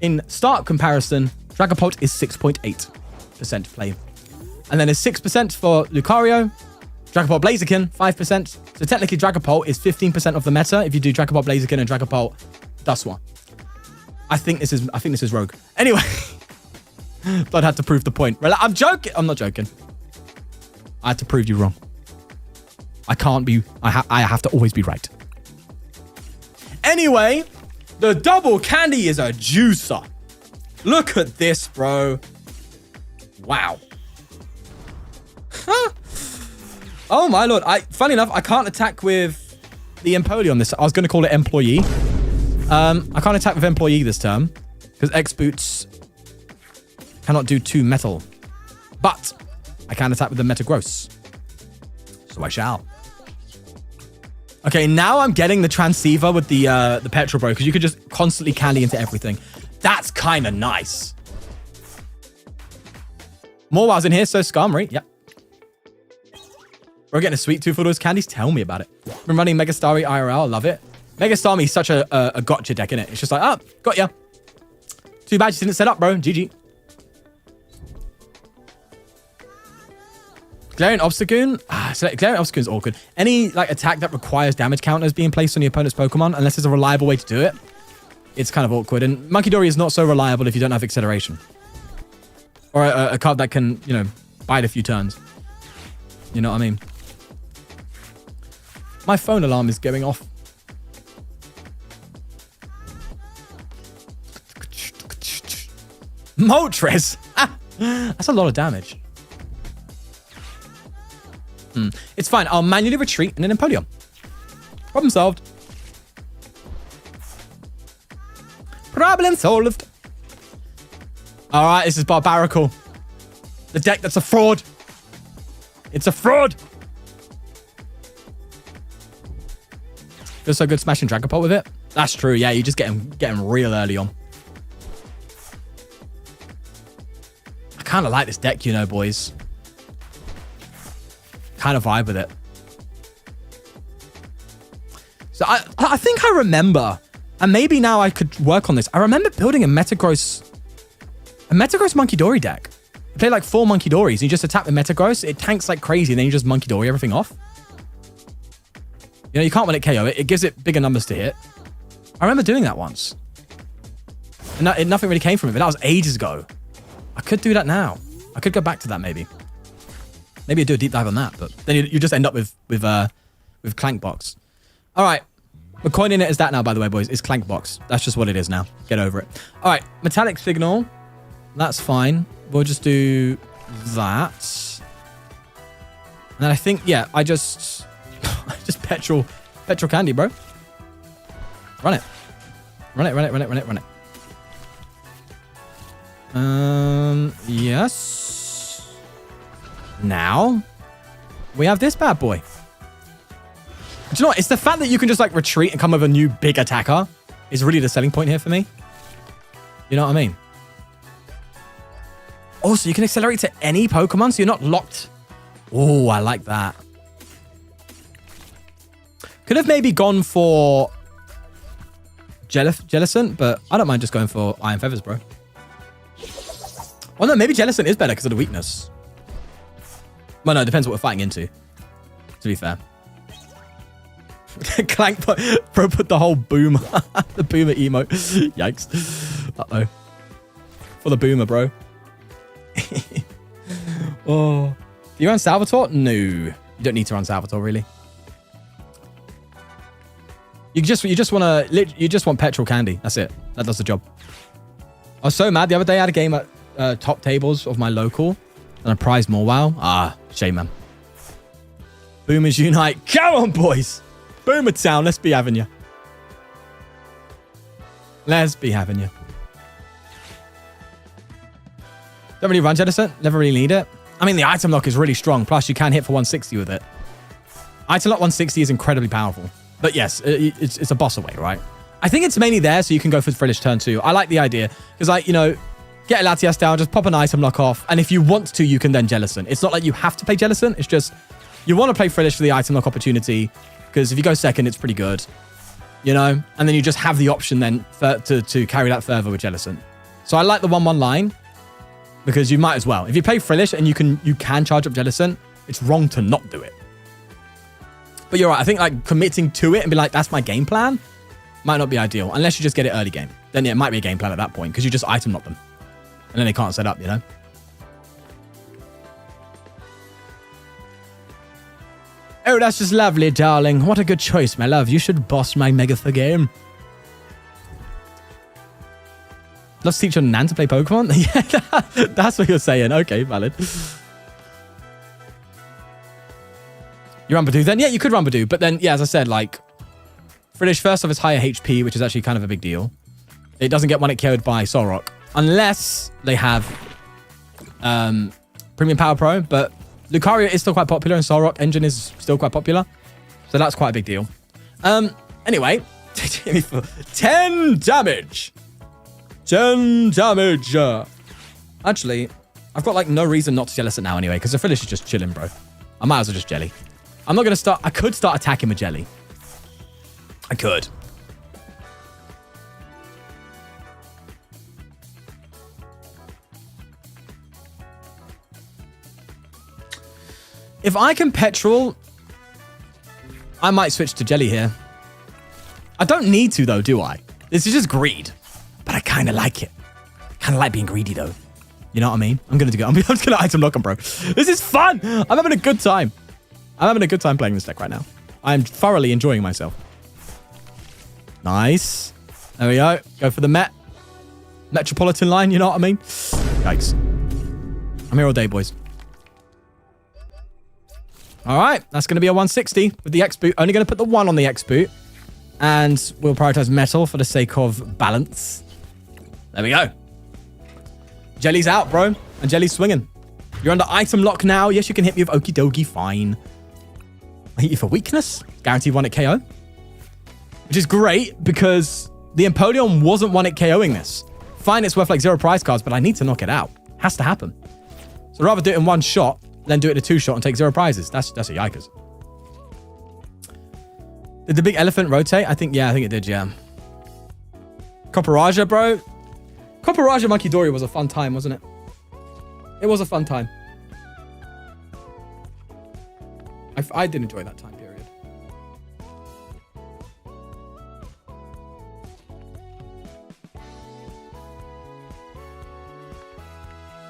In stark comparison, Dragapult is 6.8% play. And then it's 6% for Lucario, Dragapult Blaziken, 5%. So technically Dragapult is 15% of the meta if you do Dragapult Blaziken and Dragapult Dusknoir. I think this is rogue. Anyway, Blood had to prove the point. I'm joking. I'm not joking. I had to prove you wrong. I can't be. I have to always be right. Anyway, the double candy is a juicer. Look at this, bro. Wow. Oh my lord. Funny enough, I can't attack with the Empoli on this. I was going to call it Employee. I can't attack with Employee this turn because X Boots cannot do 2 metal. But I can attack with the Metagross. So I shall. Okay, now I'm getting the transceiver with the Petrol Bro because you could just constantly candy into everything. That's kind of nice. More wows in here, so Skarmory. Yep. We're getting a sweet tooth for those candies. Tell me about it. Been running Mega Starmie IRL. Love it. Mega Starmie is such a gotcha deck, isn't it? It's just like, oh, got ya. Too bad you didn't set up, bro. GG. Galarian Obstagoon. Galarian Obstagoon is awkward. Any like attack that requires damage counters being placed on your opponent's Pokemon, unless there's a reliable way to do it, it's kind of awkward. And Monkey Dory is not so reliable if you don't have Acceleration. Or a card that can, you know, bite a few turns. You know what I mean? My phone alarm is going off. Moltres. That's a lot of damage. It's fine. I'll manually retreat and then Empoleon. Problem solved. Problem solved. All right, this is barbarical. The deck that's a fraud. It's a fraud. Feels so good smashing Dragapult with it. That's true. Yeah, you just get him real early on. I kind of like this deck, you know, boys. Kind of vibe with it. So I think I remember, and maybe now I could work on this. I remember building a Metagross Monkey Dory deck. You play like 4 Monkey Dories, and you just attack with Metagross. It tanks like crazy, and then you just Monkey Dory everything off. You know, you can't let it KO it. It gives it bigger numbers to hit. I remember doing that once. And nothing really came from it, but that was ages ago. I could do that now. I could go back to that maybe. Maybe I'd do a deep dive on that, but then you just end up with Clankbox. All right. We're coining it as that now, by the way, boys. It's Clankbox. That's just what it is now. Get over it. All right. Metallic Signal. That's fine. We'll just do that. And then I think, yeah, I just petrol candy, bro. Run it. Run it. Yes. Now we have this bad boy. Do you know what? It's the fact that you can just like retreat and come with a new big attacker is really the selling point here for me. You know what I mean? Also, you can accelerate to any Pokemon, so you're not locked. Oh, I like that. Could have maybe gone for Jellicent, but I don't mind just going for Iron Feathers, bro. Oh no, maybe Jellicent is better because of the weakness. Well, no, it depends what we're fighting into, to be fair. Clank, bro, put the whole boomer, the boomer emote. Yikes. Uh-oh. For the boomer, bro. Oh. Do you run Salvatore? No. You don't need to run Salvatore, really. You just want petrol candy. That's it. That does the job. I was so mad. The other day I had a game at top tables of my local and I prized more WoW. Ah, shame, man. Boomers unite. Come on, boys. Boomer town. Let's be having you. Let's be having you. Don't really run Jellicent. Never really need it. I mean, the item lock is really strong. Plus, you can hit for 160 with it. Item lock 160 is incredibly powerful. But yes, it's a boss away, right? I think it's mainly there so you can go for Frillish turn 2. I like the idea. Because, like, you know, get a Latias down, just pop an item lock off. And if you want to, you can then Jellicent. It's not like you have to play Jellicent. It's just you want to play Frillish for the item lock opportunity. Because if you go second, it's pretty good. You know? And then you just have the option then to carry that further with Jellicent. So I like the 1-1 line. Because you might as well. If you play Frillish and you can charge up Jellicent, it's wrong to not do it. But you're right. I think like committing to it and be like, that's my game plan might not be ideal. Unless you just get it early game. Then yeah, it might be a game plan at that point because you just item lock them. And then they can't set up, you know? Oh, that's just lovely, darling. What a good choice, my love. You should boss my Megatha game. Let's teach your Nan to play Pokemon? Yeah, that's what you're saying. Okay, valid. You run Badoo then? Yeah, you could run Badoo. But then, yeah, as I said, like, Frillish first off is higher HP, which is actually kind of a big deal. It doesn't get one-hit KO'd by Solrock. Unless they have Premium Power Pro. But Lucario is still quite popular and Solrock Engine is still quite popular. So that's quite a big deal. Anyway, 10 damage. 10 damage. Actually, I've got like no reason not to Jellicent now anyway, because the Frillish is just chilling, bro. I might as well just Jelly. I'm not going to start. I could start attacking with Jelly. I could. If I can Petrol, I might switch to Jelly here. I don't need to though, do I? This is just greed. But I kind of like it. Kind of like being greedy though. You know what I mean? I'm going to go. I'm just going to item lock him, bro. This is fun. I'm having a good time. I'm having a good time playing this deck right now. I'm thoroughly enjoying myself. Nice. There we go. Go for the Met. Metropolitan line, you know what I mean? Yikes. I'm here all day, boys. All right, that's going to be a 160 with the X boot. Only going to put the 1 on the X boot. And we'll prioritize metal for the sake of balance. There we go. Jelly's out, bro. And Jelly's swinging. You're under item lock now. Yes, you can hit me with Okie dokie. Fine. I hit you for weakness. Guaranteed 1-hit KO. Which is great because the Empoleon wasn't 1-hit KOing this. Fine, it's worth like 0 prize cards, but I need to knock it out. Has to happen. So rather do it in 1 shot than do it in a 2-shot and take 0 prizes. That's a yikers. Did the big elephant rotate? I think it did, yeah. Copperaja, bro. Copperaja Monkey Dory was a fun time, wasn't it? It was a fun time. I did enjoy that time period.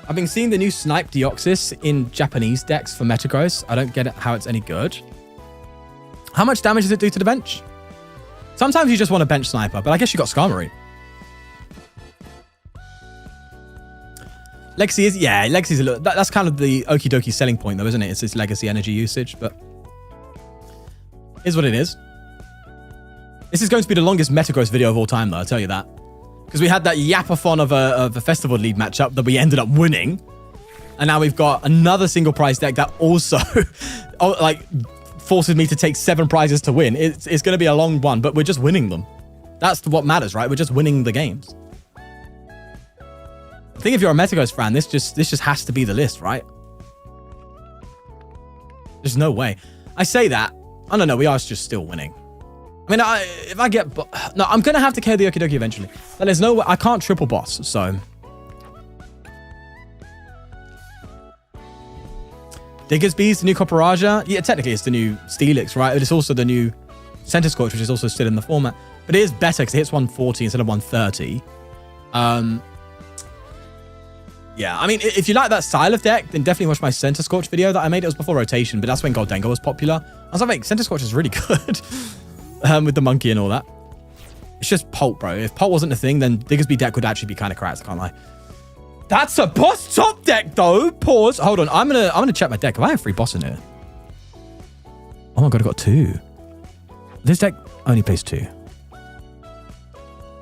I've been seeing the new Snipe Deoxys in Japanese decks for Metagross. I don't get it how it's any good. How much damage does it do to the bench? Sometimes you just want a bench sniper, but I guess you got Skarmory. Legacy is, yeah, Legacy's a little, that's kind of the okie dokie selling point though, isn't it? It's its legacy energy usage, but is what it is. This is going to be the longest Metagross video of all time though, I'll tell you that. Because we had that yapathon of a festival league matchup that we ended up winning. And now we've got another single prize deck that also like forces me to take 7 prizes to win. It's going to be a long one, but we're just winning them. That's what matters, right? We're just winning the games. I think if you're a Metagross fan, this just has to be the list, right? There's no way. I say that. I don't know. We are just still winning. I mean, if I get... No, I'm going to have to KO the Okie Dokie eventually. But there's no way... I can't triple boss, so... Diggersby's the new Copperaja. Yeah, technically it's the new Steelix, right? But it's also the new Center Scorch, which is also still in the format. But it is better because it hits 140 instead of 130. Yeah, I mean, if you like that style of deck, then definitely watch my Center Scorch video that I made. It was before rotation, but that's when Goldengo was popular. I was like, Center Scorch is really good with the monkey and all that. It's just Pult, bro. If Pult wasn't a thing, then Diggersby deck would actually be kind of cracked, I can't lie. That's a boss top deck, though. Pause. Hold on. I'm gonna check my deck. Have I have 3 boss in here? Oh my god, I got 2. This deck only plays 2.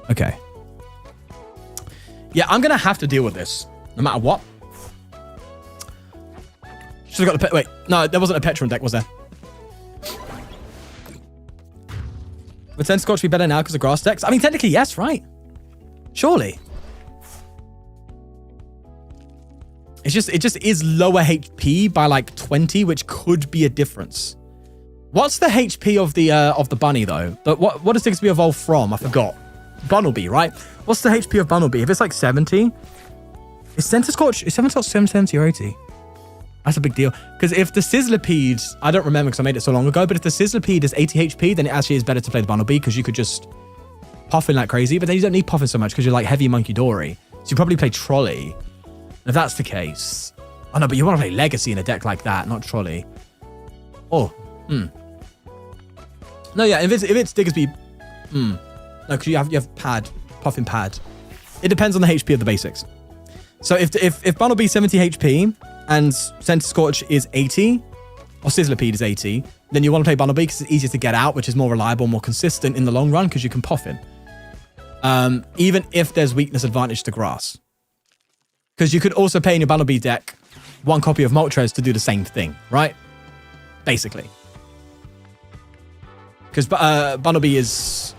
Okay. Yeah, I'm gonna have to deal with this, no matter what. Should have got the pet. Wait, no, there wasn't a Petron deck, was there? Would Center Scorch be better now because of grass decks? I mean, technically, yes, right? Surely. It just is lower HP by like 20, which could be a difference. What's the HP of the bunny though? What does Diggersby evolve from? I forgot. Bunnelby, right? What's the HP of Bunnelby? If it's like 70, is Center Scorch 770 or 80? That's a big deal. Because if the Sizzlipede, I don't remember because I made it so long ago, but if the Sizzlipede is 80 HP, then it actually is better to play the Bunnelby because you could just puffin like crazy. But then you don't need puffin so much because you're like heavy Monkey Dory. So you probably play Trolley. If that's the case. Oh no, but you want to play Legacy in a deck like that, not Trolley. Oh, No, yeah, if it's Diggersby, no, because you have pad, puffin pad. It depends on the HP of the basics. So if Bunnelby 70 HP and Center Scorch is 80, or Sizzlipede is 80, then you want to play Bunnelby because it's easier to get out, which is more reliable, more consistent in the long run because you can puffin. Even if there's weakness advantage to grass. Because you could also play in your Bunnelby deck 1 copy of Moltres to do the same thing, right? Basically. Because Bunnelby is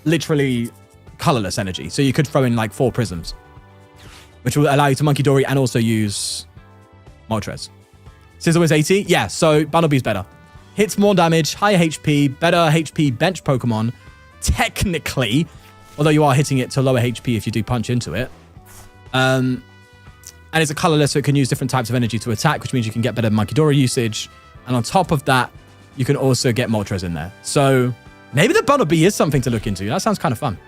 literally colorless energy. So you could throw in like 4 prisms. Which will allow you to Monkey Dory and also use Moltres. Sizzle is 80? Yeah, so Bunnelby's better. Hits more damage, higher HP, better HP bench Pokemon. Technically. Although you are hitting it to lower HP if you do punch into it. And it's a colorless, so it can use different types of energy to attack, which means you can get better Monkey Dory usage. And on top of that, you can also get Moltres in there. So maybe the Bunnelby is something to look into. That sounds kind of fun.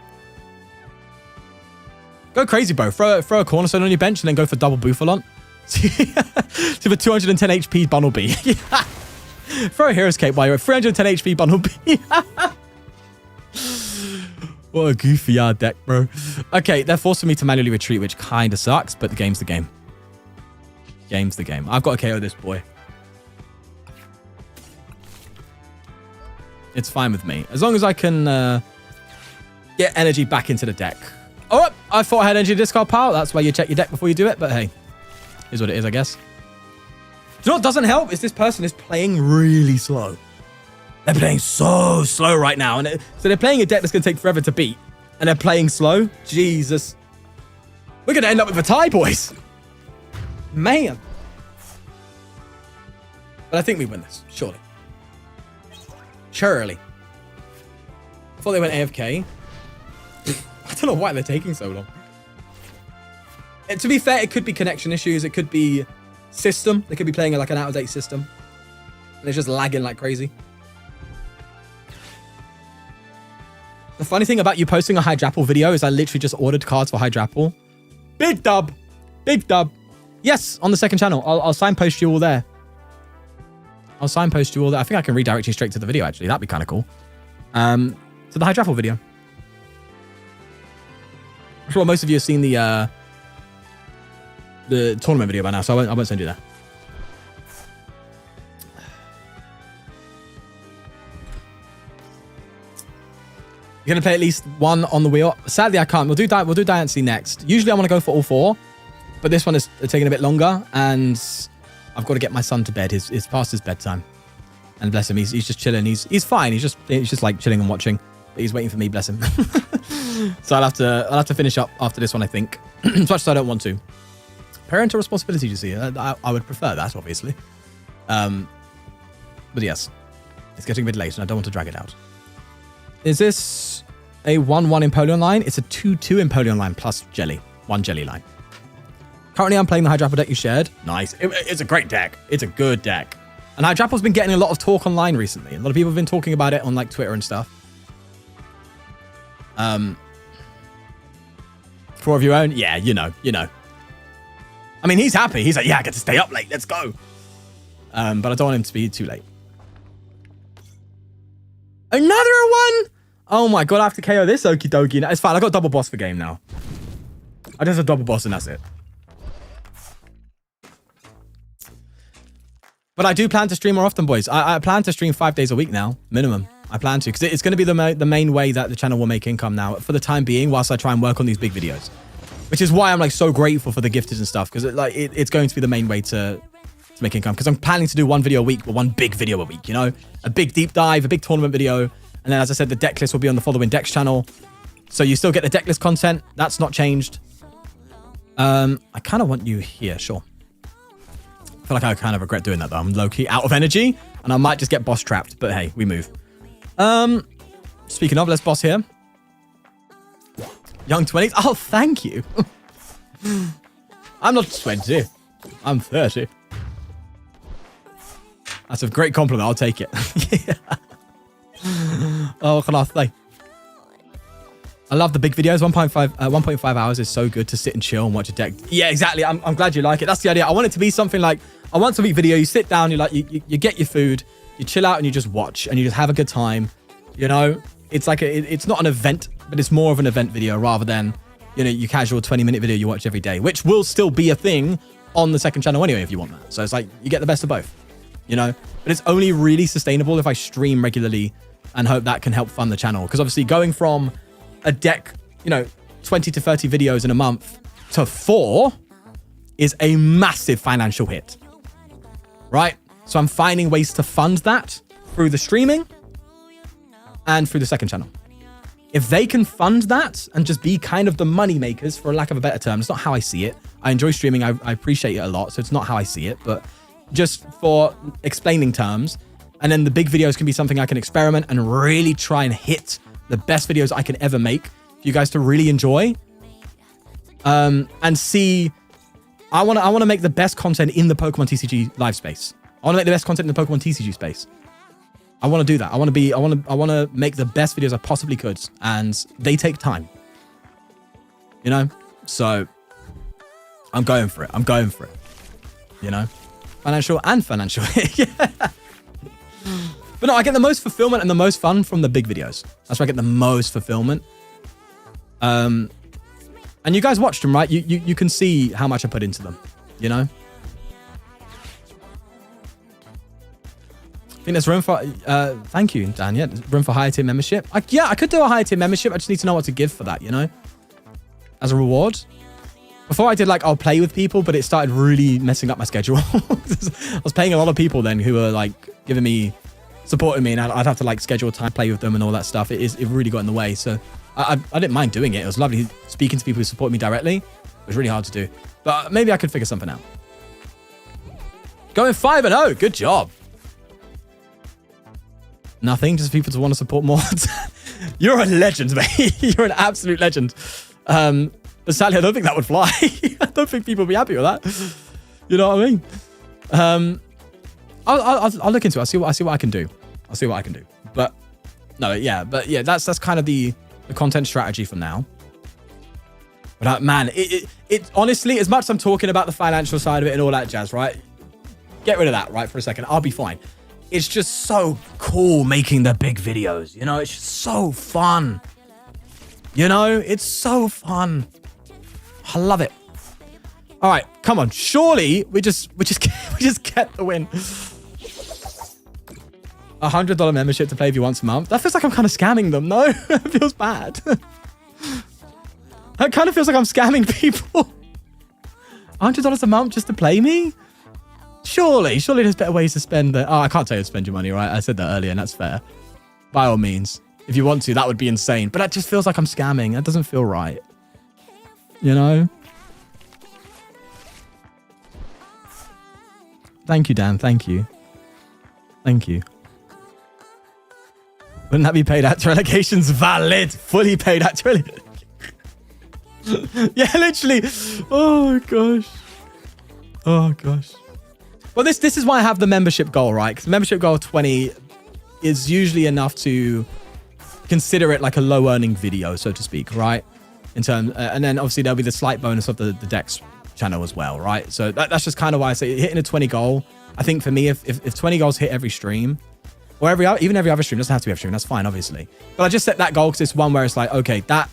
Go crazy, bro. Throw a Cornerstone on your bench and then go for double Bouffalont. See for 210 HP Bunnelby. Throw a Hero's Cape while you're at 310 HP Bunnelby. What a goofy deck, bro. Okay, they're forcing me to manually retreat, which kind of sucks, but the game's the game. Game's the game. I've got to KO this boy. It's fine with me. As long as I can get energy back into the deck. Oh, I thought I had energy discard pile. That's why you check your deck before you do it. But hey, is what it is, I guess. Do you know what doesn't help? Is this person is playing really slow. They're playing so slow right now. And so they're playing a deck that's going to take forever to beat. And they're playing slow. Jesus. We're going to end up with a tie, boys. Man. But I think we win this, surely. Surely. I thought they went AFK. I don't know why they're taking so long. And to be fair, it could be connection issues. It could be system. They could be playing like an out-of-date system. And it's just lagging like crazy. The funny thing about you posting a Hydrapple video is I literally just ordered cards for Hydrapple. Big dub. Big dub. Yes, on the second channel. I'll signpost you all there. I'll signpost you all there. I think I can redirect you straight to the video, actually. That'd be kind of cool. To the Hydrapple video. I'm sure most of you have seen the tournament video by now, so I won't send you that. You're going to play at least one on the wheel. Sadly, I can't. We'll do Diancie next. Usually, I want to go for all four, but this one is taking a bit longer, and I've got to get my son to bed. It's past his bedtime, and bless him, he's just chilling. He's fine. He's just like chilling and watching, but he's waiting for me. Bless him. So I'll have to finish up after this one, I think. As much as I don't want to. Parental responsibility, you see. I would prefer that, obviously. But yes, it's getting a bit late, and I don't want to drag it out. Is this a 1-1 Empoleon line? It's a 2-2 Empoleon line plus Jelly. 1 Jelly line. Currently, I'm playing the Hydrapple deck you shared. Nice. It's a great deck. It's a good deck. And Hydrapple's been getting a lot of talk online recently. A lot of people have been talking about it on like Twitter and stuff. For of your own? Yeah, you know. I mean, he's happy. He's like, yeah, I get to stay up late. Let's go. But I don't want him to be too late. Another one? Oh my god, I have to KO this okie dokie. It's fine, I got double boss for game now. I just have double boss and that's it. But I do plan to stream more often, boys. I plan to stream 5 days a week now, minimum. I plan to, because it's going to be the main way that the channel will make income now for the time being, whilst I try and work on these big videos. Which is why I'm like so grateful for the gifted and stuff, because it's going to be the main way to make income. Because I'm planning to do one video a week, or one big video a week, you know? A big deep dive, a big tournament video. And then, as I said, the deck list will be on the following decks channel. So you still get the deck list content. That's not changed. I kind of want you here, sure. I feel like I kind of regret doing that, though. I'm low-key out of energy, and I might just get boss trapped. But hey, we move. Speaking of, let's boss here. Young 20s. Oh, thank you. I'm not 20. I'm 30. That's a great compliment. I'll take it. Yeah. Oh, what can I say? I love the big videos. 1.5 hours is so good to sit and chill and watch a deck. Yeah, exactly. I'm glad you like it. That's the idea. I want it to be something like a once a week video. You sit down, you get your food, you chill out, and you just watch, and you just have a good time. You know, it's like it's not an event, but it's more of an event video rather than, you know, your casual 20-minute video you watch every day, which will still be a thing on the second channel anyway if you want that. So it's like you get the best of both, you know. But it's only really sustainable if I stream regularly and hope that can help fund the channel. Because obviously going from a deck, you know, 20 to 30 videos in a month to 4 is a massive financial hit, right? So I'm finding ways to fund that through the streaming and through the second channel. If they can fund that and just be kind of the money makers, for lack of a better term, it's not how I see it. I enjoy streaming. I appreciate it a lot. So it's not how I see it, but just for explaining terms. And then the big videos can be something I can experiment and really try and hit the best videos I can ever make for you guys to really enjoy. And see, I want to make the best content in the Pokemon TCG live space. I want to make the best content in the Pokemon TCG space. I want to do that. I want to make the best videos I possibly could, and they take time. You know? So I'm going for it. You know? Financial. Yeah. But no, I get the most fulfillment and the most fun from the big videos. That's where I get the most fulfillment. And you guys watched them, right? You can see how much I put into them, you know? I think there's room for, thank you, Dan. Yeah, room for higher tier membership. Yeah, I could do a higher tier membership. I just need to know what to give for that, you know? As a reward. Before I did like, I'll play with people, but it started really messing up my schedule. I was paying a lot of people then who were like giving me, supporting me, and I'd have to like schedule time, play with them and all that stuff. It really got in the way. So I didn't mind doing it. It was lovely speaking to people who support me directly. It was really hard to do, but maybe I could figure something out. Going 5-0. Good job. Nothing, just people to want to support more. You're a legend, mate. You're an absolute legend. But sadly, I don't think that would fly. I don't think people would be happy with that. You know what I mean? I'll look into it. I'll see what I can do. I'll see what I can do. But yeah, that's kind of the content strategy for now. But man, it honestly, as much as I'm talking about the financial side of it and all that jazz, right? Get rid of that, right, for a second. I'll be fine. It's just so cool making the big videos. You know, it's just so fun. You know, it's so fun. I love it. All right, come on. Surely we just get the win. $100 membership to play with you once a month. That feels like I'm kind of scamming them. No, it feels bad. That kind of feels like I'm scamming people. $100 a month just to play me? Surely there's better ways to spend the... Oh, I can't tell you to spend your money, right? I said that earlier, and that's fair. By all means. If you want to, that would be insane. But that just feels like I'm scamming. That doesn't feel right. You know? Thank you, Dan. Thank you. Thank you. Wouldn't that be paid out to relegations? Valid. Fully paid out to relegations. Yeah, literally. Oh, gosh. Oh, gosh. Well, this is why I have the membership goal, right? Because membership goal 20 is usually enough to consider it like a low earning video, so to speak, right? In terms, and then obviously there'll be the slight bonus of the Dex channel as well, right? So that's just kind of why I say hitting a 20 goal. I think for me, if 20 goals hit every stream, or even every other stream, doesn't have to be every stream, that's fine, obviously. But I just set that goal because it's one where it's like, okay, as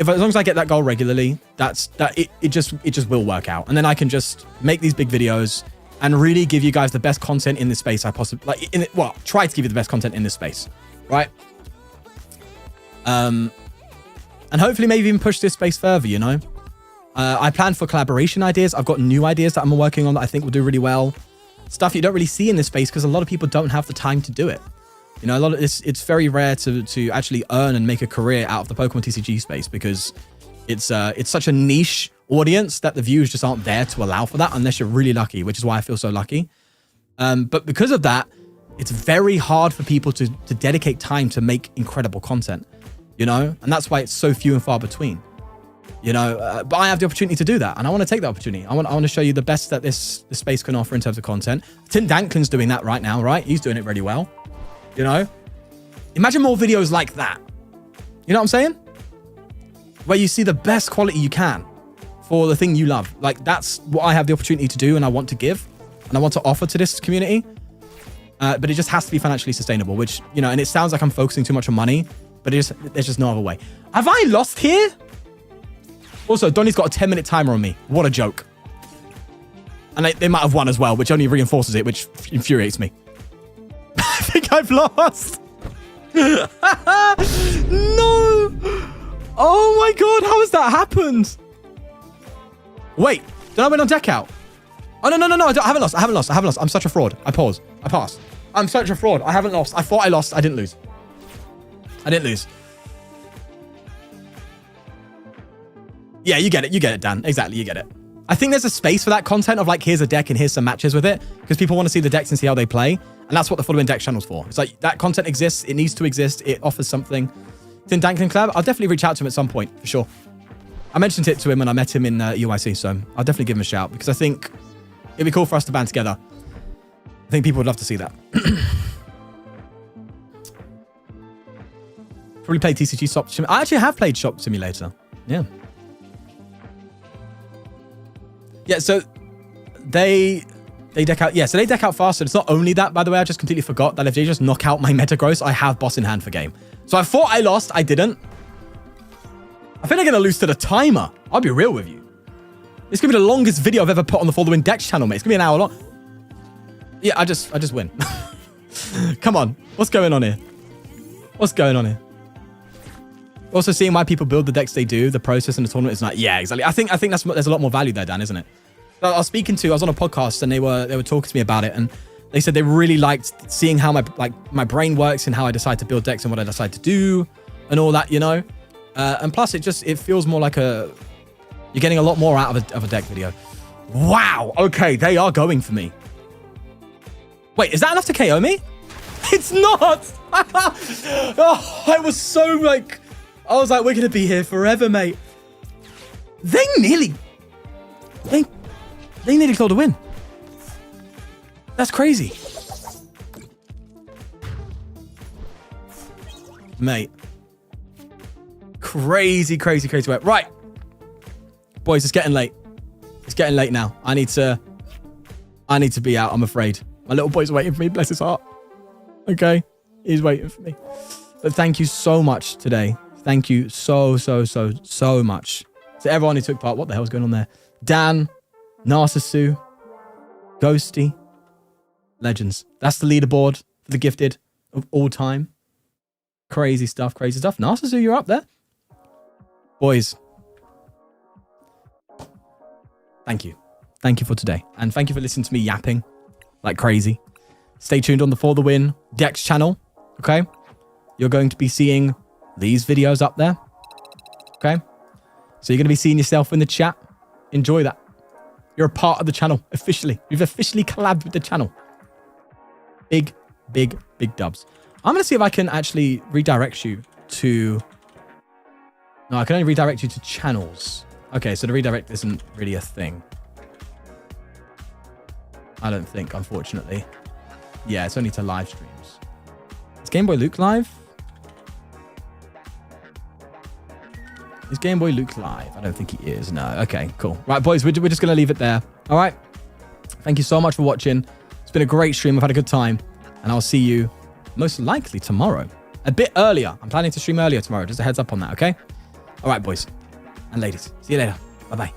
long as I get that goal regularly, it just will work out. And then I can just make these big videos and really give you guys the best content in this space I possibly, try to give you the best content in this space, right? And hopefully maybe even push this space further, you know? I plan for collaboration ideas. I've got new ideas that I'm working on that I think will do really well. Stuff you don't really see in this space because a lot of people don't have the time to do it. You know, it's very rare to actually earn and make a career out of the Pokemon TCG space because it's such a niche audience that the views just aren't there to allow for that unless you're really lucky, which is why I feel so lucky. But because of that, it's very hard for people to dedicate time to make incredible content, you know? And that's why it's so few and far between, you know? But I have the opportunity to do that, and I want to take that opportunity. I want to show you the best that this space can offer in terms of content. Tim Danklin's doing that right now, right? He's doing it really well, you know? Imagine more videos like that. You know what I'm saying? Where you see the best quality you can for the thing you love. Like, that's what I have the opportunity to do and I want to give and I want to offer to this community. But it just has to be financially sustainable, which, you know, and it sounds like I'm focusing too much on money, but there's just no other way. Have I lost here? Also, Donnie's got a 10-minute timer on me. What a joke. And they might have won as well, which only reinforces it, which infuriates me. I think I've lost. No. Oh my God, how has that happened? Wait, did I win on deck out? Oh, no, I haven't lost. I'm such a fraud. I passed. I'm such a fraud. I haven't lost. I thought I lost. I didn't lose. Yeah, you get it, Dan. Exactly, you get it. I think there's a space for that content of like, here's a deck and here's some matches with it, because people want to see the decks and see how they play. And that's what the following deck channel's for. It's like, that content exists. It needs to exist. It offers something. Tim Danklin collab, I'll definitely reach out to him at some point, for sure. I mentioned it to him when I met him in UIC, so I'll definitely give him a shout, because I think it'd be cool for us to band together. I think people would love to see that. Probably played TCG Shop Simulator. I actually have played Shop Simulator. Yeah. Yeah, so they deck out. Yeah, so they deck out faster. It's not only that, by the way, I just completely forgot that if they just knock out my Metagross, I have boss in hand for game. So I thought I lost. I didn't. I think I'm going to lose to the timer. I'll be real with you. It's going to be the longest video I've ever put on the For the Win Dex channel, mate. It's going to be an hour long. Yeah, I just win. Come on. What's going on here? What's going on here? Also seeing why people build the decks they do, the process and the tournament is like, yeah, exactly. I think there's a lot more value there, Dan, isn't it? I was on a podcast and they were talking to me about it, and they said they really liked seeing how my brain works and how I decide to build decks and what I decide to do and all that, you know? And plus it feels more like you're getting a lot more out of a deck video. Wow. Okay. They are going for me. Wait, is that enough to KO me? It's not. Oh, I was like, we're going to be here forever, mate. They nearly called a win. That's crazy. Mate. Crazy work. Right. Boys, it's getting late. It's getting late now. I need to be out, I'm afraid. My little boy's waiting for me, bless his heart. Okay. He's waiting for me. But thank you so much today. Thank you so much to everyone who took part. What the hell's going on there? Dan, Narcissu, Ghosty, legends. That's the leaderboard for the gifted of all time. Crazy stuff. Narcissu, you're up there. Boys, thank you. Thank you for today. And thank you for listening to me yapping like crazy. Stay tuned on the For the Win Dex channel, okay? You're going to be seeing these videos up there, okay? So you're going to be seeing yourself in the chat. Enjoy that. You're a part of the channel, officially. You've officially collabed with the channel. Big dubs. I'm going to see if I can actually redirect you to... No, I can only redirect you to channels. Okay, so the redirect isn't really a thing. I don't think, unfortunately. Yeah, it's only to live streams. Is Game Boy Luke live? Is Game Boy Luke live? I don't think he is. No. Okay, cool. Right, boys, we're just going to leave it there. All right. Thank you so much for watching. It's been a great stream. I've had a good time. And I'll see you most likely tomorrow. A bit earlier. I'm planning to stream earlier tomorrow. Just a heads up on that, okay? All right, boys and ladies. See you later. Bye-bye.